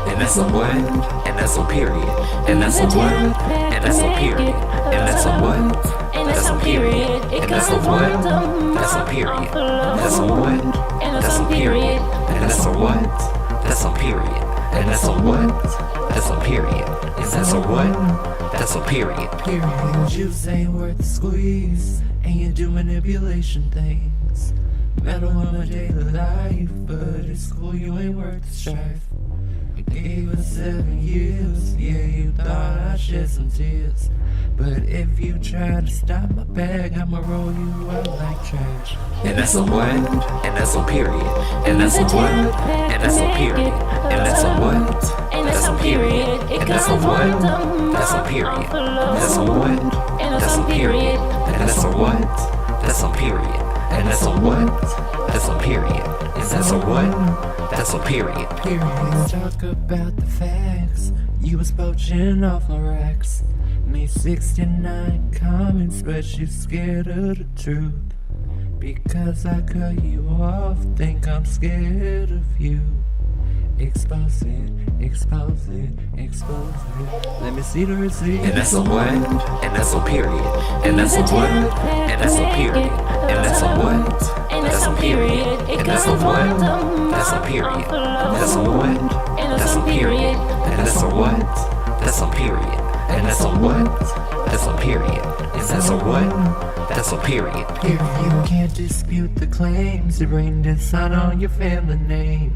And that's a what? And that's a period. And that's a what? And that's a period. And that's a what? That's a period. And that's a what? That's a period. That's a what? That's a period. And that's a what? That's a period. And that's a what? That's a period. And that's a what? That's a period. Period. Juice ain't worth the squeeze, and you do manipulation things. Metal on my daily life, but at school you ain't worth the strife. You gave us 7 years, yeah, you thought I'd shed some tears. But if you try to stop my bag, I'ma roll you out like trash. And that's a what? And that's a period. And that's a what? And that's a period. And that's a what? That's a period. And that's a what? That's a period. That's a what? That's a period. And that's a what? That's a period. And that's a what? That's a period. And that's a what? That's a period. Period. Talk about the facts. You was poaching off my racks. Made 69 comments, but you scared of the truth. Because I cut you off, think I'm scared of you. Expose it, expose it, expose it. Let me see the receipt. And that's a what? And that's a period. And that's a what? And that's a period. And that's a what? That's a period. And that's a what? That's a period. That's a what? That's a period. And that's a what? That's a period. And that's a what? That's a period. And that's a what? That's a period. You can't dispute the claims to bring dishonor on your family name.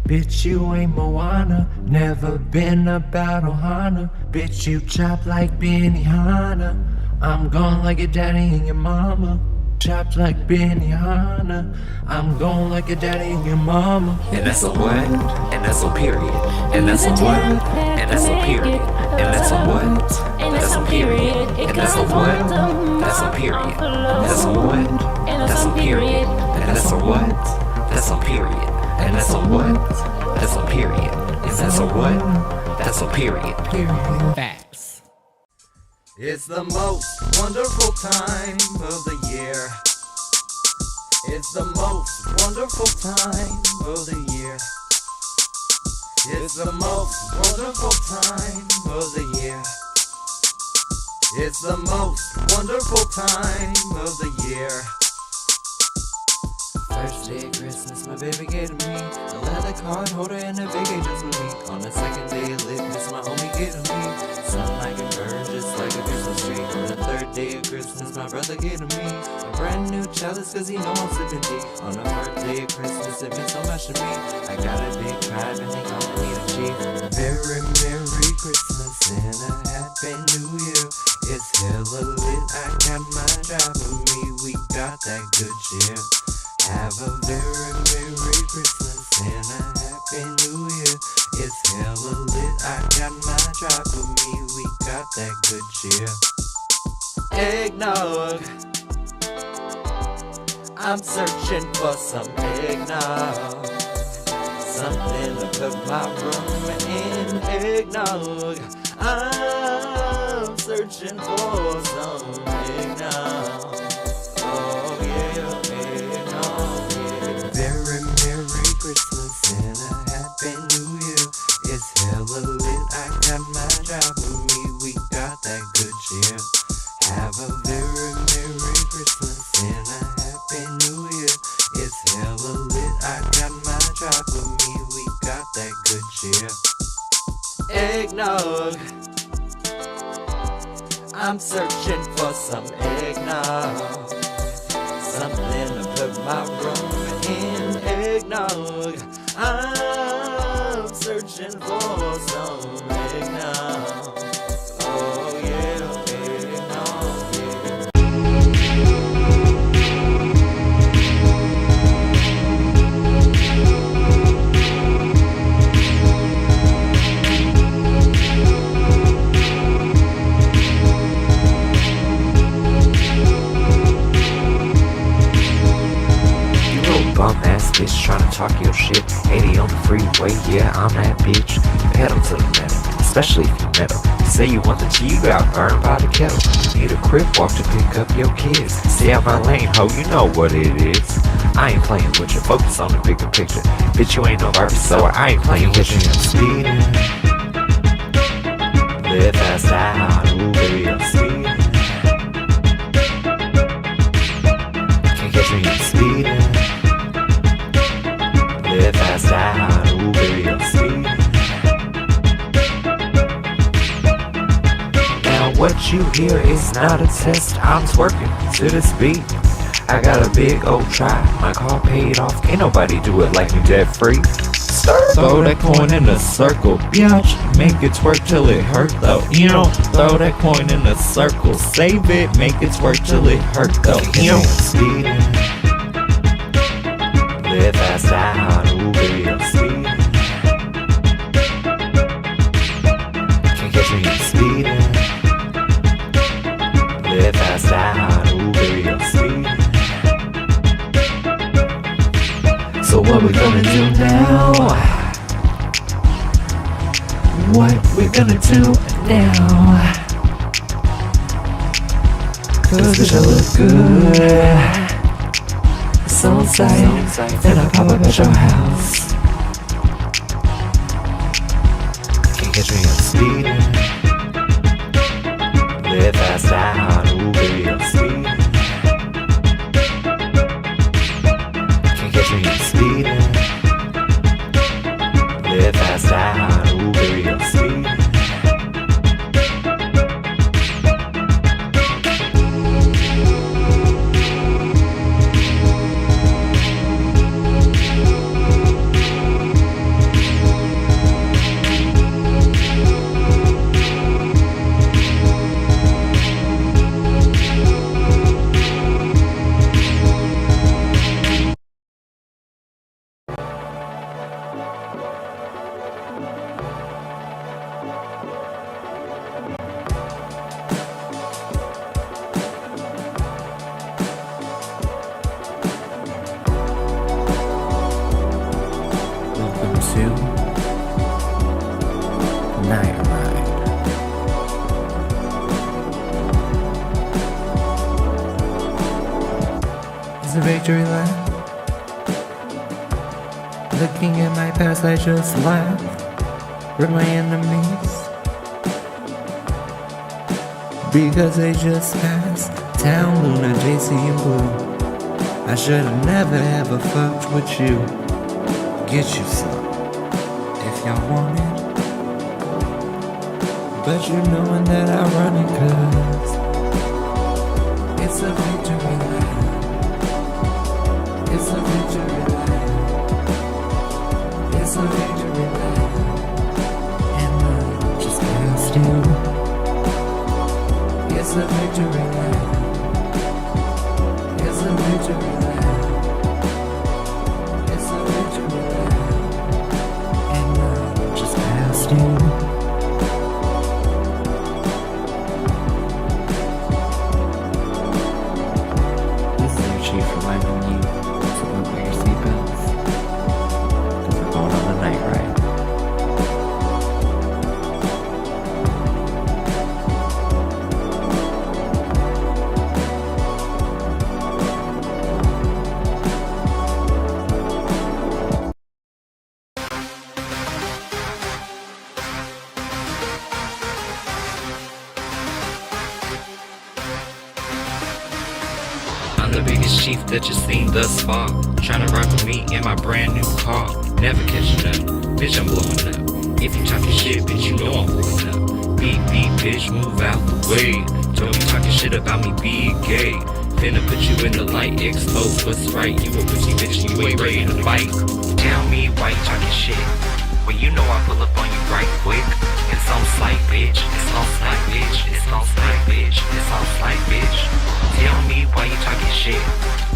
Bitch, you ain't Moana, never been about Ohana. Bitch, you chop like Benihana. I'm gone like your daddy and your mama. Chopped like Benihana. I'm gone like your daddy and your mama. And that's a what? And that's a period. And that's a what? And that's a period. And that's a what? That's a period. And that's a what? That's a period. That's a what? That's a period. And that's a what? That's a period. And that's a what? That's a period. Is that a what? That's a period. Facts. It's the most wonderful time of the year. It's the most wonderful time of the year. It's the most wonderful time of the year. It's the most wonderful time of the year. First day of Christmas, my baby gave to me a leather card holder and a big just with me. On the second day of Litmas, my homie gave to me something like a bird, just like a Christmas tree. On the third day of Christmas, my brother gave to me a brand new chalice, cause he know I'm sipping tea. On the first day of Christmas, it meant so much to me. I got a big tribe and they call me the chief. Very Merry Christmas and a Happy New Year. It's hella lit, I got my tribe with me, we got that good cheer. Have a very Merry Christmas and a Happy New Year. It's hella lit, I got my tribe with me, we got that good cheer. Eggnog, I'm searching for some eggnog, something to put my room in. Eggnog, I'm searching for some eggnog. Oh yeah, eggnog, yeah. Very Merry Christmas and a Happy New Year. It's hella lit, I got my tribe with me, we got that good cheer. Have a very Merry Christmas and a Happy New Year. It's hella lit, I got my tribe with me, we got that good cheer. Eggnog, I'm searching for some eggnog, something to put my room in. Eggnog, I'm searching for some eggnog. Oh yeah, eggnog, yeah. Bum ass bitch tryna talk your shit. 80 on the freeway, yeah, I'm that bitch. Pedal to the metal, especially if you metal. You say you want the tea, you got burned by the kettle. Need a crib walk to pick up your kids. Stay out my lane, ho, you know what it is. I ain't playing with you, focus on the bigger picture. Bitch, you ain't no Barbie, so I ain't playing with you. I'm speeding, live fast out, ooh baby, I'm speeding. Can't catch me, I'm speeding. Live fast out, ooh baby, I'm speeding. Now what you hear is not a test, I'm twerking to this beat. I got a big old tribe, my car paid off, can't nobody do it like me debt free. Throw that coin in a circle, biatch, make it twerk till it hurt though. You know, throw that coin in a circle, save it, make it twerk till it hurt though. You know, speeding. Live fast out, ooh baby, I'm speeding. Can't catch me, I'm speeding. Live fast out, ooh baby, I'm speeding. So what we gonna do now? What we gonna do now? Cause we shall look good. So tight, then I pop up at your house. Can't catch me, I'm speeding. Live fast out, ooh baby, I'm speeding. Can't catch me, I'm speeding. Live fast out, ooh baby, I'm speeding. victory lap. Looking at my past, I just laugh. For my enemies, because they just passed Town, Luna, JC, and Blue. I should've never ever fucked with you. Get you some, if y'all want it. But you knowin' that I run it, cause it's a victory lap. It's a victory lap. It's a victory lap. It's a victory lap. It's a victory lap. It's a victory lap. And I just passed you. This is your chief reminding you to buckle your seatbelts, because we're going on a night ride. I'm the biggest chief that you've seen thus far. Tryna ride with me in my brand new car. Never catching up, bitch, I'm blowing up. If you talking shit, bitch, you know I'm blowing up. Beep, beep, bitch, move out the way. Told you talking shit about me being gay. Finna put you in the light, expose what's right. You a pussy bitch, you ain't ready to fight. Tell me why you talking shit, when you know I pull up on you right quick. It's on sight, bitch, it's on sight, bitch. It's on sight, bitch, it's on sight, bitch. Tell me why you talking shit,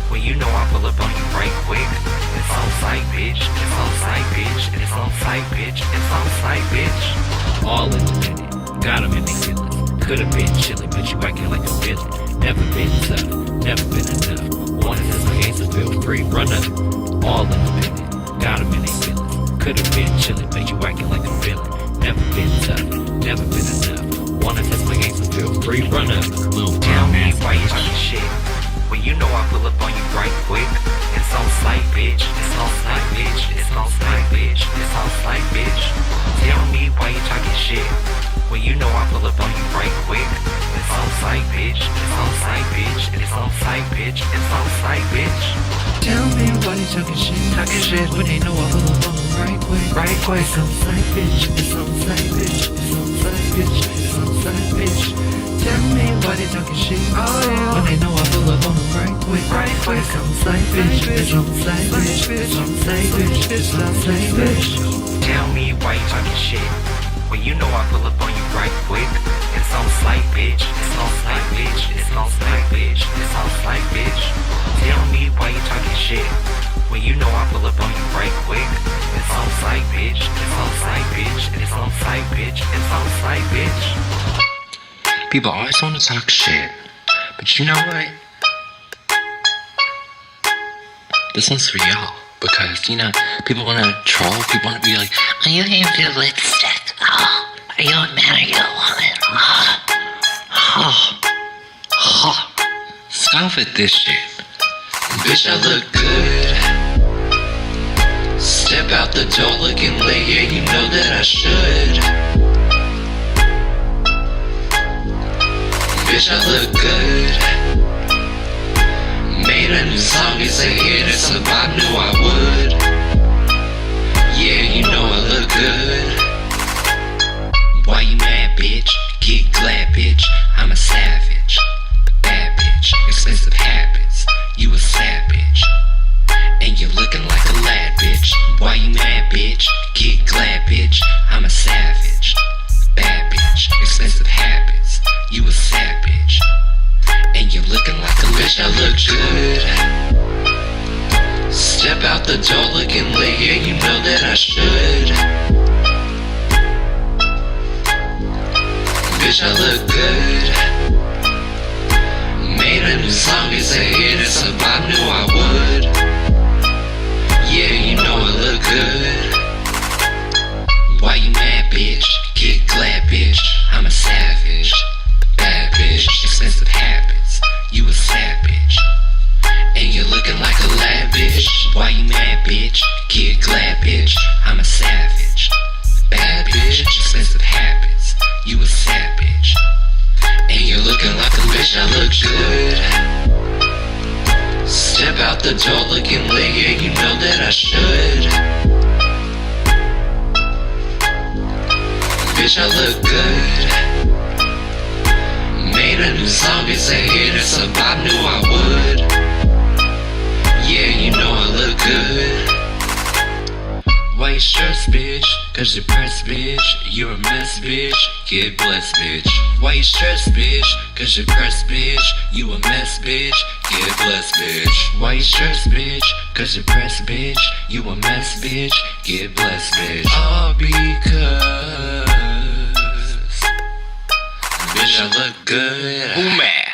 when you know I pull up on you right quick. It's on sight, bitch, it's on sight, bitch. It's on sight, bitch, it's on sight, bitch. All independent, got 'em in their feelings. Could've been chillin', but you acting like a villain. Never been tough, never been enough. Wanna test my games, so feel free, run up. All independent, got 'em in their feelings. Could've been chillin', but you acting like a villain. Never been tough, never been enough. Wanna test my games, so feel free, run up. Tell me why you talking shit, when you know I pull up on you right quick. It's on sight, bitch, it's on sight, bitch. It's on sight, bitch, it's on sight, bitch. Tell me why you talking shit, when you know I pull up on you right quick. It's on sight, bitch, it's on sight, bitch. It's on sight, bitch, it's on sight, bitch. Tell me why you talking shit, when they know I pull up on them right quick, right quick. It's on sight, bitch, it's on sight, bitch. It's on sight, bitch, it's on sight, bitch. Tell me why they talking shit, when they know I pull up on them right quick, right quick. It's on sight, bitch, it's on sight, bitch. It's on sight, bitch, it's on sight, bitch. Tell me why you talking shit, when you know I pull up on you right quick. It's on sight, bitch, it's on sight, bitch. It's on sight, bitch, it's on sight, bitch. Tell me why you talking shit, when you know I pull up on you right quick. It's on sight, bitch, it's on sight, bitch. It's on sight, bitch, it's on sight, bitch. People always wanna talk shit, but you know what? This one's for y'all, because, you know, people wanna troll, people wanna be like, are you here to do lipstick? Oh, are you a man or you a woman? Scoff at this shit. Bitch, I look good. Step out the door looking late, yeah, you know that I should. Bitch, I look good. Made a new song, it's a hit, it's a vibe, knew I would. Yeah, you know I look good. Why you mad, bitch? Get glad, bitch. I'm a savage, bad bitch, expensive habits. You a savage, and you're looking like a lad, bitch. Why you mad, bitch? Get glad, bitch. I'm a savage, bad bitch, expensive habits. You a savage, and you're looking like a bitch. I look good. Step out the door looking late, yeah, you know that I should. Bitch, I look good. Made a new song, it's a hit, it's a vibe, knew I would. Yeah, you know I look good. Why you mad, bitch? Get glad, bitch. I'm a savage, bad bitch, expensive habits. You a savage, and you're looking like the door looking lit, yeah, you know that I should. Bitch, I look good. Made a new song, it's a hit, it's a vibe, knew I would. Yeah, you know I look good. White shirts, bitch, cause you're pressed, bitch. You're a mess, bitch, get blessed, bitch. White shirts, bitch, cause you're pressed, bitch. You a mess, bitch, get blessed, bitch. White shirts, bitch, cause you're pressed, bitch. You a mess, bitch, get blessed, bitch. All because, bitch, I look good. Who mad?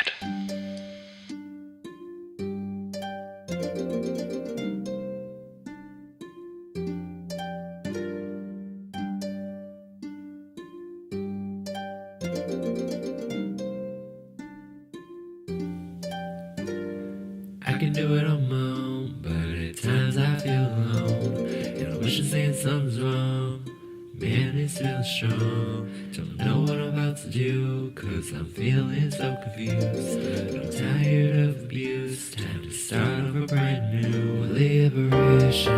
I can do it on my own, but at times I feel alone. And I wish I'm saying something's wrong. Man, it's feeling strong. Don't know what I'm about to do, cause I'm feeling so confused. But I'm tired of abuse. Time to start over brand new. Liberation.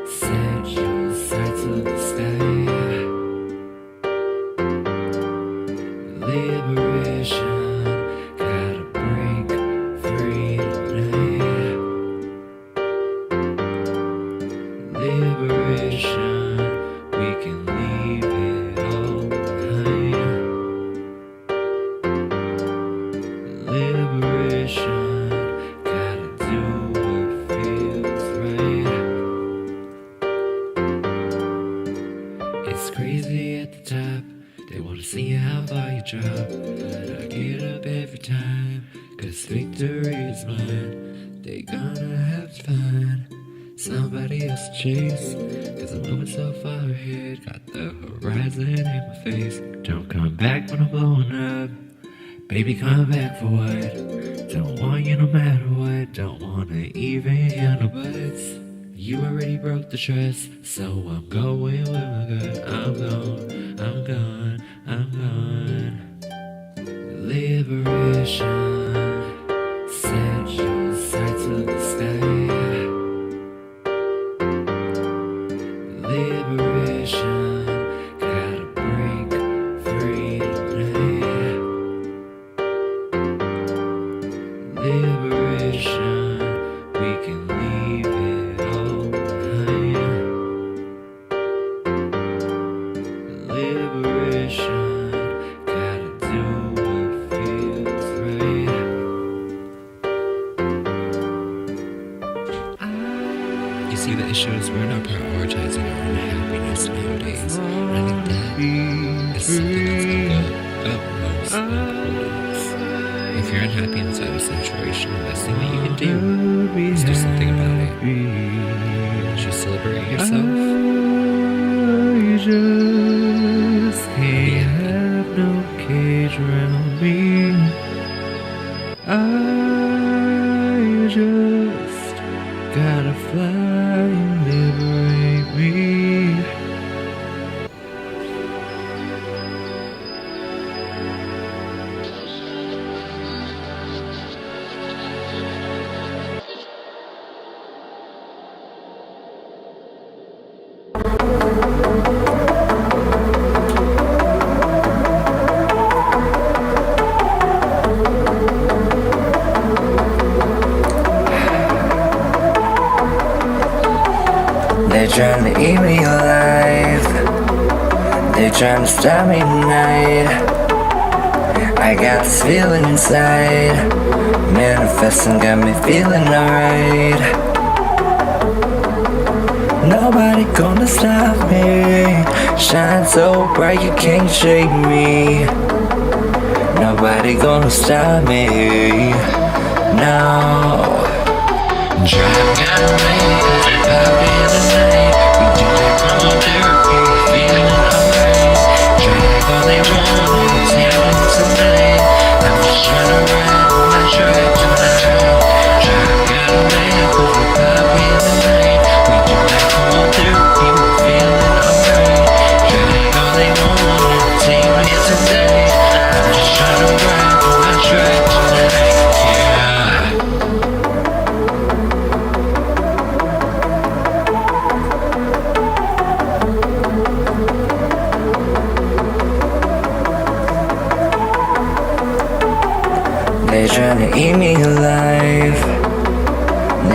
Set your sights to the sky. Liberation. Liberation, we can leave it all behind. Liberation, gotta do what feels right. It's crazy at the top, they wanna see how far you drop. But I get up every time, cause victory is mine. They gonna have to find somebody else to chase, cause I'm moving so far ahead. Got the horizon in my face. Don't come back when I'm blowing up. Baby, come back for what? Don't want you no matter what. Don't wanna even hear no buts. You already broke the trust, so I'm going with my gut. I'm gone, I'm gone, I'm gone. Liberation. Set your sights to the sky. Liberation, gotta break free tonight. Liberation, we can leave it all behind. Liberation, gotta do what feels right. You see, the issue is we're not prioritizing our own happiness nowadays. And I think that is something that's of utmost importance. If you're unhappy inside a situation, the best thing that you can do is do something about it. Just celebrate yourself. I just can't have no cage around me. I just gotta fly and liberate me. They're trying to eat me alive. They're trying to stop me tonight. I got this feeling inside, manifesting got me feeling alright. Nobody gonna stop me. Shine so bright you can't shake me. Nobody gonna stop me. No. Drive got rain, pop in the night. We do that from therapy, feeling alright. Drag all they want, it's happening tonight. I'm just trying to ride on my track tonight. Drive got rain, pop in the night. We do that from therapy, we're feeling alright. Drag all they want, it's happening tonight. I'm just trying to ride on my track tonight. Yeah.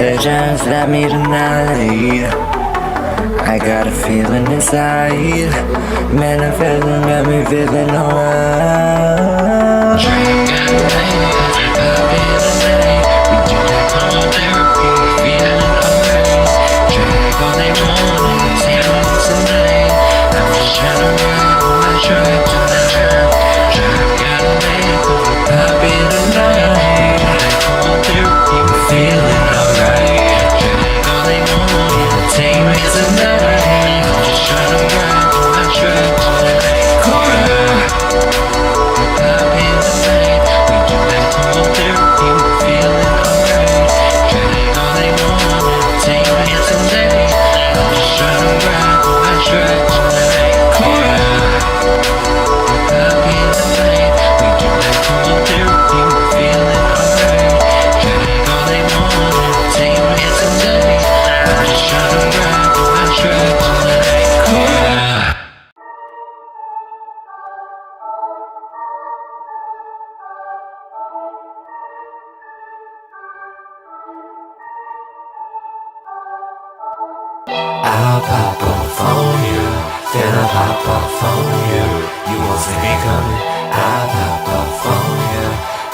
They just let me tonight. I got a feeling inside. Manifesting got me feeling alright. I'll pop off on you, then I'll pop off on you. You won't see me coming. I'll pop off on you,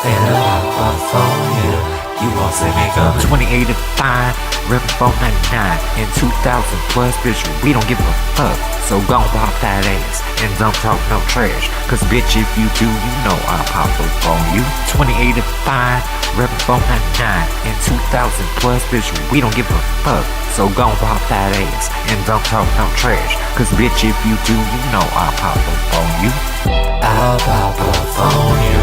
then I'll pop off on you. You won't see me coming. 28 and 5, ripping 499 and 2,000 plus, bitch, we don't give a fuck. So gon' pop that ass and don't talk no trash. Cause bitch, if you do, you know I'll pop up on you. 28 and 5, ripping 499 and 2,000 plus, bitch, we don't give a fuck. So gon' pop that ass and don't talk no trash. Cause bitch, if you do, you know I'll pop up on you. I'll pop off on you,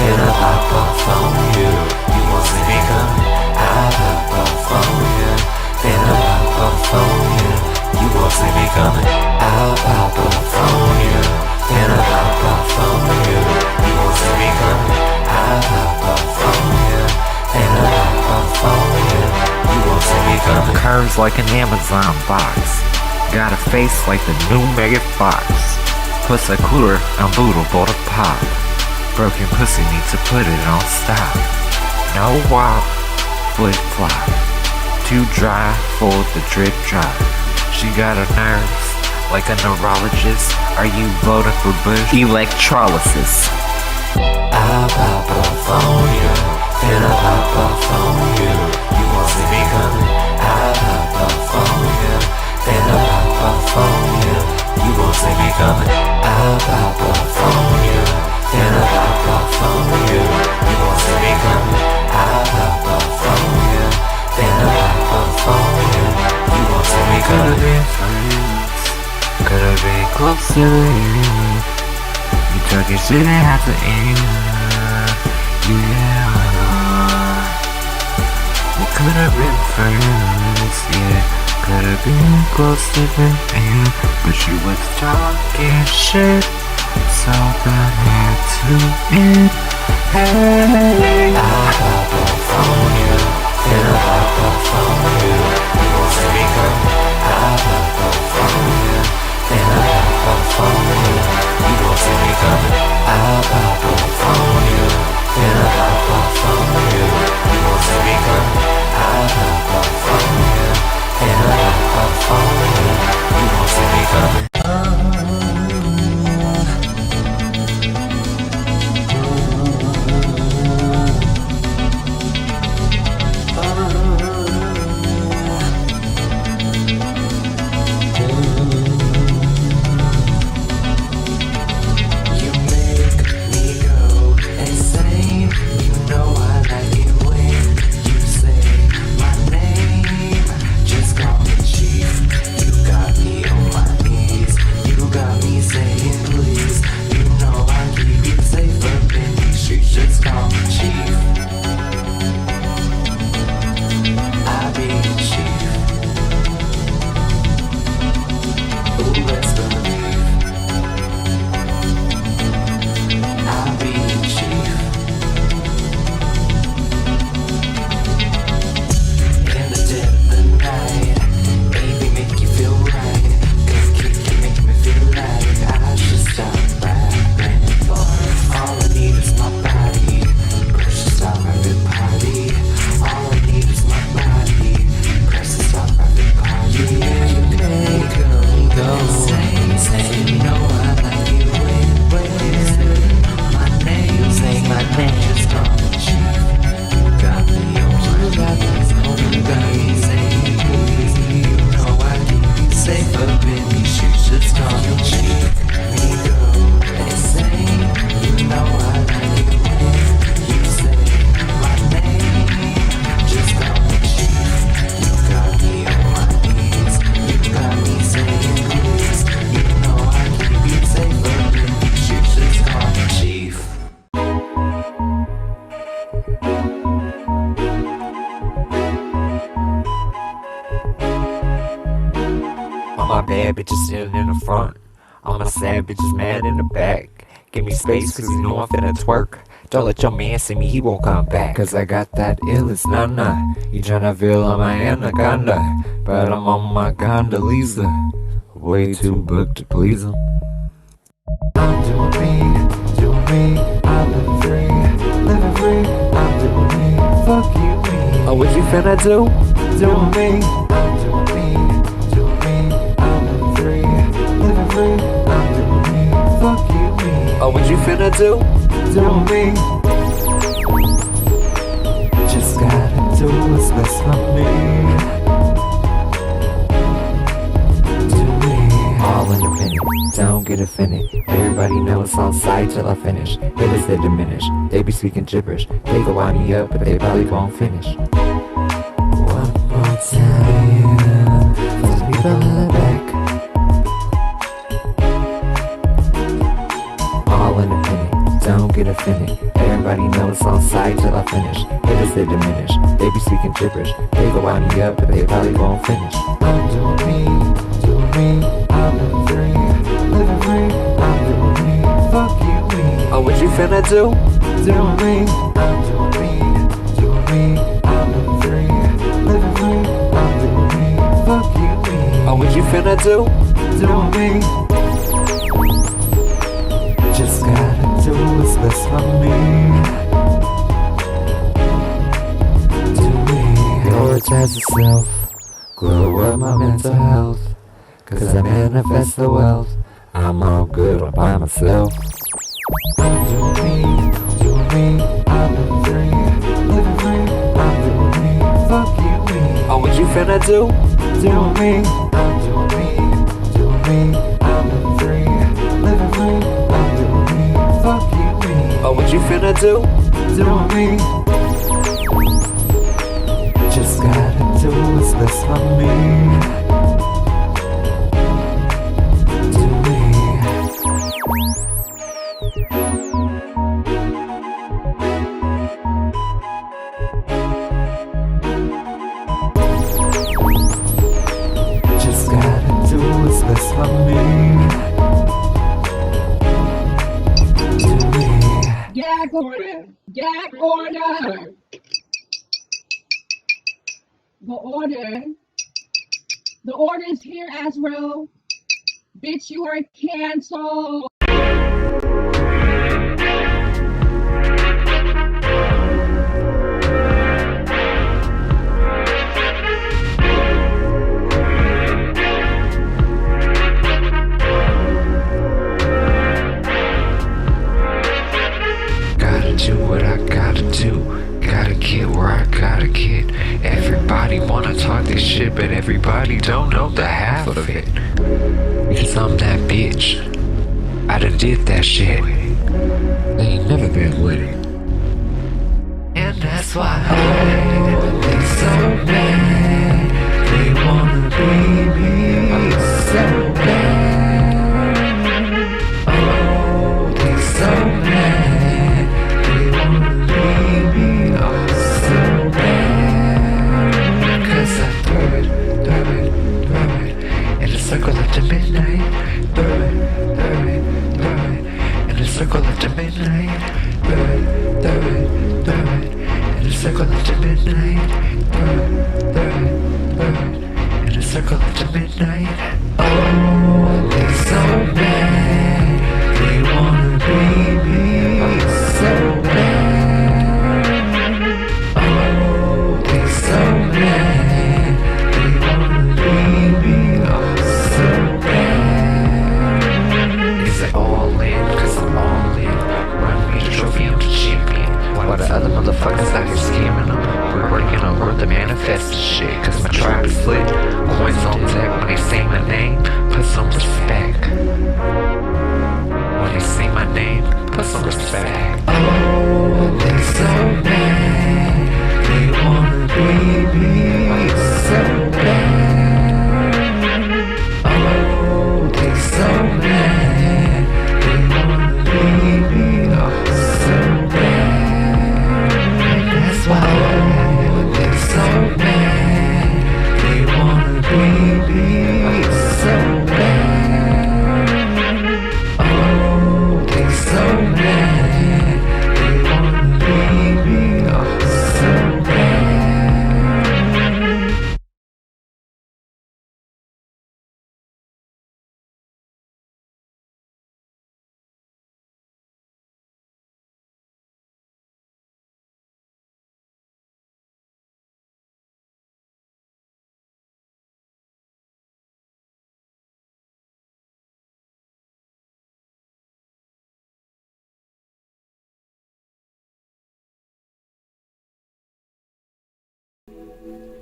then I'll pop off on you. You won't see me coming. I'll pop off on you, then I'll pop off on you. You won't see me coming. I'll pop off on you, then I'll pop off on you. You won't see me coming. I'll pop off on you, then I'll pop off on you. You won't see me coming. Curves like an Amazon box. Got a face like the new Megan Fox. Puss a cooler, I'm bootable to pop. Broken pussy need to put it on stop. No wop, flip flop. Too dry for the drip drop. She got her nerves like a neurologist. Are you voting for Bush? Electrolysis. I'll pop off on you, then I'll pop off on you. You won't see me coming. I'll pop off on you, then I'll pop off on you. You won't see me coming. I'll pop off on you, then I'll pop off on you. You won't see me coming. I'll pop off on you, then I'll pop off on you. You won't see me coming. Could've been friends, could've been closer. You took your shit and had to end. Yeah, we could've been friends, yeah. Could've been closer than you, but you was talking shit, so that had to end. Hey, I'll pop off on you, then I'll pop off on you. You won't see me coming. I'll pop off on you, then I'll pop off on you. You won't see me coming. I'll pop off on you, then I'll pop off on you. You won't see me coming. I'll pop off on you, then I'll pop off on you. You won't see me coming. bad bitches sitting in the front. All my sad bitches mad in the back. Give me space cause you know I'm finna twerk. Don't let your man see me, he won't come back. Cause I got that illest nana. You tryna feel on my anaconda, but I'm on my Gondoliza. Way too booked to please him. I'm doing me, I'm living free, I'm doing me, fuck you, me. Oh, what you finna do? Doing me, I'm doing me, I'm living free, I'm doing me, fuck you, me. Oh, what you finna do? Doing me, just gotta do what's best for me. All independent, don't get offended. Everybody knows it's on site till I finish. Haters they diminish, they be speaking gibberish. They go wind me up, but they probably won't finish. One more time, for the people in the back. All independent, don't get offended. Everybody knows it's on site till I finish. Haters they diminish, they be speaking gibberish. They go wind me up, but they probably won't finish. I'm doing me, I'm living free, I'm doing me, fuck you, me. Oh, what you finna do? Doing me, I'm doing me, I'm living free, I'm doing me, fuck you, me. Oh, what you finna do? Doing me, just gotta do what's best for me. Do me, Prioritize yourself, glow up my mental health. Cause I manifest the wealth. I'm all good all by myself. I'm doing me, I'm living free, I'm doing me, fuck you, me. Oh, what you finna do? Doing me, I'm doing me, I'm living free, I'm doing me, fuck you, me. Oh, what you finna do? Doing me, just gotta do what's best for me. Just gotta do what's best for me. Do me. Gag order. Gag order. The order is here, Azrael. Bitch, you are canceled. Gotta do what I gotta do. Gotta get where I gotta get. Everybody wanna talk this shit, but everybody don't know the half of it. Because I'm that bitch. I done did that shit. They ain't never been with it. And that's why They so bad, they wanna be me so bad. Oh, they so bad, they wanna be me so bad. Cause I throw it in a circle up to midnight. Throw it in a circle up to midnight. Throw it in a circle up to midnight. Throw it in a circle up to midnight. Oh, they so bad, they wanna be me so bad. Oh, they so bad, they wanna be me so bad. Is it all in? Cause I'm all in. Run me the trophy, I'm the champion. While the other motherfuckers out here scamming them. We're working on word to manifest the shit. Cause my tribe is lit. Coins on deck when they say my name. Put some respect. When they say my name, put some respect. Oh, they so bad, they wanna be me so bad. Oh, they so bad, they wanna be me so bad. And that's why they so bad, they wanna be me so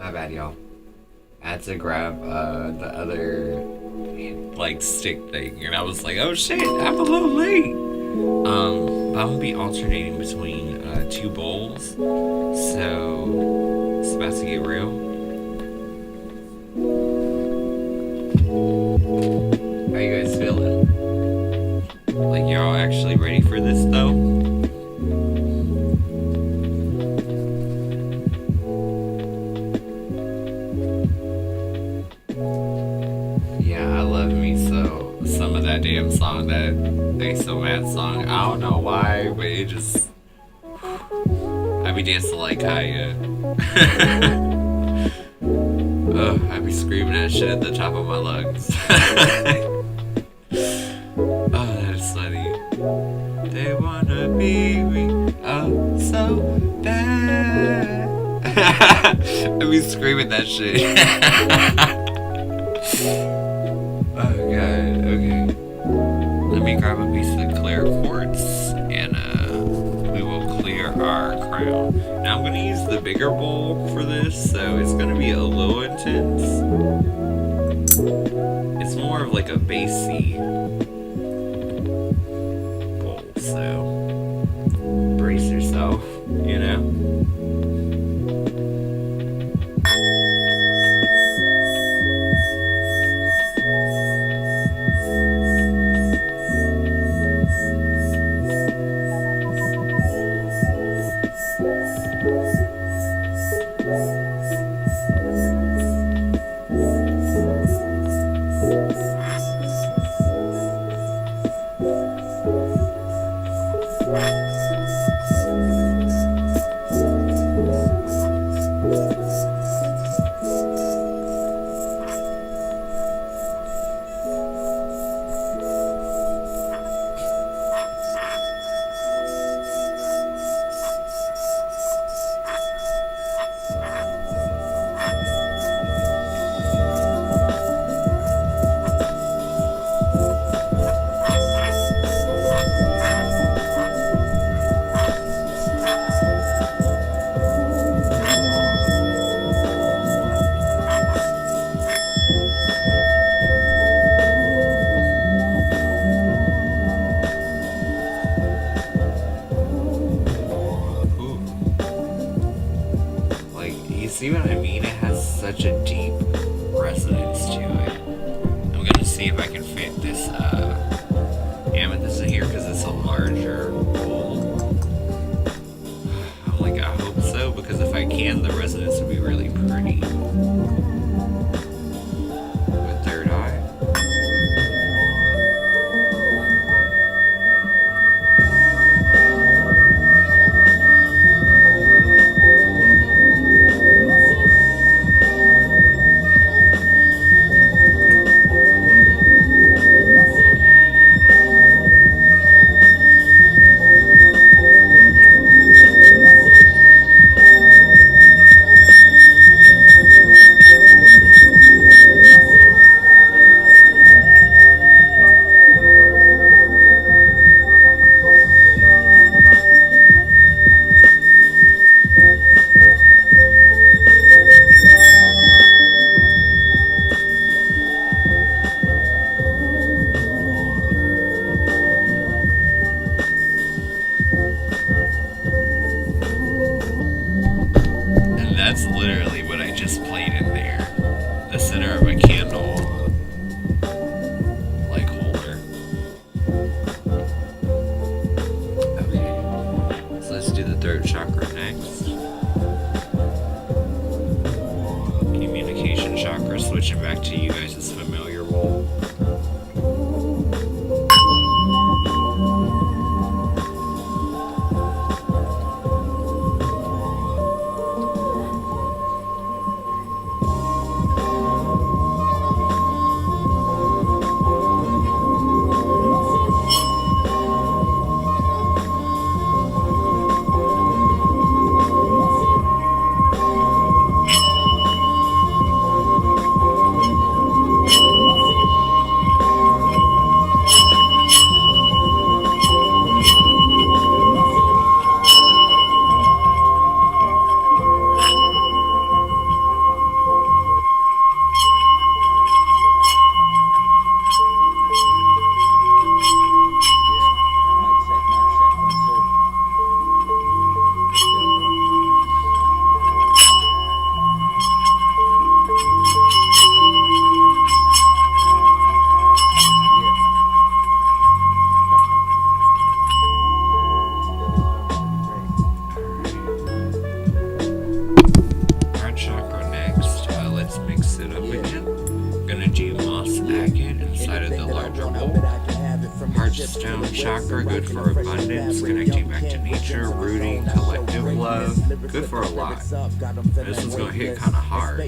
My bad, y'all. I had to grab the other like stick thing, and I was like, oh shit, I'm a little late. I'm gonna be alternating between two bowls, so it's about to get real. How you guys feeling? Like, y'all actually ready for this though? Yeah, I love me so some of that damn song, that They So Mad song. I don't know why, but it just, I be dancing like Kaya. I be screaming that shit at the top of my lungs. Oh, that's funny. They wanna be me, oh so bad. I be screaming that shit. Oh god, okay. Let me grab a piece of clear quartz and we will clear our crown. Now I'm gonna use the bigger bowl for this, so it's gonna be a little intense. It's more of like a bassy bowl, so brace yourself, you know? See what I mean? It has such a deep resonance to it. I'm gonna see if I can fit this amethyst in here because it's a larger bowl. I'm like, I hope so, because if I can, the resonance would be really pretty. With third eye. That's literally what I just played in there. The center of a candle, like, holder. Okay, so let's do the third chakra next. Communication chakra, switching back to you guys' familiar bowl. it up again. Gonna do moss agate inside of the larger bowl. Heartstone chakra, good for abundance, connecting back to nature, rooting, collective love, good for a lot. This one's gonna hit kind of hard.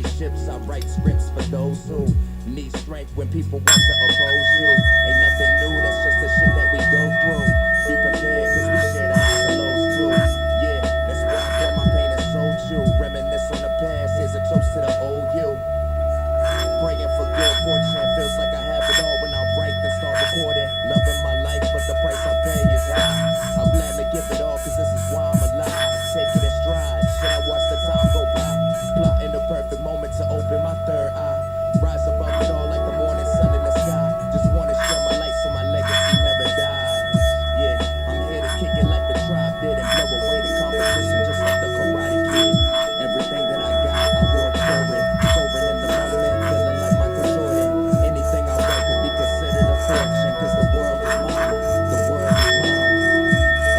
Need strength when people want to oppose you. Ain't nothing new, that's just the shit that we go through. Be prepared, cause we share the highs and lows too. Yeah, that's why I pour my pain and soul chew. Reminisce on the past, here's a toast to the old you. Praying for good fortune, feels like I have it all when I write and start recording. Loving my life, but the price I pay is high. I'm glad to give it all, cause this is why I'm alive. Take it in stride, should I watch the time go by? Plotting the perfect moment to open my third eye. Rise above it all like the morning sun in the sky. Just wanna share my light so my legacy never dies. Yeah, I'm here to kick it like the tribe did and blow away the competition just like the Karate Kid. Everything that I got, I work for it. Soaring in the moment, feeling like Michael Jordan. Anything I write could be considered a fortune, cause the world is mine. The world is mine.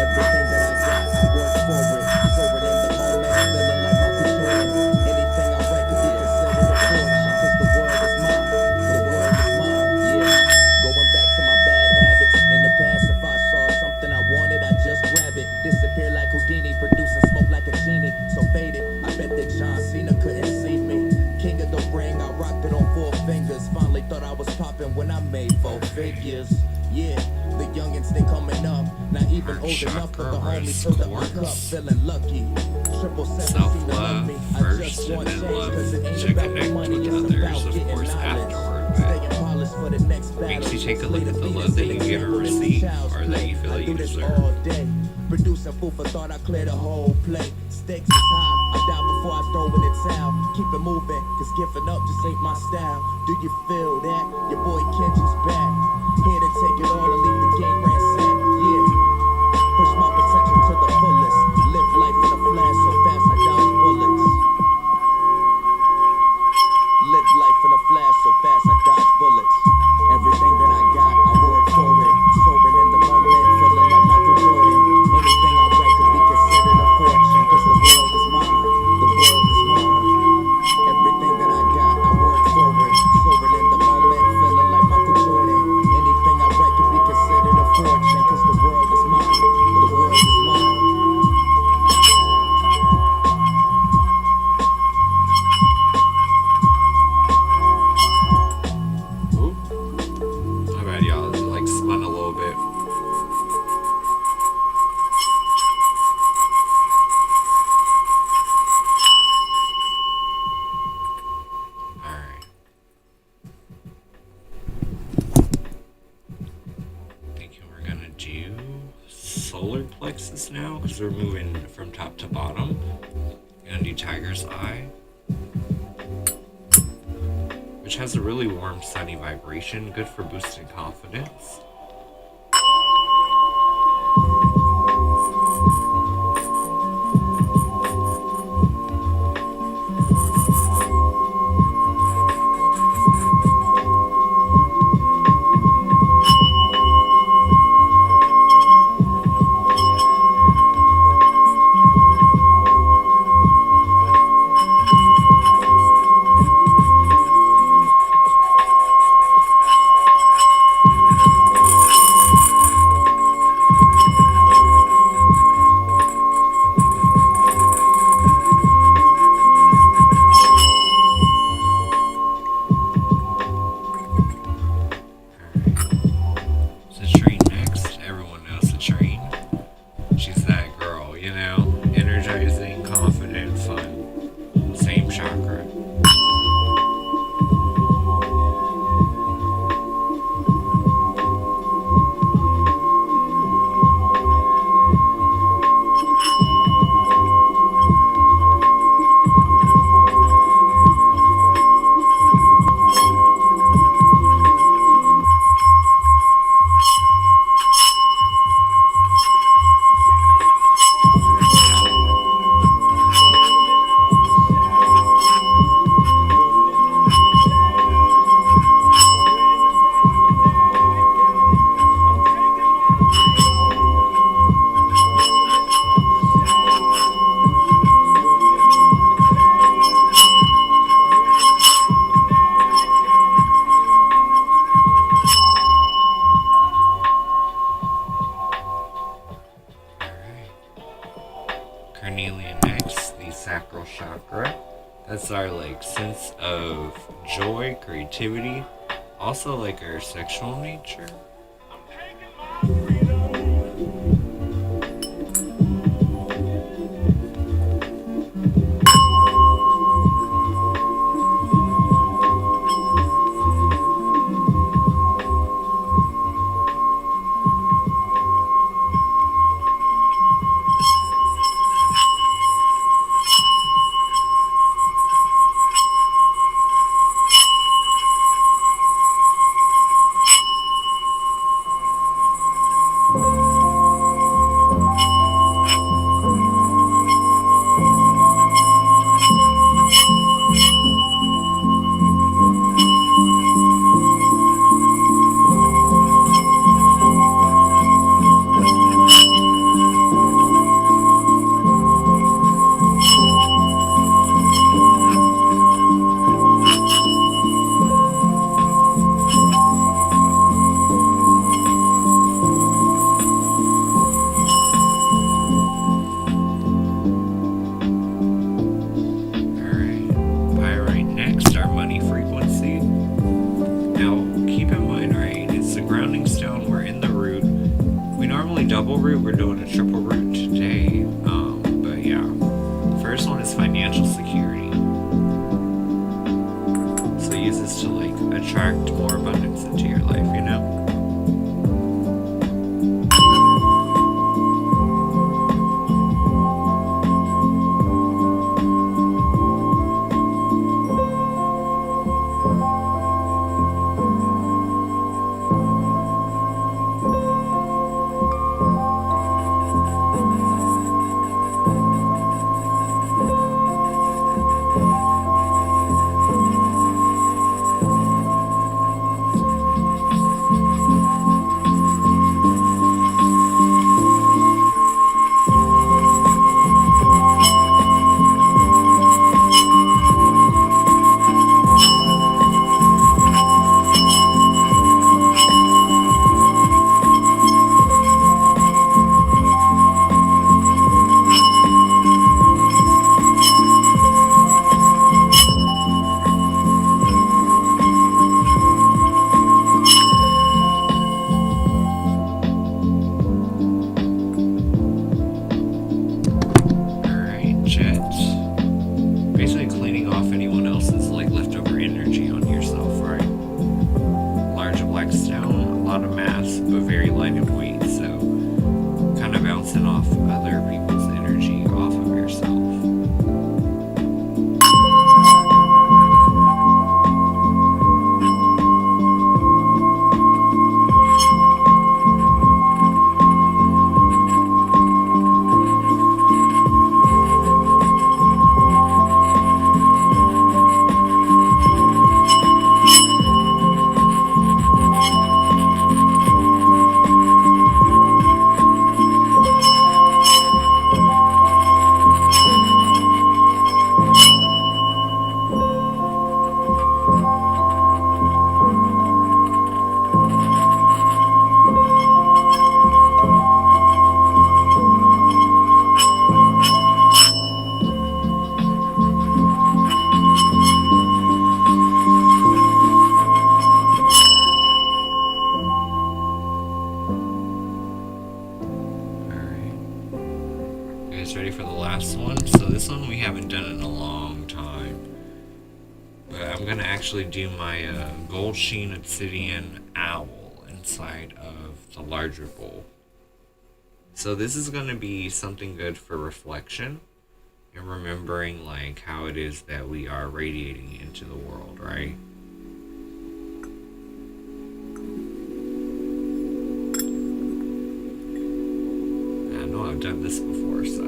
Everything that I got, I work for it. Soaring in the moment, feeling like Michael Jordan. Anything I write could be considered a fortune, cause the world is mine. The world is mine. Yeah. Going back to my bad habits. In the past, if I saw something I wanted, I just grab it. Disappear like Houdini, producing smoke like a genie. So faded, I bet that John Cena couldn't see me. King of the ring, I rocked it on 4 fingers. Finally thought I was popping when I made 4 figures. Yeah, the youngins, they coming up. Not even old enough for the homies filled up my cup. Feeling lucky. 777 seem to love me. I just want change, cause it ain't about the money, it's about getting knowledge. Staying polished for the next battle. Makes you take a look at the love that you give or receive, or that you feel like you deserve. All day. Producing food for thought, I clear the whole plate. Stakes is high, I die before I throw in the towel. Keep it moving, cause giving up just ain't my style. Do you feel that? Your boy Kenji's back. Here to take it all and leave the game ransacked. Yeah. Push my potential to the fullest. Live life in a flash so fast I dodge bullets. Live life in a flash so fast I dodge bullets. Everything that I got, I work for it. Soaring in the moment, feeling like Michael Jordan. Anything I write could be considered a fortune, cause the world is mine. The world is mine. Everything that I got, I work for it. Soaring in the moment, feeling like Michael Jordan. Anything I write could be considered a fortune, cause the world is mine. The world is mine. My bad, y'all. It, like spun a little bit. Alright. Thinking we're gonna do solar plexus now, because we're moving from top to bottom. Gonna do Tiger's Eye, which has a really warm, sunny vibration, good for boosting confidence. joy, creativity, also like our sexual nature. Double root, we're doing a triple root today. But yeah, first one is financial security. So use this to like attract more abundance into your life, you know? Ready for the last one? So this one we haven't done in a long time, but I'm gonna actually do my gold sheen obsidian owl inside of the larger bowl. So this is gonna be something good for reflection and remembering like how it is that we are radiating into the world, right? I know I've done this before, so.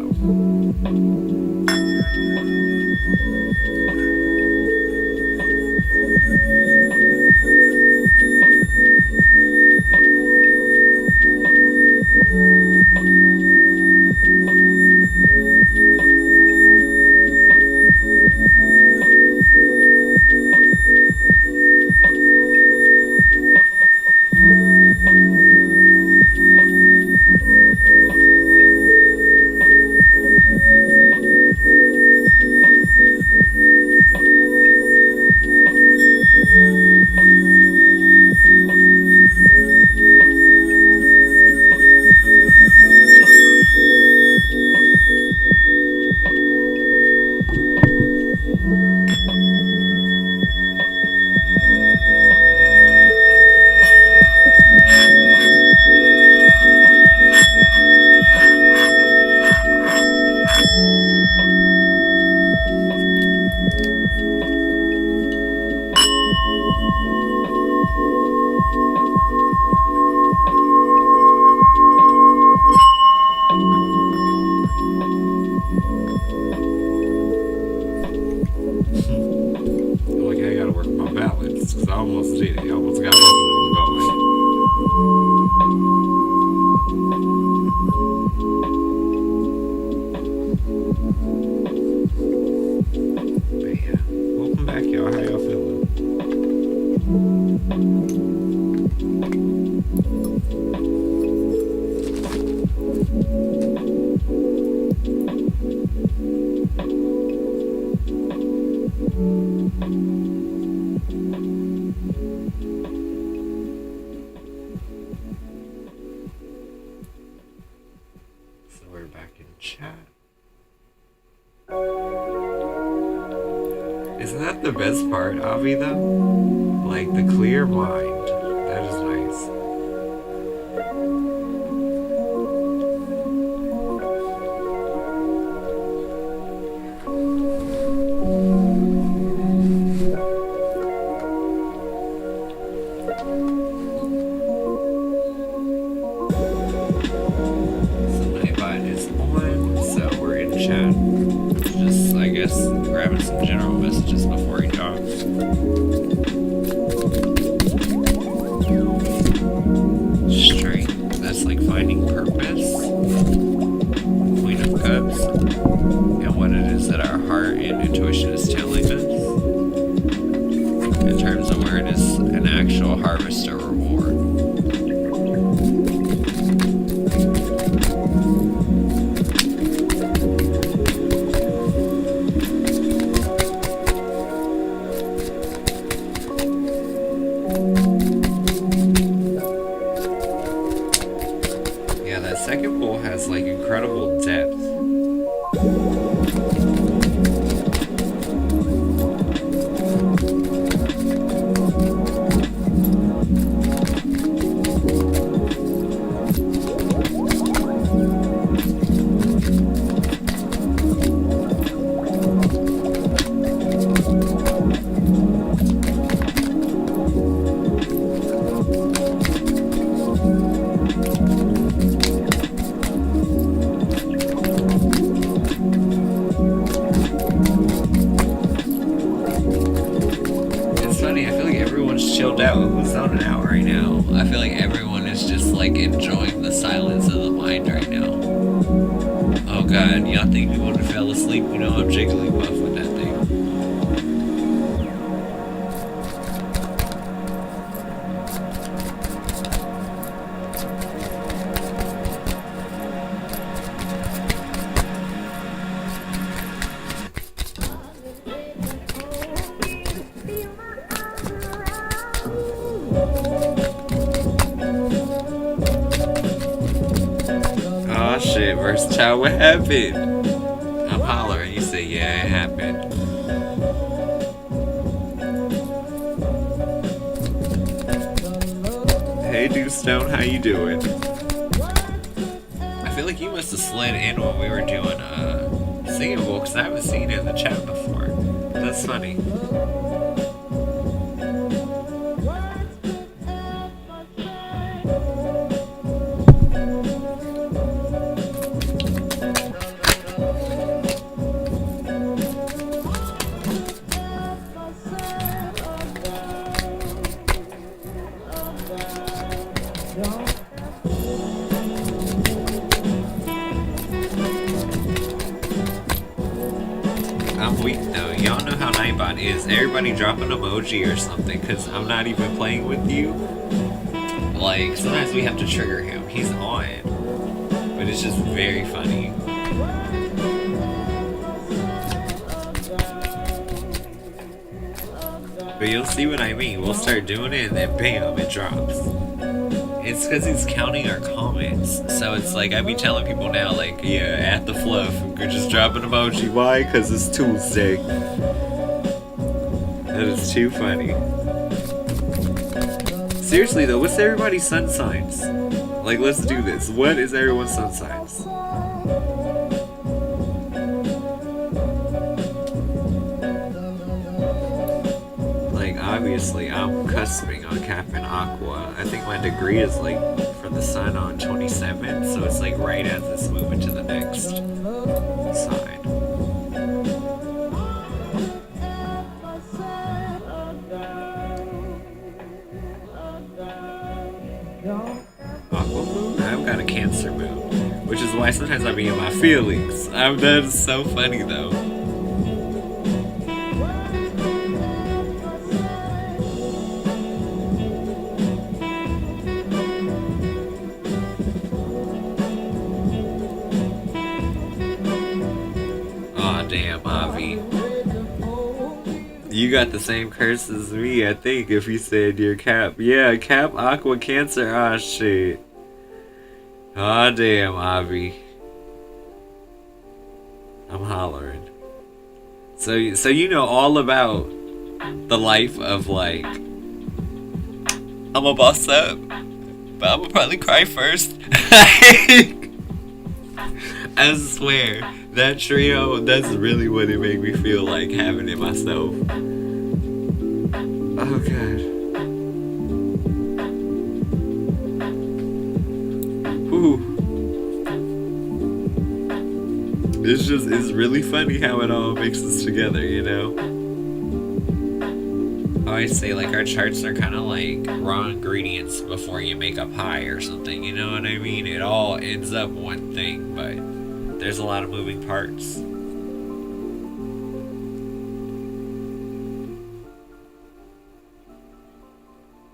fast, because I almost did it. I almost got both of them going. But yeah, welcome back, y'all. How y'all feeling? So we're back in chat. Isn't that the best part, Avi, though? Like, the clear mind. That is nice. So Nightbot is on, so we're in chat. Just, I guess, grabbing some general messages before he talks. Strength, that's like finding purpose. Queen of Cups, and what it is that our heart and intuition is telling us. In terms of where it is an actual harvest or reward. Yeah, that second bowl has like incredible depth. It's funny, I feel like everyone's chilled out. Who's zoning out right now? I feel like everyone is just like enjoying the silence of the mind right now. Oh god, y'all think we would have fell asleep? You know, I'm jiggly buff with that thing. Oh shit, Versatile, what happened? I'm hollering, you say, yeah, it happened. Hey, Dude Stone, how you doing? I feel like you must have slid in when we were doing singing bowl, because I haven't seen it in the chat before. That's funny. I'm weak though. Y'all know how Nightbot is. Everybody drop an emoji or something, because I'm not even playing with you. Like, sometimes we have to trigger him. He's on. But it's just very funny. But you'll see what I mean. We'll start doing it and then bam, it drops. It's because he's counting our comments. So it's like, I be telling people now, like, yeah, at the fluff, we're just drop an emoji. Why? Because it's Tuesday. That is too funny. Seriously though, what's everybody's sun signs? Like, let's do this. What is everyone's sun signs? Like, obviously, I'm cusping on Cap and Aqua. I think my degree is like for the sun on 27th, so it's like right as this move into the next sign. Cancer moon, which is why sometimes I be in my feelings. That is so funny though. Aw, damn, Avi. You got the same curse as me, I think, if you said you're Cap. Yeah, Cap, Aqua, Cancer. Ah, shit. Aw, damn, Avi. I'm hollering. So you know all about the life of, like, I'm a boss up, but I'm gonna probably cry first. I swear, that trio, that's really what it made me feel like having it myself. Oh god. Ooh. It's really funny how it all mixes together, you know? I always say, like, our charts are kind of like raw ingredients before you make a pie or something, you know what I mean? It all ends up one thing, but there's a lot of moving parts.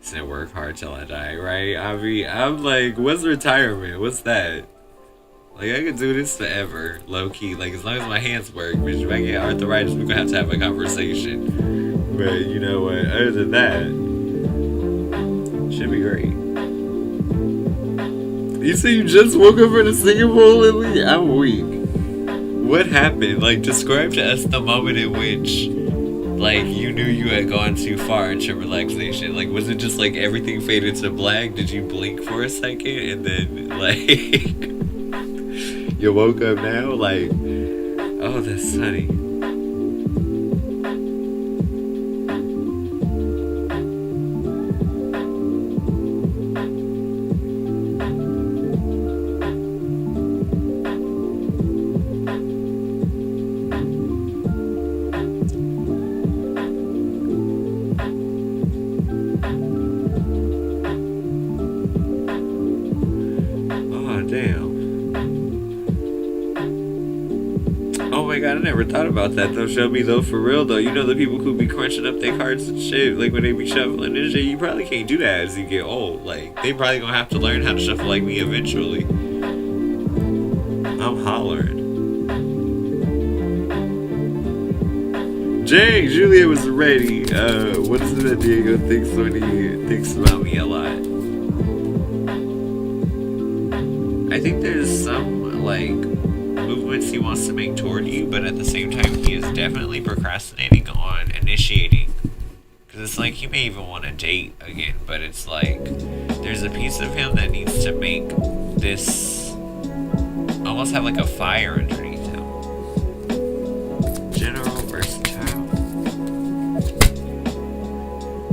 Said work hard till I die, right? I mean, I'm like, what's retirement? What's that? Like, I could do this forever, low-key. Like, as long as my hands work, bitch, if I get arthritis, we're gonna have a conversation. But, you know what? Other than that, should be great. You say you just woke up from the singing bowl, Lily? I'm weak. What happened? Like, describe to us the moment in which, like, you knew you had gone too far into relaxation. Like, was it just, like, everything faded to black? Did you blink for a second? And then, like, you woke up now? Like, oh, that's funny. I never thought about that though. Show me though, for real though. You know the people who be crunching up their cards and shit, like when they be shuffling and shit, you probably can't do that as you get old. Like, they probably gonna have to learn how to shuffle like me eventually. I'm hollering. Jay, Julia was ready. What is it that Diego thinks when he thinks about me a lot? I think there's some, like, movements he wants to make toward you, but at the same time he is definitely procrastinating on initiating, because it's like he may even want to date again, but it's like there's a piece of him that needs to make this almost have like a fire underneath him. General versatile.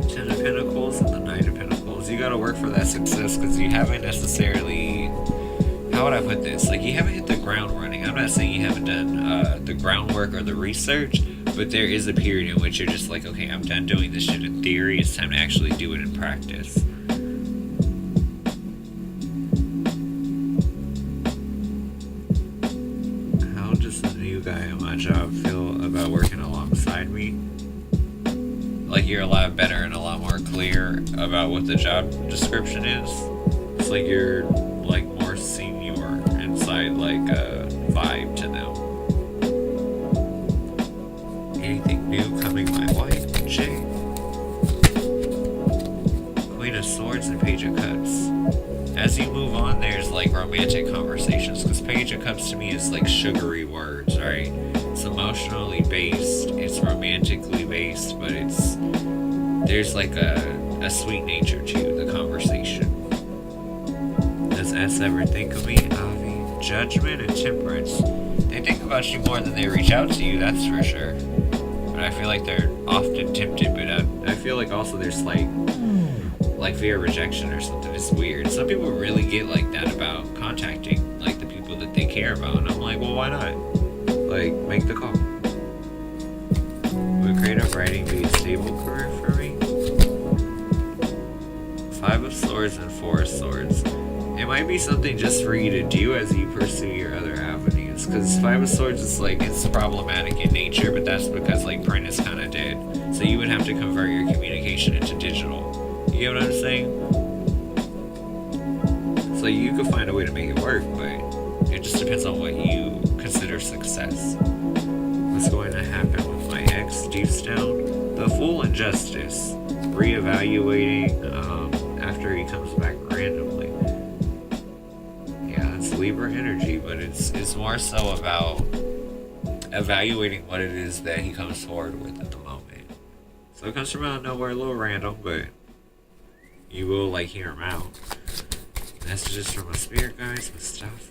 Ten of Pentacles and the Knight of Pentacles. You gotta work for that success, because you haven't necessarily, how would I put this? Like, you haven't hit the ground running. I'm not saying you haven't done the groundwork or the research, but there is a period in which you're just like, okay, I'm done doing this shit in theory. It's time to actually do it in practice. How does the new guy at my job feel about working alongside me? Like, you're a lot better and a lot more clear about what the job description is. It's like you're, like, more senior inside, like, a vibe to them. Anything new coming my way? Jay. Queen of Swords and Page of Cups. As you move on, there's, like, romantic conversations, because Page of Cups to me is, like, sugary words, right? It's emotionally based, it's romantically based, but there's, like, a sweet nature to the conversation. Does S ever think of me? Judgment and Temperance. They think about you more than they reach out to you, that's for sure. But I feel like they're often tempted, but I feel like also there's like fear of rejection or something. It's weird. Some people really get like that about contacting like the people that they care about, and I'm like, well, why not? Like, make the call. Would creative writing be a stable career for me? 5 of Swords and 4 of Swords. it might be something just for you to do as you pursue your other avenues. Because Five of Swords is like, it's problematic in nature, but that's because like print is kind of dead. So you would have to convert your communication into digital. You get what I'm saying? So you could find a way to make it work, but it just depends on what you consider success. What's going to happen with my ex juice down? The Fool and Justice. Reevaluating after he comes back randomly. Yeah, it's Libra energy, but it's more so about evaluating what it is that he comes forward with at the moment. So it comes from out of nowhere, a little random, but you will like hear him out. Messages from my spirit guides, Mustafa.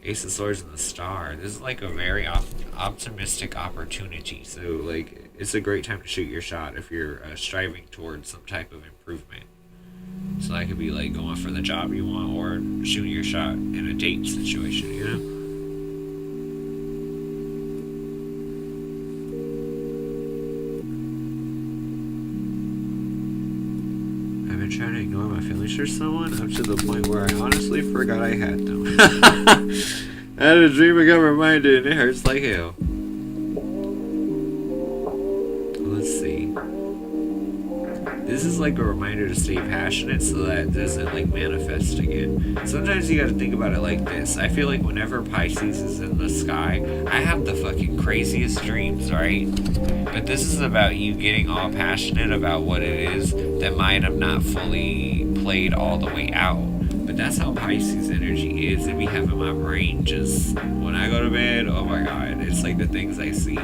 Ace of Swords and the Star. This is like a very optimistic opportunity. So like, it's a great time to shoot your shot if you're striving towards some type of improvement. So that could be like going for the job you want, or shooting your shot in a date situation, you know? I've been trying to ignore my feelings for someone up to the point where I honestly forgot I had them. I had a dream I got reminded and it hurts like hell. Let's see. This is like a reminder to stay passionate so that it doesn't like manifest again. Sometimes you gotta think about it like this. I feel like whenever Pisces is in the sky, I have the fucking craziest dreams, right? But this is about you getting all passionate about what it is that might have not fully played all the way out. But that's how Pisces energy is. It be having my brain just, when I go to bed, oh my god, it's like the things I see.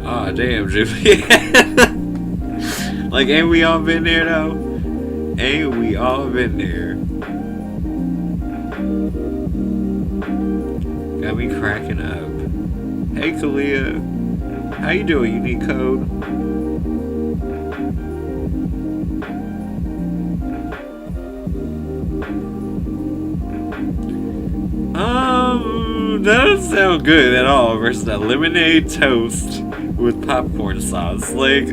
Oh damn, Jimmy. Like, ain't we all been there though? Ain't we all been there? Got me cracking up. Hey Kalia, how you doing? You need code? That doesn't sound good at all versus a lemonade toast with popcorn sauce. Like,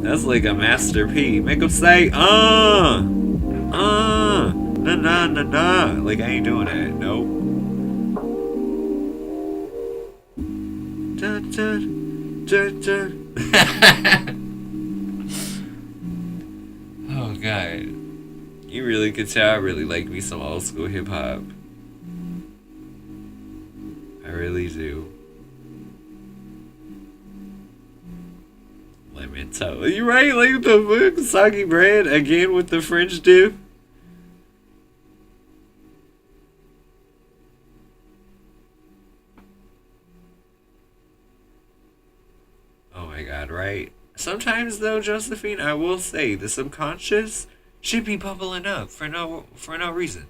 that's like a Master P. Make them say, nah, nah, nah, nah. Like, I ain't doing that. Nope. Dun, dun, dun, dun. Oh, God. You really could tell I really like me some old school hip hop. I really do. Lemon toast. You right? Like the fuck? Soggy bread again with the French dip. Oh my god, right? Sometimes though, Josephine, I will say the subconscious should be bubbling up for no reason.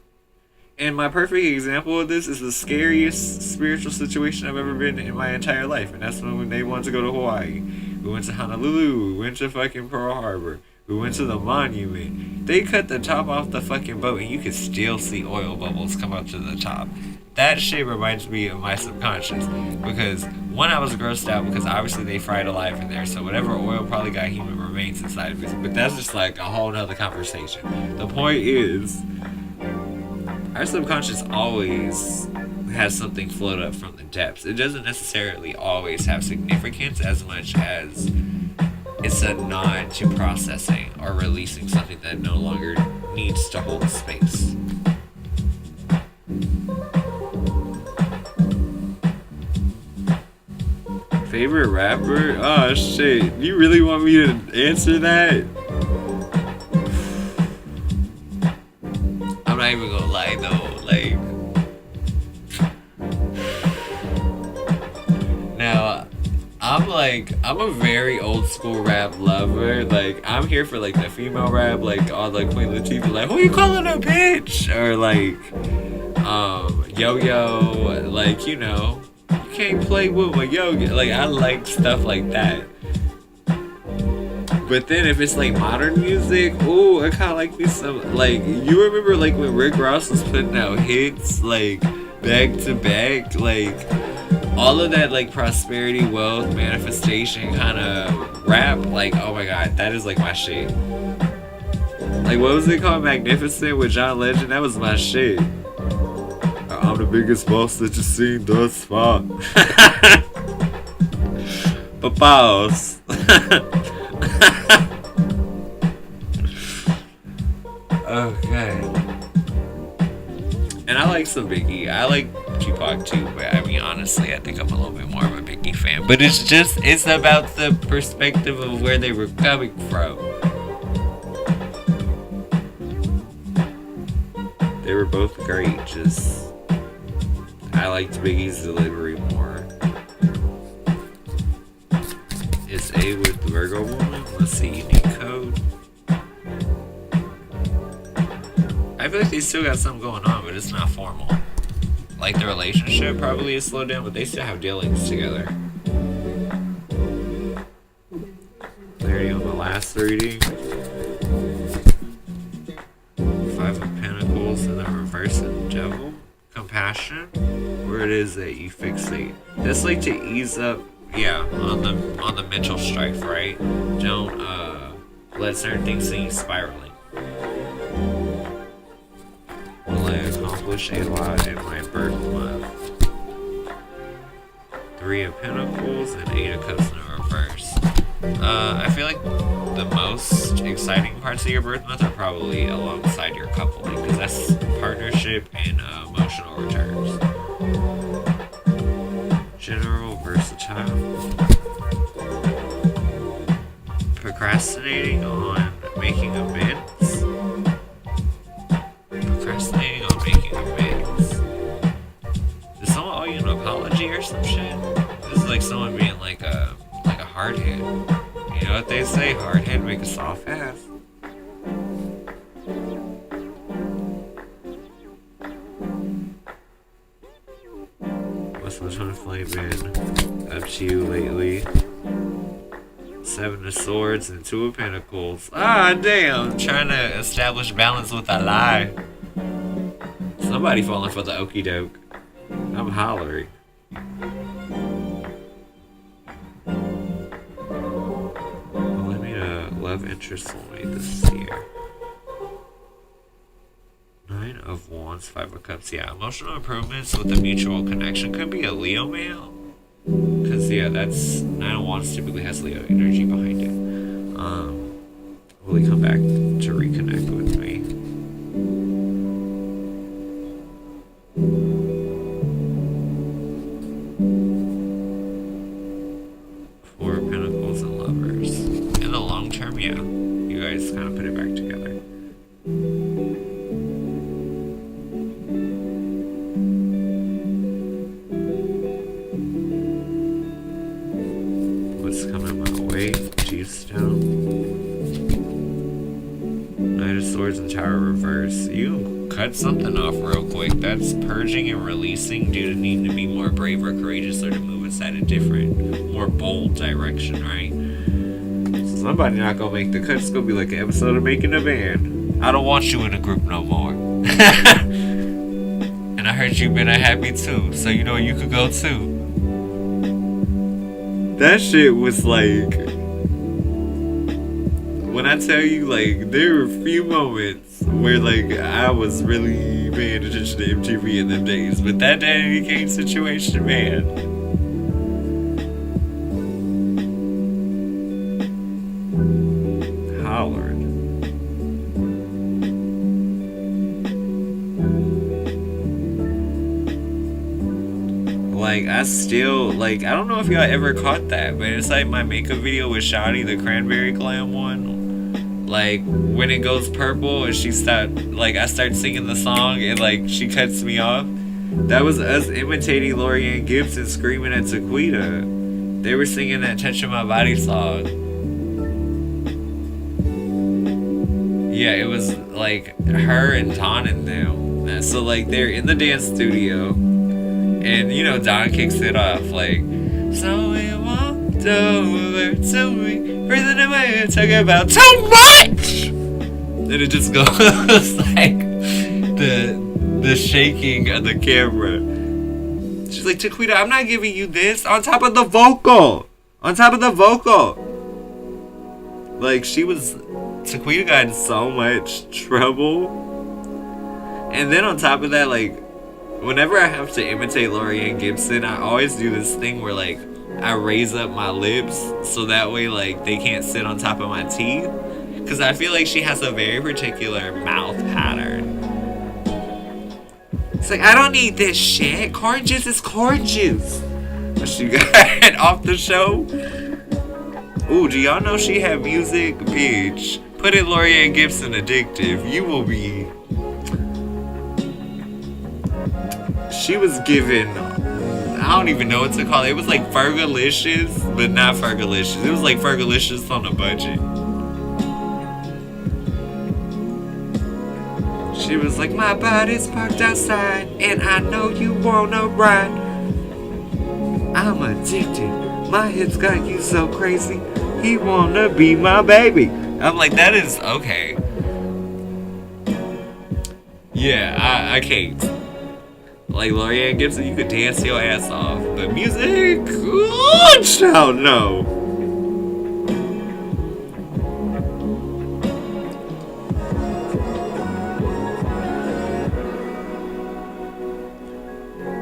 And my perfect example of this is the scariest spiritual situation I've ever been in my entire life, and that's when they wanted to go to Hawaii. We went to Honolulu, we went to fucking Pearl Harbor, we went to the monument. They cut the top off the fucking boat and you could still see oil bubbles come up to the top. That shit reminds me of my subconscious, because one, I was grossed out because obviously they fried alive in there, so whatever oil probably got human remains inside of it. But that's just like a whole nother conversation. The point is, our subconscious always has something float up from the depths. It doesn't necessarily always have significance as much as it's a nod to processing or releasing something that no longer needs to hold space. Favorite rapper? Oh shit, you really want me to answer that? I'm not even gonna lie though, like, now I'm a very old school rap lover. Like, I'm here for like the female rap, like all like Queen Latifah, like, who you calling a bitch? Or like yo, like, you know, you can't play with my yo. Like, I like stuff like that. But then if it's like modern music, ooh, I kind of like me some, like, you remember like when Rick Ross was putting out hits like back to back, like all of that like prosperity, wealth, manifestation kind of rap, like, oh my god, that is like my shit. Like, what was it called? Magnificent with John Legend? That was my shit. I'm the biggest boss that you've seen thus far. But pause. Okay. And I like some Biggie. I like Tupac too, but I mean, honestly, I think I'm a little bit more of a Biggie fan. But it's about the perspective of where they were coming from. They were both great, just I liked Biggie's delivery more. Is A with Virgo woman? Let's see, unique code. I feel like they still got something going on, but it's not formal. Like the relationship probably is slowed down, but they still have dealings together. There you go, the last reading. Five of Pentacles in the reverse of Devil. Compassion. Where it is that you fixate. That's like to ease up, yeah, on the mental strife, right? Don't let certain things send you spiraling. Will I accomplish a lot in my birth month? Three of Pentacles and Eight of Cups in reverse. I feel like the most exciting parts of your birth month are probably alongside your coupling, because that's partnership and emotional returns. General, versatile. Procrastinating on making amends. Procrastinating on making amends. Did someone owe you an apology or some shit? This is like someone being like a hardhead. You know what they say? Hardhead make a soft ass. What's the twin flame been up to you lately? Seven of Swords and Two of Pentacles. Ah, damn. Trying to establish balance with a lie. Somebody falling for the okie doke. I'm hollering. Let me love interest soulmate this year. Nine of Wands, Five of Cups. Yeah, emotional improvements with a mutual connection. Could be a Leo male. Because, yeah, that's... Nine of Wands typically has Leo energy behind it. Will he come back to reconnect with me? Four of Pentacles and Lovers. In the long term, yeah. You guys kind of put it back together. What's coming my way? G-Stone. Knight of Swords and Tower reverse. You cut something off real quick. That's purging and releasing due to needing to be more brave or courageous or to move inside a different, more bold direction, right? So somebody not gonna make the cut. It's gonna be like an episode of Making a Band. I don't want you in a group no more. And I heard you've been unhappy too, so you know you could go too. That shit was like, when I tell you, like, there were a few moments where, like, I was really paying attention to MTV in them days, but that Danny Kane situation, man. Hollered. Like, I still, like, I don't know if y'all ever caught that, but it's like my makeup video with Shawty, the Cranberry Glam one. Like, when it goes purple and she I start singing the song and, like, she cuts me off. That was us imitating Lorianne Gibson screaming at Taquita. They were singing that Touching My Body song. Yeah, it was, like, her and Don and them. So, like, they're in the dance studio. And, you know, Don kicks it off, like, so we walked over to me. Breathing in my ear, talking about too much. And it just goes like the shaking of the camera. She's like, Taquita, I'm not giving you this. On top of the vocal. Like, Taquita got in so much trouble. And then on top of that, like, whenever I have to imitate Lorianne Gibson, I always do this thing where, like, I raise up my lips so that way, like, they can't sit on top of my teeth. Because I feel like she has a very particular mouth pattern. It's like, I don't need this shit. Corn juice is corn juice. But she got off the show. Ooh, do y'all know she had music? Bitch. Put it Lorianne Gibson addictive. You will be... She was given... I don't even know what to call it. It was like Fergalicious, but not Fergalicious. It was like Fergalicious on a budget. She was like, my body's parked outside, and I know you wanna ride. I'm addicted. My hips got you so crazy. He wanna be my baby. I'm like, that is okay. Yeah, I can't. Like Lorianne Gibson, you could dance your ass off, but music, oh, child, no.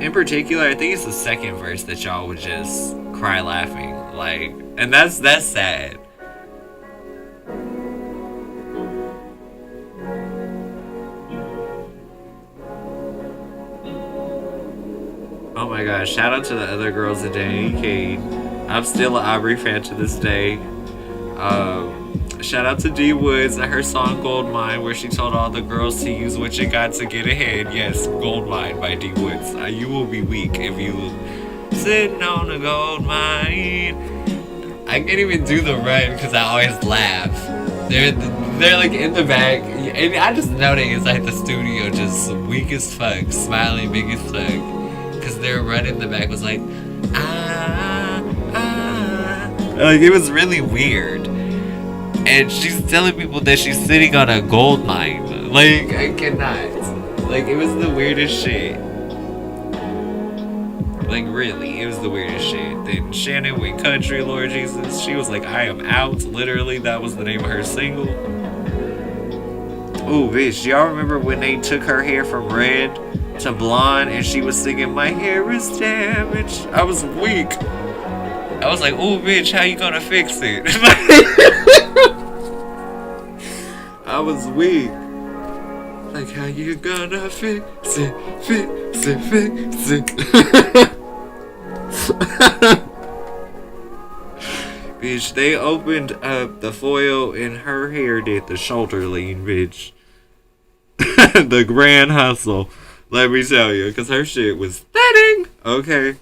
In particular, I think it's the second verse that y'all would just cry laughing, like, and that's sad. Oh my gosh, shout out to the other girls in Danny Kane. I'm still an Aubrey fan to this day. Shout out to D Woods and her song Gold Mine, where she told all the girls to use what you got to get ahead. Yes, Gold Mine by D Woods. You will be weak if you sitting on a gold mine. I can't even do the run because I always laugh. They're like in the back, and I just know they inside the studio just weak as fuck, smiling big as fuck, because their run in the back was like, like it was really weird. And she's telling people that she's sitting on a gold mine. Like, I cannot. Like, it was the weirdest shit. Like, really, it was the weirdest shit. Then Shannon went country, Lord Jesus. She was like, I am out. Literally, that was the name of her single. Oh, bitch, y'all remember when they took her hair from red to blonde and she was singing, my hair is damaged? I was weak. I was like, oh, bitch, how you gonna fix it? I was weak. Like, how you gonna fix it, fix it, fix it? Bitch, they opened up the foil and her hair did the shoulder lean, bitch. The grand hustle, let me tell you, because her shit was stunning. Okay.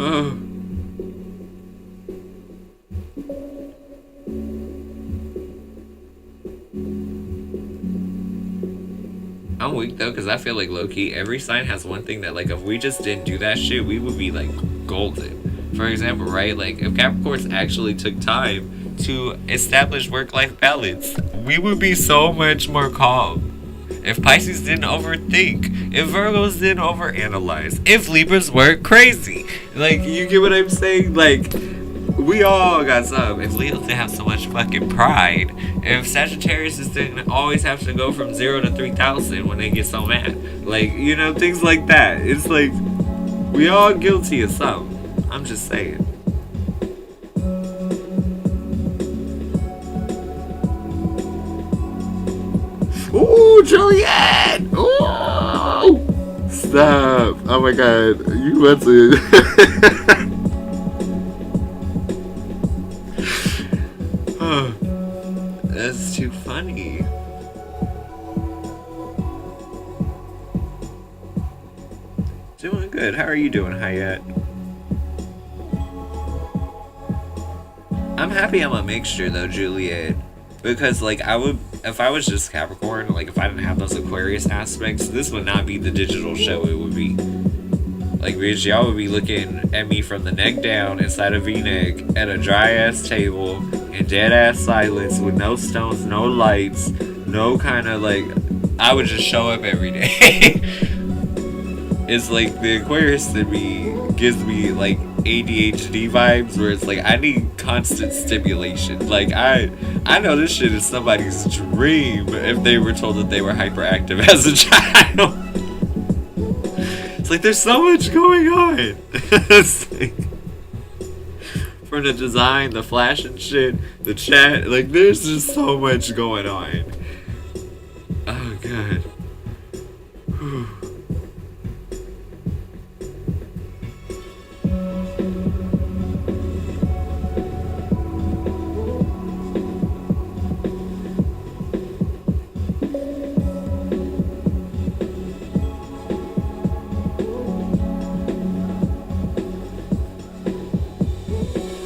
Oh. I'm weak though, because I feel like low-key every sign has one thing that, like, if we just didn't do that shit, we would be like golden. For example, right, like if Capricorns actually took time to establish work-life balance, we would be so much more calm. If Pisces didn't overthink, if Virgos didn't overanalyze, if Libras weren't crazy. Like, you get what I'm saying? Like, we all got some. If Leos didn't have so much fucking pride, if Sagittarius didn't always have to go from 0 to 3,000 when they get so mad. Like, you know, things like that. It's like, we all guilty of something. I'm just saying. Ooh, Juliet! Ooh! Stop. Oh my god. You want to... Oh, that's too funny. Doing good. How are you doing, Hayat? I'm happy I'm a mixture though, Juliet. Because like I would, if I was just Capricorn, like if I didn't have those Aquarius aspects, this would not be the digital show it would be. Like, bitch, y'all would be looking at me from the neck down inside a V-neck at a dry ass table in dead ass silence with no stones, no lights, no kind of like. I would just show up every day. It's like the Aquarius in me gives me like ADHD vibes, where it's like I need constant stimulation. Like I know this shit is somebody's dream if they were told that they were hyperactive as a child. It's like there's so much going on. It's like, from the design, the flash and shit, the chat, like there's just so much going on. Oh god. Whew.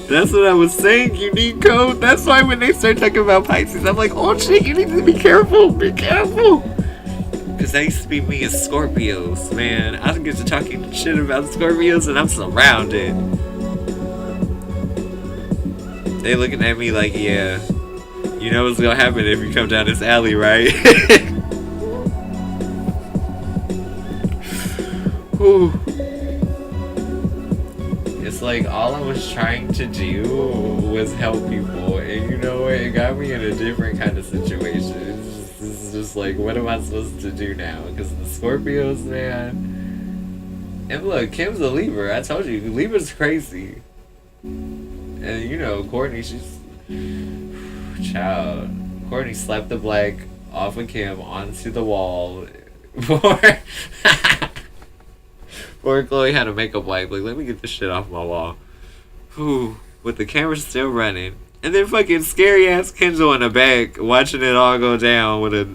That's what I was saying, you need code. That's why when they start talking about Pisces, I'm like, oh shit, you need to be careful, be careful. Because that used to be me as Scorpios, man. I get to talking shit about Scorpios and I'm surrounded. They looking at me like, yeah, you know what's gonna happen if you come down this alley, right? Whew. It's like all I was trying to do was help people, and you know what? It got me in a different kind of situation. It's just like, what am I supposed to do now? Because the Scorpios, man. And look, Kim's a Libra. I told you, Libra's crazy. And you know, Courtney, she's child. Courtney slapped the black off of Kim onto the wall Or Chloe had a makeup wipe. Like, let me get this shit off my wall. Whew. With the camera still running. And then fucking scary ass Kendall in the back watching it all go down with a...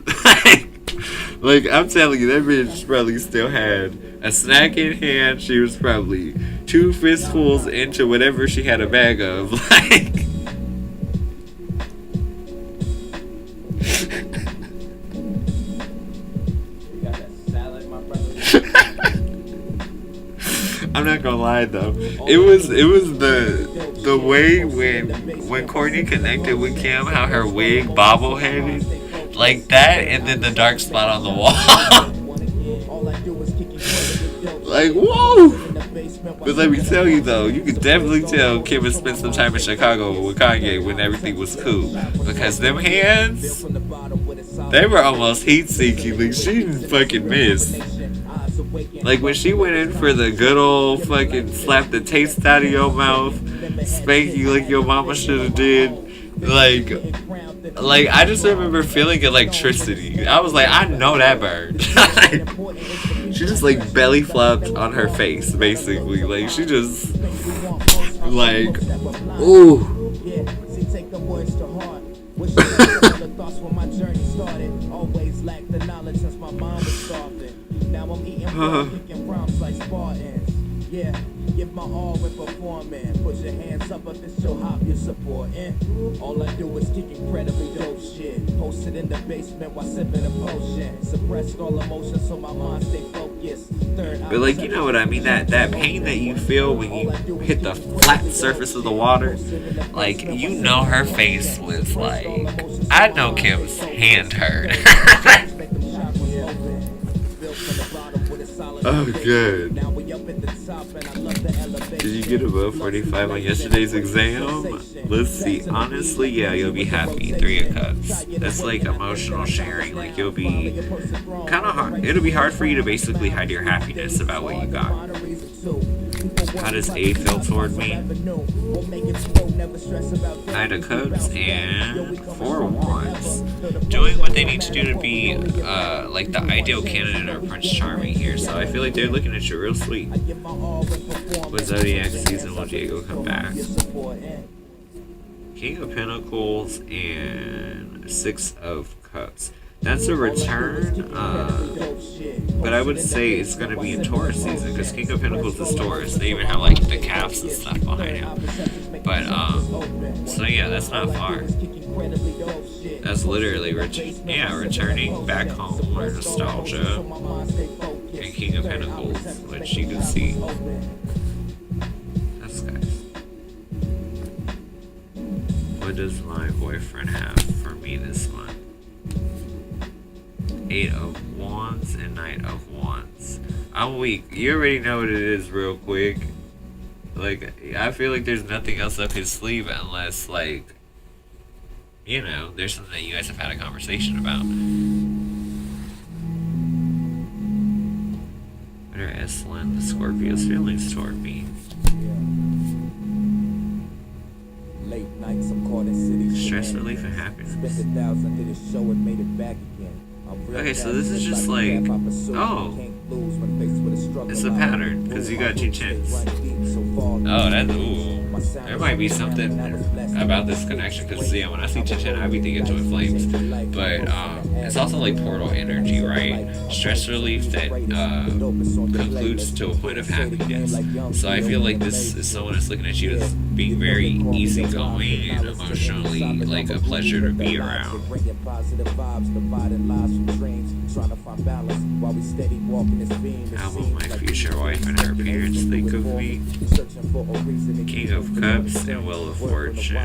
like, I'm telling you, that bitch probably still had a snack in hand. She was probably 2 fistfuls into whatever she had a bag of. Like... I'm not gonna lie though, it was the way when Courtney connected with Kim, how her wig bobble-headed like that, and then the dark spot on the wall. Like, whoa! But let me tell you though, you could definitely tell Kim had spent some time in Chicago with Kanye when everything was cool, because them hands, they were almost heat-seeking. Like, she didn't fucking miss. Like when she went in for the good old fucking slap the taste out of your mouth, spank you like your mama should have did. Like I just remember feeling electricity. I was like, I know that bird. She just like belly flopped on her face, basically. Like she just like, ooh. Now I'm eating kicking rhymes like Spartans. Yeah, give my all when performing. Put your hands up if it's your hop you're supporting. All I do is kick incredibly dope shit. Posted in the basement while sipping a potion. Suppressed all emotions so my mind stay focused. But like, you know what I mean? That pain that you feel when you hit the flat surface of the water. Like, you know her face was like, I know Kim's hand hurt. Oh, good. Did you get above 45 on yesterday's exam? Let's see. Honestly, yeah, you'll be happy. 3 of Cups. That's like emotional sharing. Like, you'll be kind of hard. It'll be hard for you to basically hide your happiness about what you got. How does A feel toward me? 9 of Cups and 4 of Wands. Doing what they need to do to be like the ideal candidate or Prince Charming here. So I feel like they're looking at you real sweet. With Zodiac season, will Diego come back? King of Pentacles and 6 of Cups. That's a return, but I would say it's going to be in Taurus season, because King of Pentacles is Taurus. They even have like the caps and stuff behind him. But so yeah, that's not far. That's literally returning back home or nostalgia. And King of Pentacles, which you can see. That's nice. What does my boyfriend have for me this month? 8 of Wands and Knight of Wands. I'm weak. You already know what it is real quick. Like, I feel like there's nothing else up his sleeve unless, like, you know, there's something that you guys have had a conversation about. What are Eslan, the Scorpio's feelings toward me? Late nights, I'm caught in city. Stress relief and happiness. Spent 1,000 to this show and made it back again. Okay, so this is just like, oh, it's a pattern, because you got 2 chins. Oh, that's, ooh. There might be something about this connection, because, yeah, when I see Chin, I be thinking twin flames. But, it's also like portal energy, right? Stress relief that, concludes to a point of happiness. So I feel like this is someone that's looking at you as being very easygoing and emotionally, like, a pleasure to be around. How will my future wife and her parents think of me? King of Cups and Wheel of Fortune.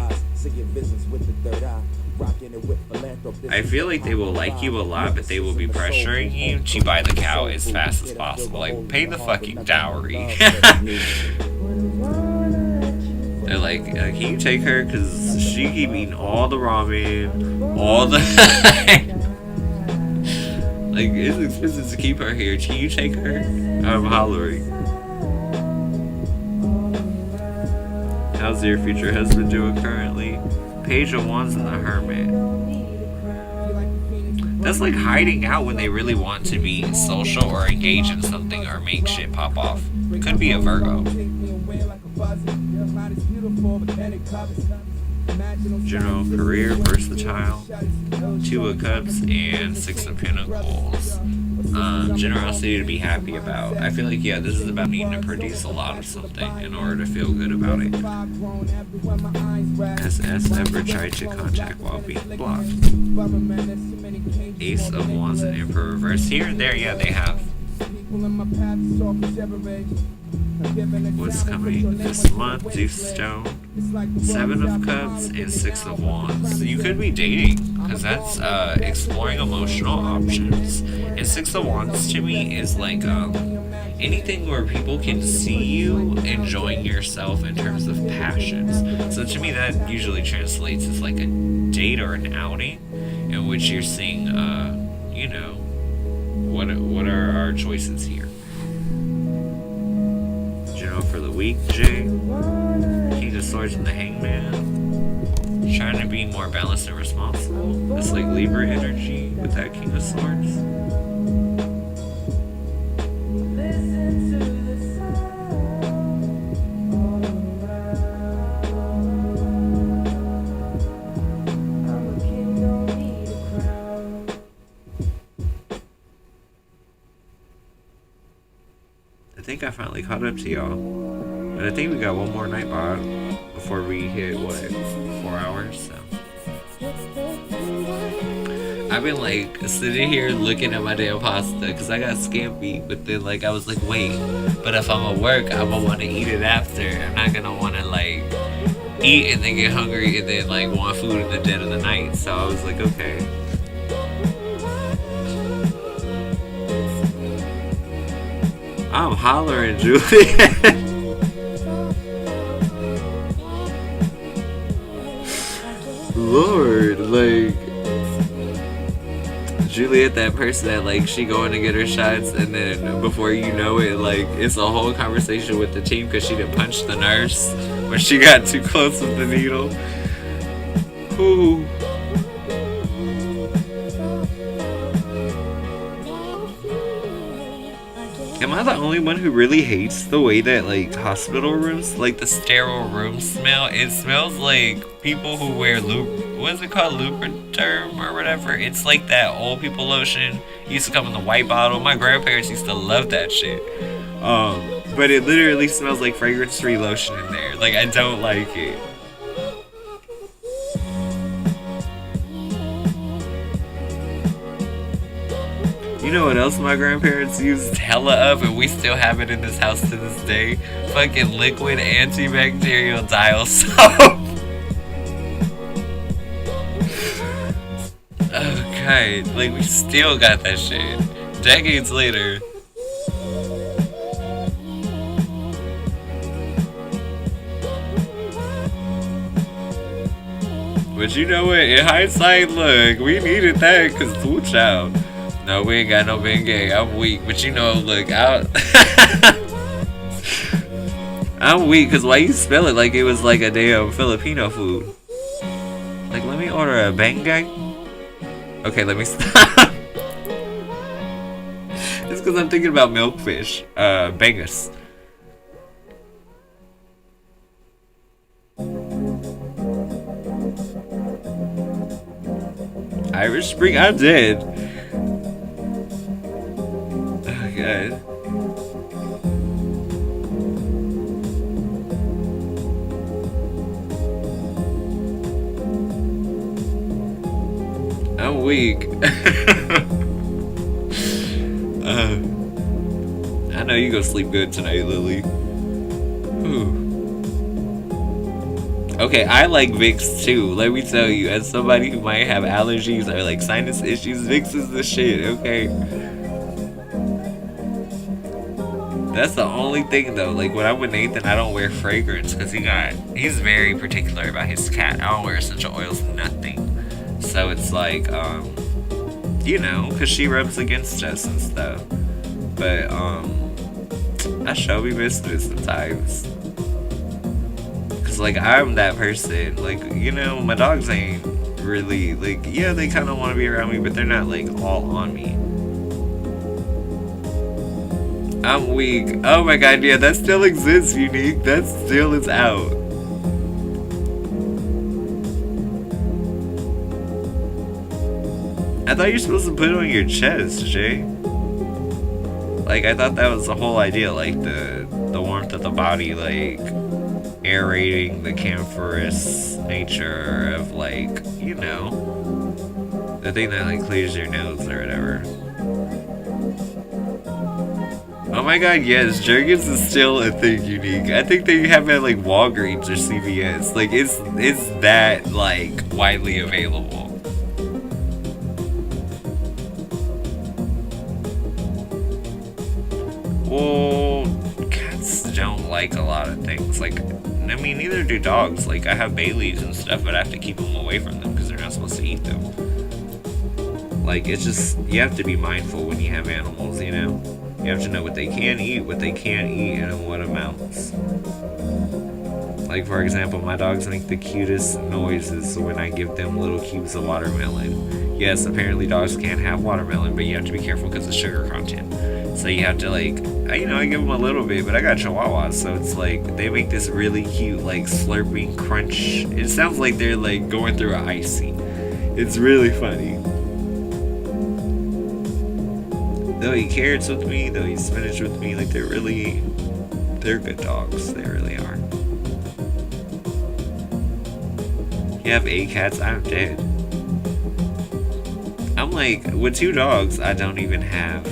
I feel like they will like you a lot, but they will be pressuring you to buy the cow as fast as possible. Like, pay the fucking dowry. They're like, can you take her? Because she keep eating all the ramen, all the... Like, it's expensive to keep her here. Can you take her? I'm hollering. How's your future husband doing currently? Page of Wands and the Hermit. That's like hiding out when they really want to be social or engage in something or make shit pop off. Could be a Virgo. General career, versatile, 2 of Cups, and 6 of Pentacles. Generosity to be happy about. I feel like, yeah, this is about needing to produce a lot of something in order to feel good about it. Has S ever tried to contact while being blocked? Ace of Wands and Emperor reverse. Here and there, yeah, they have. What's coming this month? Deuce Stone, 7 of Cups, and 6 of Wands. So you could be dating, because that's exploring emotional options. And 6 of Wands to me is like anything where people can see you enjoying yourself in terms of passions. So to me that usually translates as like a date or an outing in which you're seeing, you know, what are our choices here. For the week, Jay. King of Swords and the Hangman. Trying to be more balanced and responsible. It's like Libra energy with that King of Swords. I think I finally caught up to y'all. But I think we got one more Nightbot before we hit, what, 4 hours? So I've been like sitting here looking at my damn pasta because I got scampi, but then like I was like, wait, but if I'm at work, I'm gonna want to eat it after. I'm not gonna want to like eat and then get hungry and then like want food in the dead of the night. So I was like, okay. I'm hollering, Juliet. Lord, like Juliet, that person that like she going to get her shots and then before you know it, like it's a whole conversation with the team because she didn't punch the nurse when she got too close with the needle. Ooh. Am I the only one who really hates the way that like hospital rooms, like the sterile room smell? It smells like people who wear what's it called, Lubriderm or whatever. It's like that old people lotion. It used to come in the white bottle. My grandparents used to love that shit. But it literally smells like fragrance-free lotion in there. Like I don't like it. know what else my grandparents used hella of, and we still have it in this house to this day? Fucking liquid antibacterial dial soap. Okay, like we still got that shit decades later. But you know what? In hindsight, look, we needed that because swooch out. No, we ain't got no Bengay. I'm weak. But you know, look, I'm weak because why you spell it like it was like a damn Filipino food? Like, let me order a Bengay. Okay, let me stop. It's because I'm thinking about milkfish. Bangus. Irish Spring, I'm dead. Oh god. I'm weak. I know you go sleep good tonight, Lily. Whew. Okay, I like Vicks too. Let me tell you, as somebody who might have allergies or like sinus issues, Vicks is the shit, okay? That's the only thing though. Like when I'm with Nathan, I don't wear fragrance because he's very particular about his cat. I don't wear essential oils, nothing. So it's like, you know, because she rubs against us and stuff. But I shall be missing it sometimes. Like I'm that person, like, you know, my dogs ain't really like, yeah, they kind of want to be around me, but they're not like all on me. I'm weak. Oh my god, yeah, that still exists, Unique. That still is out. I thought you're supposed to put it on your chest, Jay. Like I thought that was the whole idea, like the warmth of the body, like aerating the camphorous nature of, like, you know, the thing that like clears your nose or whatever. Oh my god, yes, Jergens is still a thing, Unique. I think they have it at like Walgreens or CVS. Like it's that like widely available. Well, cats don't like a lot of things. Like, I mean, neither do dogs. Like, I have Baileys and stuff, but I have to keep them away from them because they're not supposed to eat them. Like, it's just, you have to be mindful when you have animals, you know? You have to know what they can eat, what they can't eat, and in what amounts. Like, for example, my dogs make the cutest noises when I give them little cubes of watermelon. Yes, apparently dogs can't have watermelon, but you have to be careful because of sugar content. So you have to, like, you know, I give them a little bit, but I got chihuahuas, so it's like, they make this really cute, like, slurping crunch. It sounds like they're, like, going through an icy. It's really funny. They'll eat carrots with me, they'll eat spinach with me, like, they're good dogs, they really are. You have 8 cats, I'm dead. I'm like, with 2 dogs, I don't even have,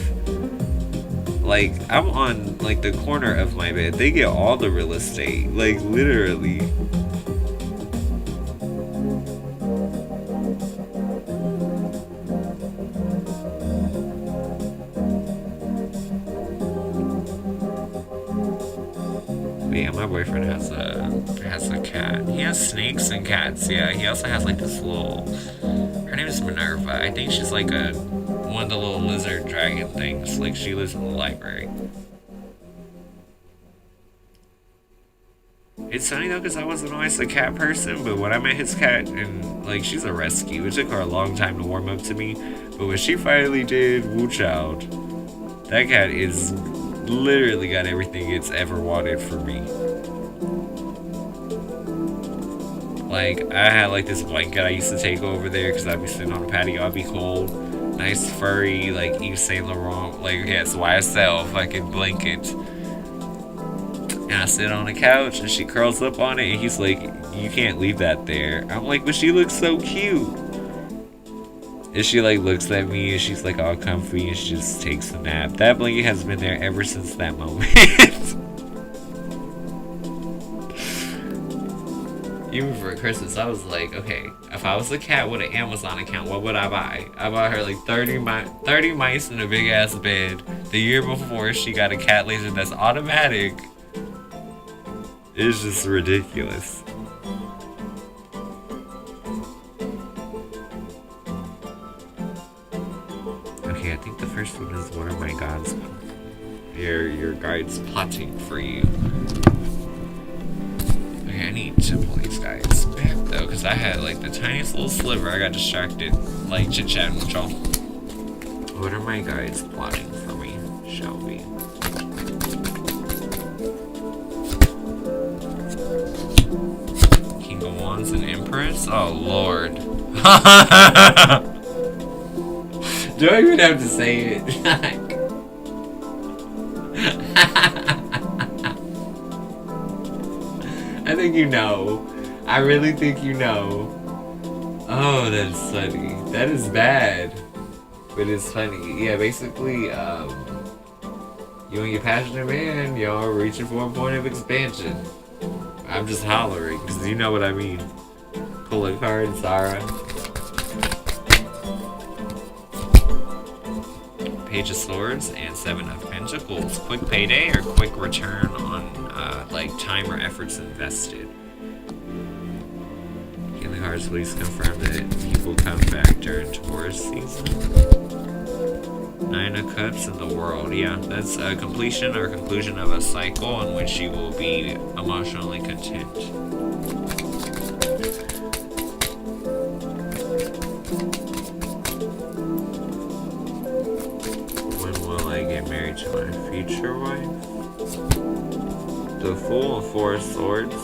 like, I'm on, like, the corner of my bed. They get all the real estate, like, literally. But yeah, my boyfriend has a cat. He has snakes and cats, yeah. He also has, like, this little, her name is Minerva. I think she's, like, one of the little lizard dragon things. Like, she lives in the library. It's funny though, because I wasn't always a cat person, but when I met his cat, and like, she's a rescue, it took her a long time to warm up to me, but when she finally did, woo child, that cat is literally got everything it's ever wanted from me. Like, I had like this blanket I used to take over there because I'd be sitting on the patio, I'd be cold. Nice furry, like Yves Saint Laurent, like, yes, YSL fucking blanket. And I sit on the couch and she curls up on it and he's like, you can't leave that there. I'm like, but she looks so cute. And she like looks at me and she's like all comfy and she just takes a nap. That blanket has been there ever since that moment. Even for Christmas, I was like, okay, if I was a cat with an Amazon account, what would I buy? I bought her like 30 mice in a big ass bed. The year before, she got a cat laser that's automatic. It's just ridiculous. Okay, I think the first one is one of my gods. Your guide's plotting for you. Okay, I need to pull these guys back though, because I had like the tiniest little sliver. I got distracted, like chit-chatting with y'all. What are my guides plotting for me, shall we? King of Wands and Empress? Oh lord. Do I even have to say it? I think you know. I really think you know. Oh, that's funny. That is bad. But it's funny. Yeah, basically, you and your passionate man, y'all are reaching for a point of expansion. I'm just hollering, because you know what I mean. Pull a card, Sarah. Page of Swords and Seven of Pentacles. Quick payday or quick return on like time or efforts invested. Can the cards please confirm that people come back during Taurus season? Nine of Cups in the World. Yeah, that's a completion or conclusion of a cycle in which you will be emotionally content. Married to my future wife. The Fool and Four of Swords.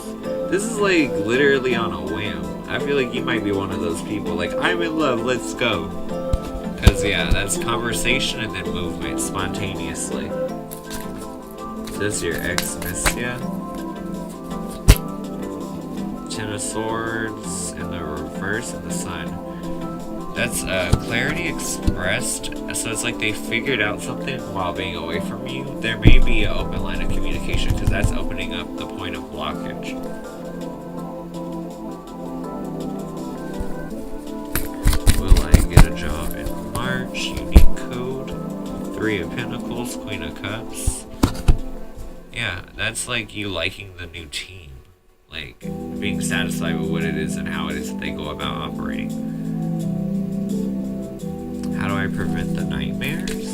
This is like literally on a whim. I feel like you might be one of those people like, I'm in love, let's go. Cause yeah, that's conversation and then movement spontaneously. Does your ex miss ya? Ten of Swords in the reverse and the Sun. That's clarity expressed, so it's like they figured out something while being away from you. There may be an open line of communication because that's opening up the point of blockage. Will I get a job in March? Unique code. Three of Pentacles, Queen of Cups. Yeah, that's like you liking the new team. Like being satisfied with what it is and how it is that they go about operating. How do I prevent the nightmares?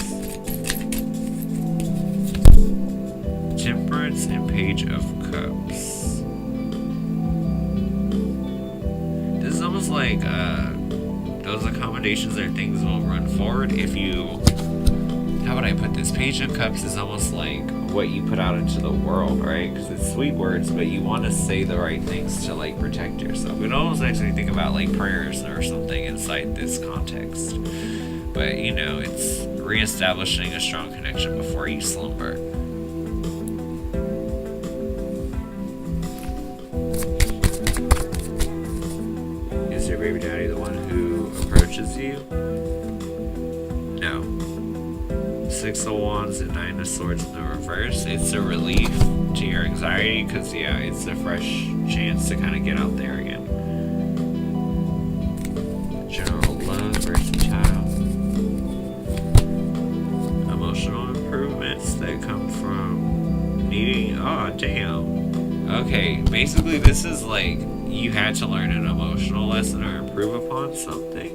Temperance and Page of Cups. This is almost like those accommodations or things will run forward if you... How would I put this? Page of Cups is almost like what you put out into the world, right? Because it's sweet words, but you want to say the right things to like protect yourself. It almost actually think about like prayers or something inside this context. But, you know, it's reestablishing a strong connection before you slumber. Is your baby daddy the one who approaches you? No. Six of Wands and Nine of Swords in the reverse. It's a relief to your anxiety because, yeah, it's a fresh chance to kind of get out there again. General love, versatile. Improvements that come from needing. Oh damn. Okay, basically this is like you had to learn an emotional lesson or improve upon something,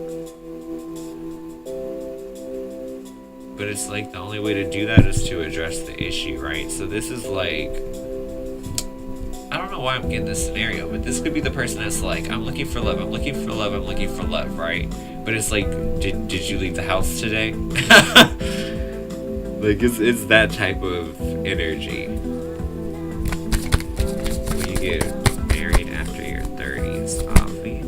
but it's like the only way to do that is to address the issue, right? So this is like, I don't know why I'm getting this scenario, but this could be the person that's like, I'm looking for love, I'm looking for love, I'm looking for love, right? But it's like, did you leave the house today? Like, it's that type of energy. When you get married after your 30s, Avi.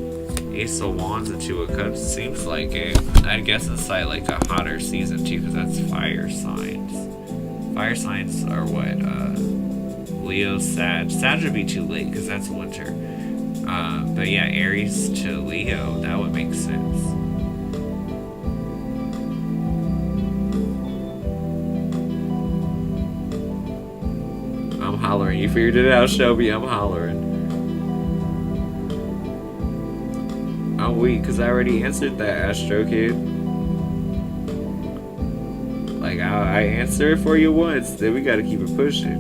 Ace of Wands and Two of Cups seems like it. I guess it's like a hotter season too, because that's fire signs. Fire signs are what? Leo, Sag. Sag would be too late, because that's winter. But yeah, Aries to Leo, that would make sense. hollering. You figured it out, Shelby. I'm hollering. I'm weak because I already answered that, Astro Kid. Like, I answered it for you once, then we gotta keep it pushing.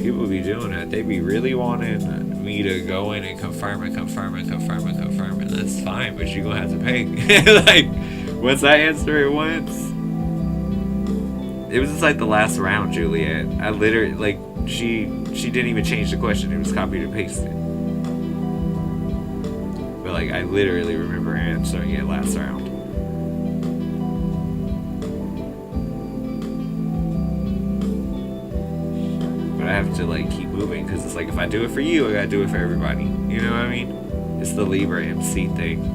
People be doing that. They be really wanting me to go in and confirm and confirm and confirm and confirm, and that's fine, but you're gonna have to pay. Like, once I answer it once, it was just like the last round, Juliet. I literally, like, she didn't even change the question. It was copied and pasted. But like, I literally remember answering it last round. But I have to like keep moving because it's like, if I do it for you, I gotta do it for everybody. You know what I mean? It's the Libra MC thing.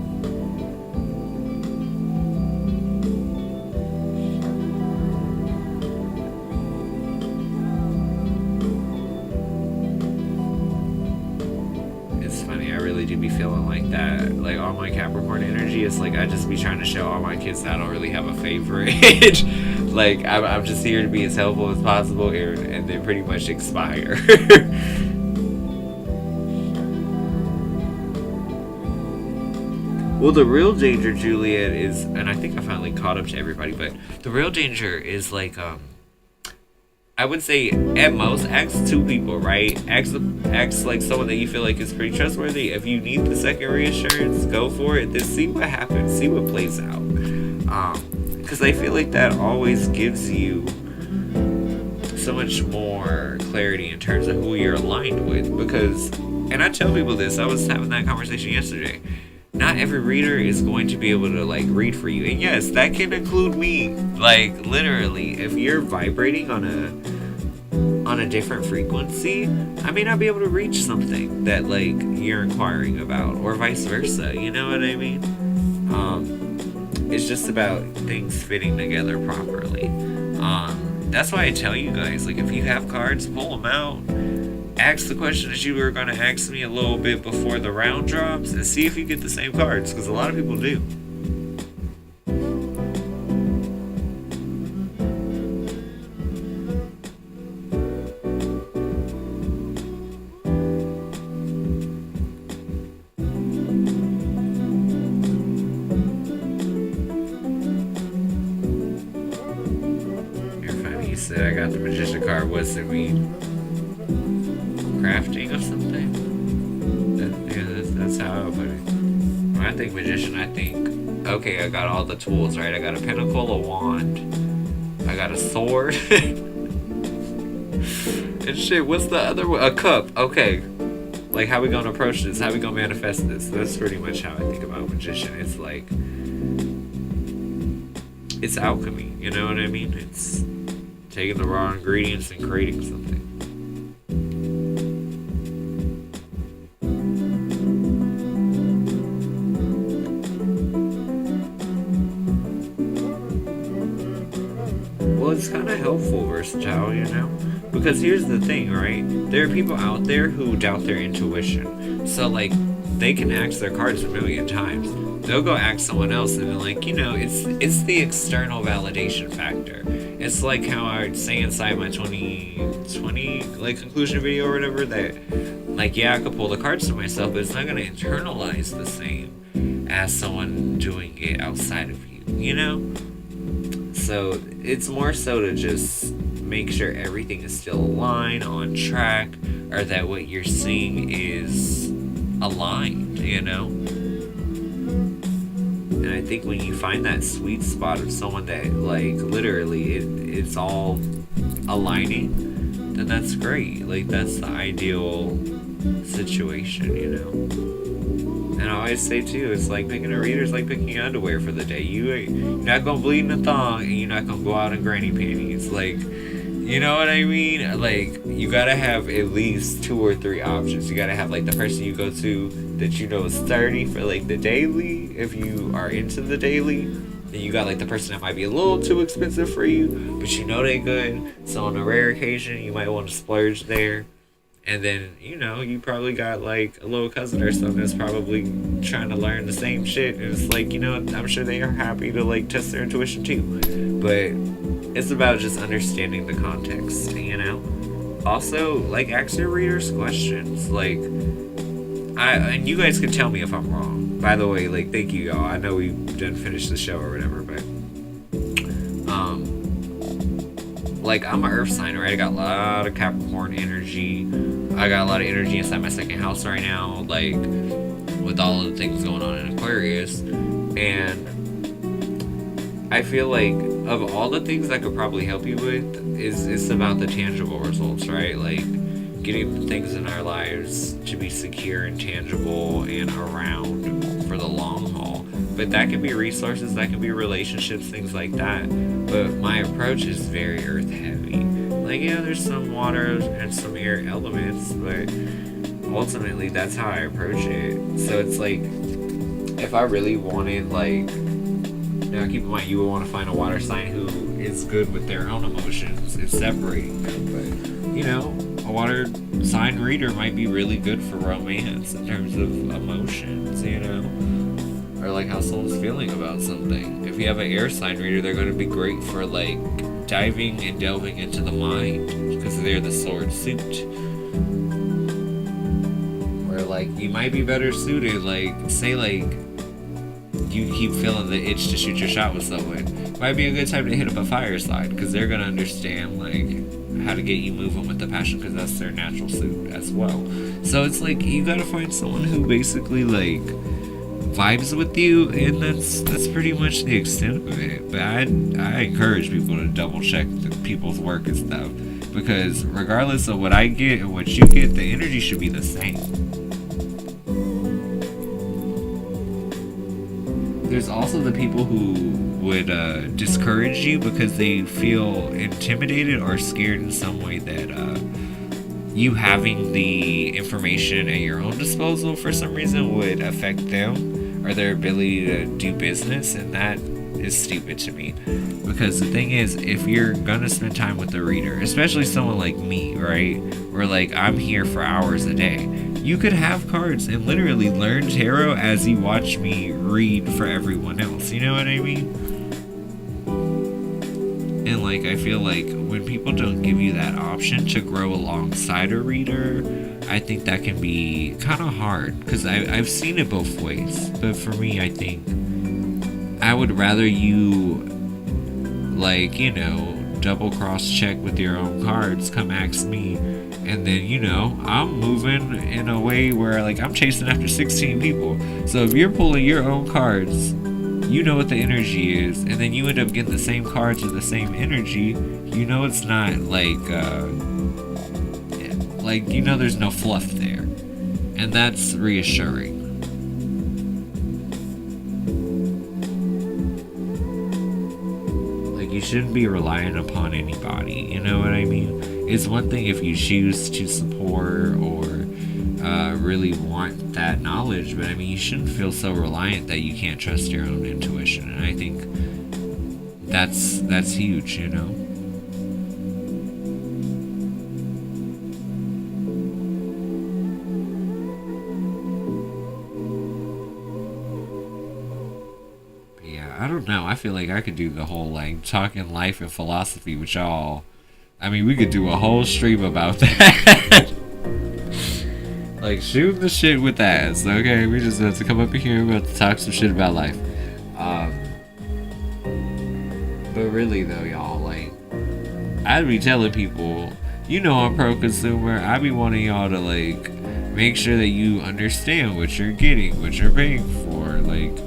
Do be feeling like that. Like, all my Capricorn energy is like, I just be trying to show all my kids that I don't really have a favorite. Like, I'm just here to be as helpful as possible here, and then pretty much expire. Well, the real danger, Juliet, is, and I think I finally caught up to everybody, but the real danger is like, I would say at most ask 2 people, right? Ask like someone that you feel like is pretty trustworthy. If you need the second reassurance, go for it. Then see what happens, see what plays out. Because I feel like that always gives you so much more clarity in terms of who you're aligned with. Because, and I tell people this, I was having that conversation yesterday. Not every reader is going to be able to like read for you, and yes, that can include me. Like, literally, if you're vibrating on a different frequency, I may not be able to reach something that like you're inquiring about, or vice versa. You know what I mean? It's just about things fitting together properly. That's why I tell you guys, like, if you have cards, pull them out. Ask the question that you were going to ask me a little bit before the round drops, and see if you get the same cards, because a lot of people do. You're funny, you said I got the Magician card. What's it mean? Crafting of something? That's how I would put it. When I think Magician, I think, okay, I got all the tools, right? I got a pentacle, a wand, I got a sword, and shit, what's the other one? A cup, okay. Like, how we gonna approach this? How we gonna manifest this? That's pretty much how I think about Magician. It's like, it's alchemy, you know what I mean? It's taking the raw ingredients and creating something. It's kind of helpful, versatile, you know? Because here's the thing, right? There are people out there who doubt their intuition. So, like, they can ask their cards a million times. They'll go ask someone else and be like, you know, it's the external validation factor. It's like how I would say inside my 2020, like, conclusion video or whatever, that, like, yeah, I could pull the cards to myself, but it's not going to internalize the same as someone doing it outside of you, you know? So it's more so to just make sure everything is still aligned, on track, or that what you're seeing is aligned, you know? And I think when you find that sweet spot of someone that, like, literally it's all aligning, then that's great. Like, that's the ideal situation, you know? And I always say too, it's like picking a reader is like picking underwear for the day. You're not gonna bleed in a thong, and you're not gonna go out in granny panties. Like, you know what I mean? Like, you gotta have at least 2 or 3 options. You gotta have like the person you go to that you know is sturdy for like the daily, if you are into the daily. Then you got like the person that might be a little too expensive for you, but you know they good. So on a rare occasion, you might want to splurge there. And then, you know, you probably got like a little cousin or something that's probably trying to learn the same shit. And it's like, you know, I'm sure they are happy to like test their intuition too. But it's about just understanding the context, you know? Also, like, ask your readers questions. Like, and you guys can tell me if I'm wrong. By the way, like, thank you, y'all. I know we didn't finish the show or whatever, but, like, I'm an earth sign, right? I got a lot of Capricorn energy. I got a lot of energy inside my second house right now, like, with all of the things going on in Aquarius. And I feel like of all the things I could probably help you with is it's about the tangible results, right? Like getting the things in our lives to be secure and tangible and around for the long haul. But that can be resources, that can be relationships, things like that. But my approach is very earth heavy. Like, yeah, there's some water and some air elements, but ultimately that's how I approach it. So it's like, if I really wanted, like, now keep in mind, you would want to find a water sign who is good with their own emotions and separating them. But, you know, a water sign reader might be really good for romance in terms of emotions, you know? Or like how someone's feeling about something. If you have an air sign reader, they're going to be great for like diving and delving into the mind because they're the sword suit. Or like, you might be better suited, like, say like, you keep feeling the itch to shoot your shot with someone, might be a good time to hit up a fire sign because they're gonna understand like how to get you moving with the passion because that's their natural suit as well. So it's like you gotta find someone who basically like vibes with you, and that's pretty much the extent of it. But I encourage people to double check the people's work and stuff because regardless of what I get and what you get, the energy should be the same. There's also the people who would discourage you because they feel intimidated or scared in some way that you having the information at your own disposal for some reason would affect them or their ability to do business, and that is stupid to me. Because the thing is, if you're gonna spend time with the reader, especially someone like me, right, where like I'm here for hours a day, you could have cards and literally learn tarot as you watch me read for everyone else. You know what I mean? And like, I feel like when people don't give you that option to grow alongside a reader, I think that can be kind of hard because I've seen it both ways. But for me, I think I would rather you, like, you know, double cross check with your own cards, come ask me, and then, you know, I'm moving in a way where, like, I'm chasing after 16 people. So if you're pulling your own cards, you know what the energy is, and then you end up getting the same cards with the same energy, you know it's not, like, you know there's no fluff there. And that's reassuring. Like, you shouldn't be relying upon anybody, you know what I mean? It's one thing if you choose to support or really want that knowledge, but I mean, you shouldn't feel so reliant that you can't trust your own intuition. And I think that's huge, you know? But yeah, I don't know. I feel like I could do the whole like talking life and philosophy with y'all. I mean, we could do a whole stream about that. Like, shoot the shit with ass, okay? We just have to come up here, we have to talk some shit about life. But really, though, y'all, like, I'd be telling people, you know I'm pro-consumer, I'd be wanting y'all to, like, make sure that you understand what you're getting, what you're paying for, like,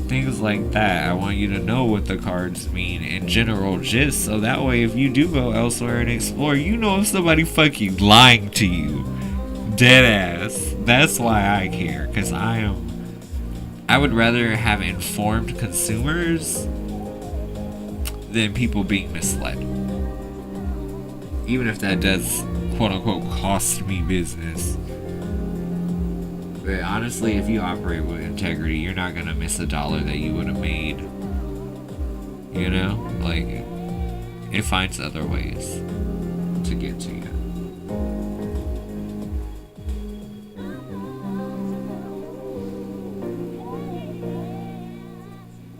things like that. I want you to know what the cards mean in general, just so that way if you do go elsewhere and explore, you know if somebody fucking lying to you. Dead ass. That's why I care, because I would rather have informed consumers than people being misled. Even if that does, quote unquote, cost me business. But honestly, if you operate with integrity, you're not gonna miss a dollar that you would have made. You know? Like, it finds other ways to get to you.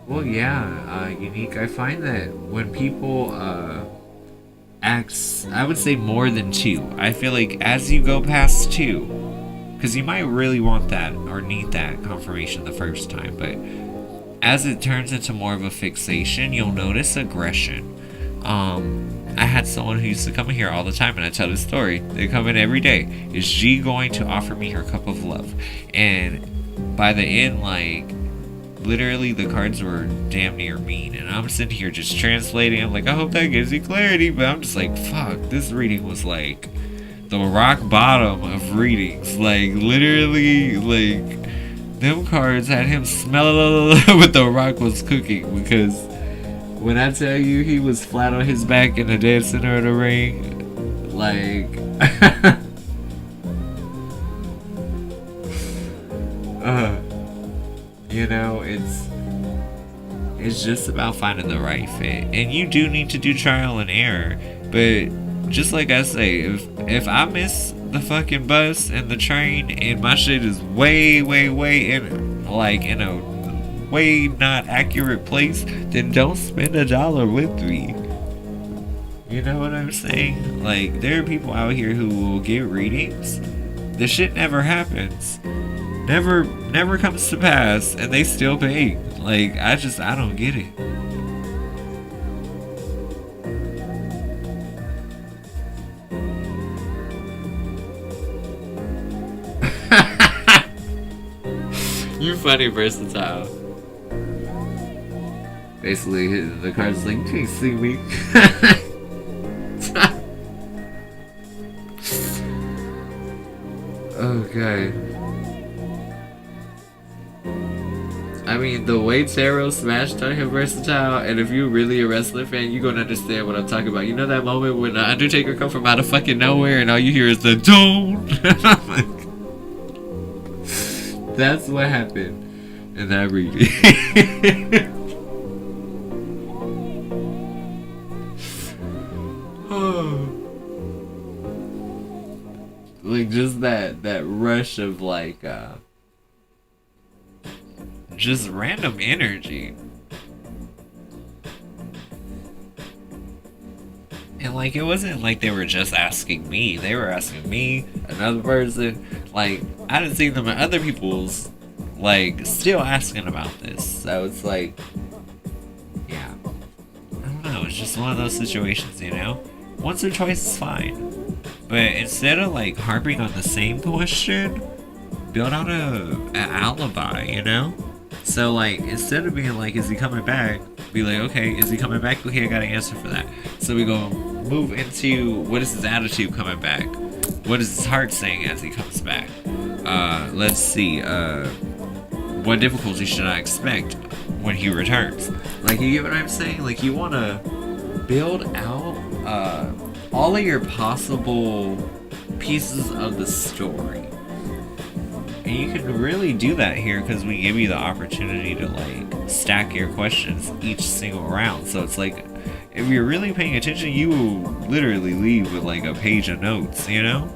Well, yeah, Unique, I find that when people, acts, I would say more than 2. I feel like as you go past 2, because you might really want that or need that confirmation the first time, but as it turns into more of a fixation, you'll notice aggression. I had someone who used to come in here all the time, and I tell this story. They come in every day. Is she going to offer me her cup of love? And by the end, like, literally the cards were damn near mean, and I'm sitting here just translating. I'm like, I hope that gives you clarity, but I'm just like, fuck, this reading was like the rock bottom of readings. Like, literally, like, them cards had him smell what the rock was cooking, because when I tell you he was flat on his back in the dead center of the ring, like, you know, it's just about finding the right fit, and you do need to do trial and error. But just like I say, if I miss the fucking bus and the train and my shit is way in, like, in a way not accurate place, then don't spend $1 with me. You know what I'm saying? Like, there are people out here who will get readings, the shit never happens, never comes to pass, and they still pay. Like, I don't get it. You funny, Versatile. Basically, the card's like, you can't see me. Okay. I mean, the way Tarot smashed on him, Versatile, and if you're really a wrestling fan, you're gonna understand what I'm talking about. You know that moment when the Undertaker come from out of fucking nowhere and all you hear is the doom? That's what happened in that reading. Like, just that rush of, like, just random energy. And, like, it wasn't like they were just asking me. They were asking me, another person. Like, I didn't see them in other people's, like, still asking about this. So it's like, yeah. I don't know. It's just one of those situations, you know? Once or twice is fine. But instead of, like, harping on the same question, build out an alibi, you know? So, like, instead of being like, is he coming back? Be like, okay, is he coming back? Okay, I got an answer for that. So we go move into, what is his attitude coming back? What is his heart saying as he comes back? Let's see, what difficulty should I expect when he returns? Like, you get what I'm saying? Like, you want to build out, all of your possible pieces of the story. And you can really do that here because we give you the opportunity to, like, stack your questions each single round. So it's like, if you're really paying attention, you will literally leave with, like, a page of notes, you know?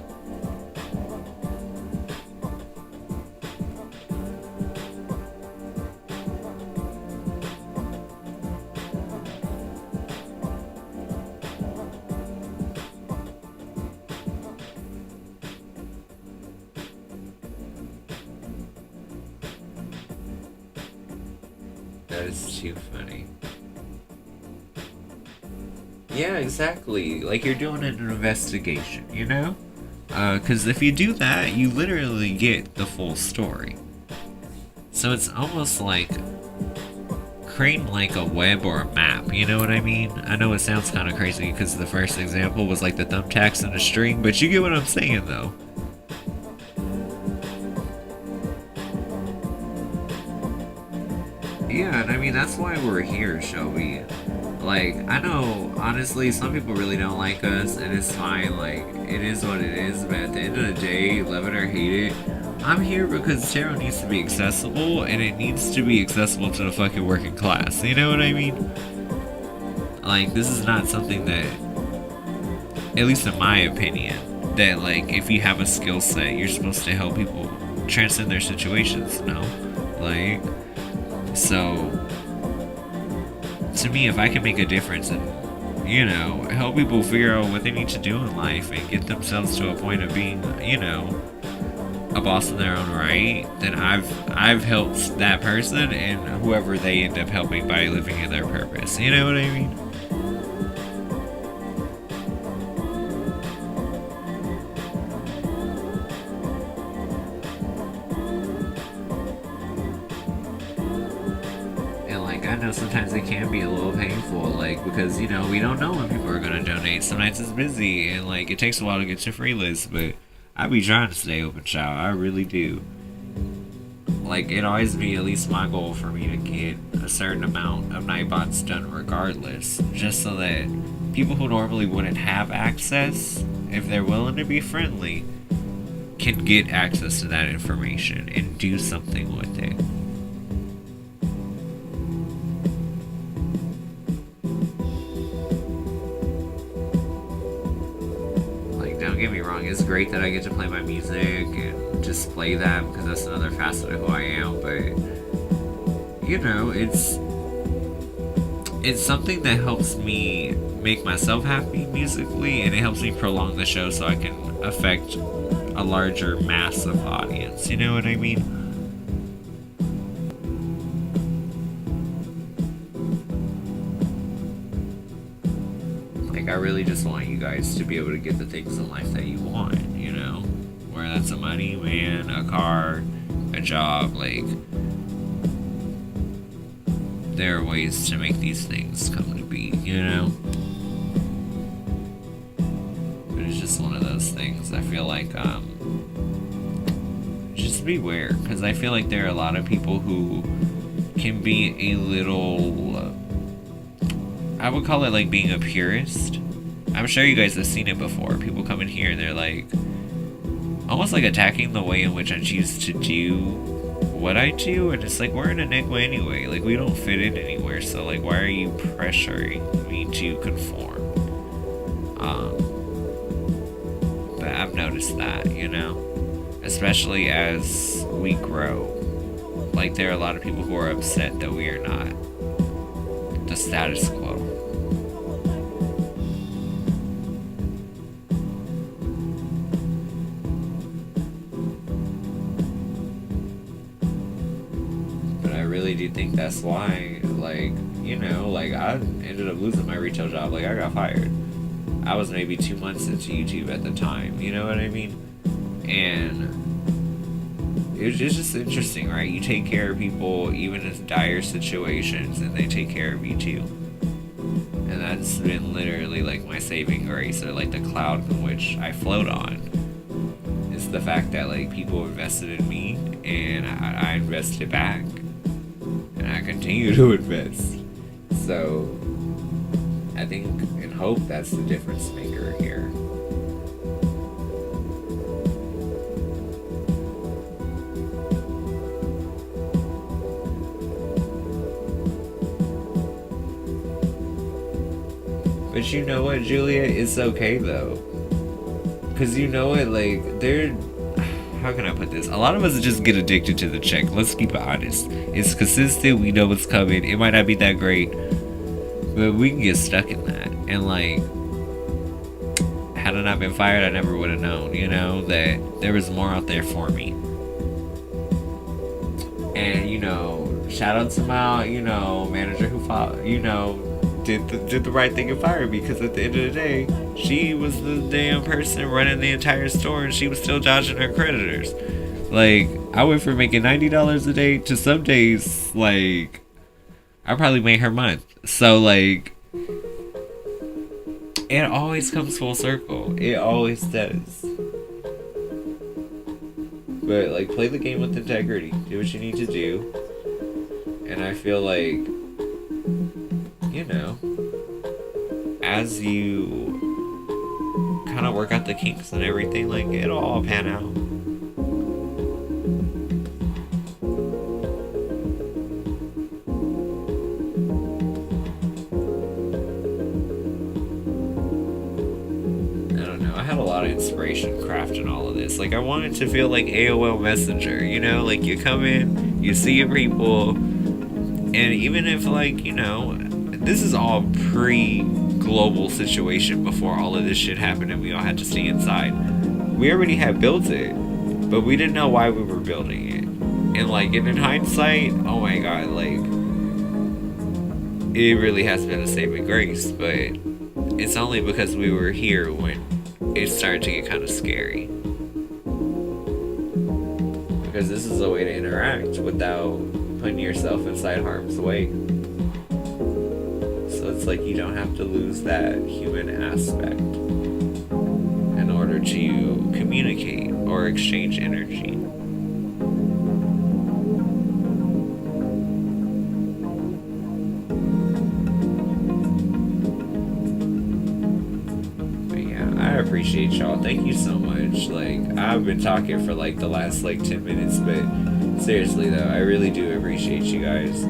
That is too funny. Yeah, exactly. Like, you're doing an investigation, you know? Because if you do that, you literally get the full story. So it's almost like creating like a web or a map, you know what I mean? I know it sounds kind of crazy because the first example was like the thumbtacks and the string, but you get what I'm saying though. Yeah, and I mean, that's why we're here, Shelby. Like, I know, honestly, some people really don't like us, and it's fine, like, it is what it is, but at the end of the day, love it or hate it, I'm here because tarot needs to be accessible, and it needs to be accessible to the fucking working class, you know what I mean? Like, this is not something that, at least in my opinion, that, like, if you have a skill set, you're supposed to help people transcend their situations, no? Like, so, to me, if I can make a difference and, you know, help people figure out what they need to do in life and get themselves to a point of being, you know, a boss in their own right, then I've helped that person and whoever they end up helping by living in their purpose. You know what I mean? I know sometimes it can be a little painful, like, because, you know, we don't know when people are going to donate. Sometimes it's busy, and, like, it takes a while to get your free list, but I be trying to stay open, child. I really do. Like, it always be at least my goal for me to get a certain amount of Nightbots done regardless, just so that people who normally wouldn't have access, if they're willing to be friendly, can get access to that information and do something with it. Don't get me wrong, it's great that I get to play my music and display that because that's another facet of who I am, but you know, it's something that helps me make myself happy musically, and it helps me prolong the show so I can affect a larger mass of audience, you know what I mean? I really just want you guys to be able to get the things in life that you want, you know? Whether that's a money, man, a car, a job, like, there are ways to make these things come to be, you know? But it's just one of those things. I feel like, just beware, because I feel like there are a lot of people who can be a little, I would call it like being a purist. I'm sure you guys have seen it before. People come in here and they're like, almost like attacking the way in which I choose to do what I do, and it's like, we're an enigma anyway. Like, we don't fit in anywhere, so like, why are you pressuring me to conform? But I've noticed that, you know, especially as we grow. Like, there are a lot of people who are upset that we are not the status quo. I do think that's why, like, you know, like, I ended up losing my retail job. Like, I got fired. I was maybe 2 months into YouTube at the time, you know what I mean? And it's just interesting, right? You take care of people even in dire situations, and they take care of you too. And that's been literally like my saving grace, or like the cloud in which I float on. It's the fact that, like, people invested in me, and I invested back. And I continue to invest. So I think and hope that's the difference maker here. But you know what, Julia? It's okay though. Cause you know what, like, how can I put this? A lot of us just get addicted to the check. Let's keep it honest. It's consistent. We know what's coming. It might not be that great, but we can get stuck in that. And like, had I not been fired, I never would have known, you know, that there was more out there for me. And, you know, shout out to my, you know, manager who fought, you know, did the right thing and fired me, because at the end of the day, she was the damn person running the entire store, and she was still dodging her creditors. Like, I went from making $90 a day to some days, like, I probably made her month. So, like, it always comes full circle. It always does. But, like, play the game with integrity. Do what you need to do. And I feel like, you know, as you kind of work out the kinks and everything, like, it'll all pan out. I don't know, I had a lot of inspiration crafting all of this. Like, I wanted to feel like AOL Messenger, you know, like, you come in, you see your people, and even if, like, you know, this is all pre-global situation before all of this shit happened and we all had to stay inside. We already had built it, but we didn't know why we were building it. And like, and in hindsight, oh my god, like, it really has been a saving grace, but it's only because we were here when it started to get kind of scary. Because this is a way to interact without putting yourself inside harm's way. So it's like you don't have to lose that human aspect in order to communicate or exchange energy. I appreciate y'all. Thank you so much. Like, I've been talking for like the last like 10 minutes, but seriously though, I really do appreciate you guys.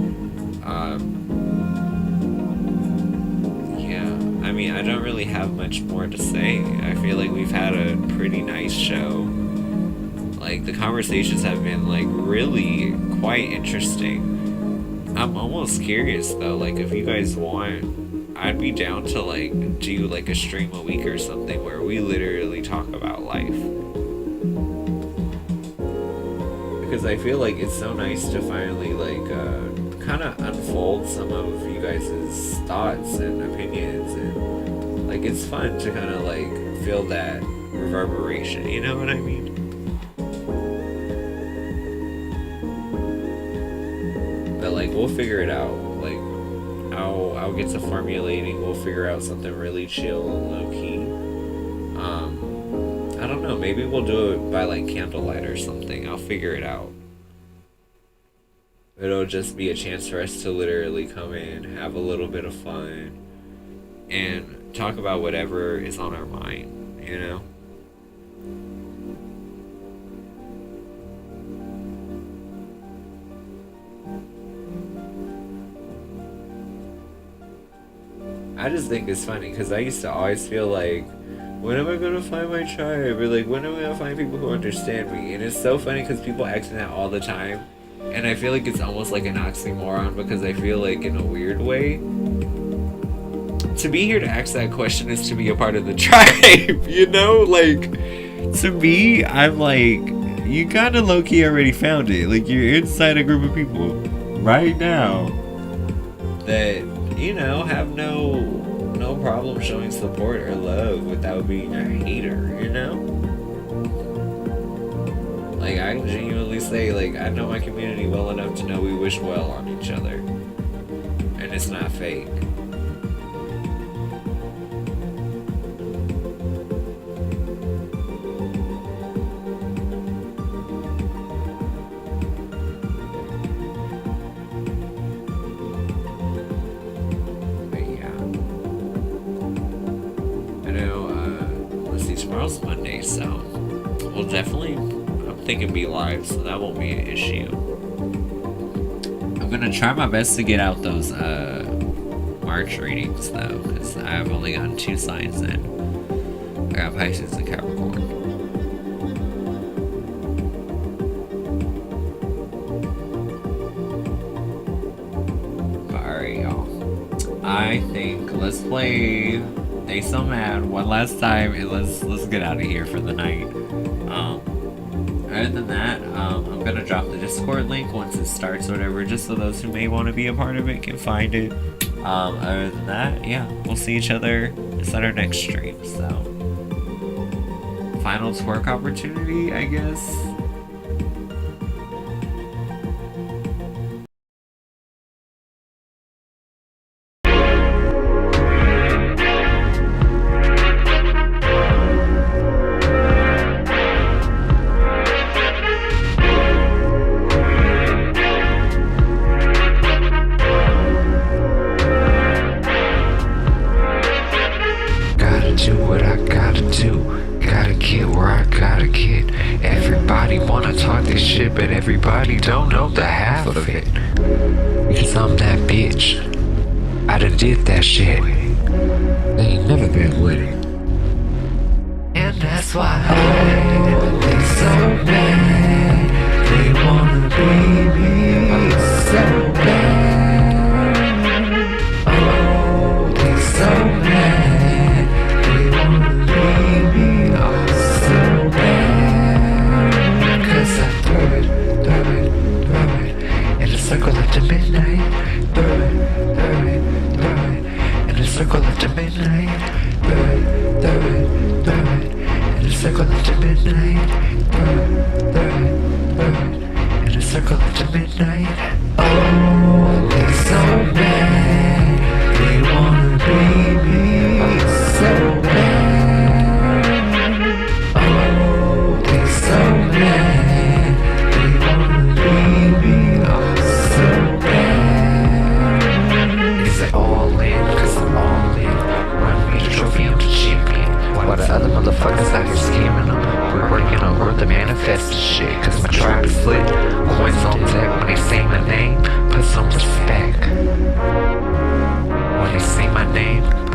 Yeah, I mean, I don't really have much more to say. I feel like we've had a pretty nice show. Like, the conversations have been like really quite interesting. I'm almost curious though, like if you guys want, I'd be down to like do like a stream a week or something where we literally talk about life. Because I feel like it's so nice to finally like kind of unfold some of you guys' thoughts and opinions, and like it's fun to kind of like feel that reverberation, you know what I mean? But like, we'll figure it out. Like, I'll get to formulating. We'll figure out something really chill and low key. I don't know. Maybe we'll do it by like candlelight or something. I'll figure it out. It'll just be a chance for us to literally come in, have a little bit of fun, and talk about whatever is on our mind, you know? I just think it's funny because I used to always feel like, when am I gonna find my tribe? Or like, when am I gonna find people who understand me? And it's so funny because people ask me that all the time. And I feel like it's almost like an oxymoron, because I feel like in a weird way, to be here to ask that question is to be a part of the tribe, you know? Like, to me, I'm like, you kind of low-key already found it. Like, you're inside a group of people right now that, you know, have no problem showing support or love without being a hater, you know? Like, I can genuinely say, like, I know my community well enough to know we wish well on each other. And it's not fake. Tomorrow's Monday, so we'll definitely, I'm thinking, be live, so that won't be an issue. I'm gonna try my best to get out those March readings though, because I've only gotten 2 signs in. I got Pisces and Capricorn. But alright, y'all. I think let's play They So Mad one last time, and let's get out of here for the night. Other than that, I'm gonna drop the Discord link once it starts or whatever, just so those who may want to be a part of it can find it. Other than that, yeah, we'll see each other at our next stream. So, final twerk opportunity, I guess. But everybody don't know the half of it. Because I'm that bitch. I done did that shit. They ain't never been with it. And that's why they so bad. They wanna be me so bad. Oh.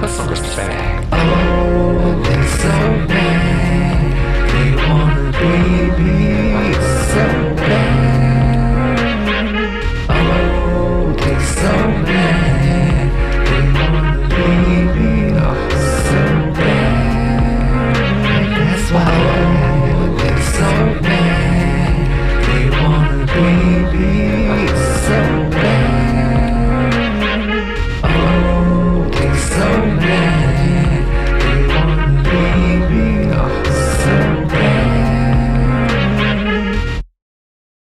Put some respect.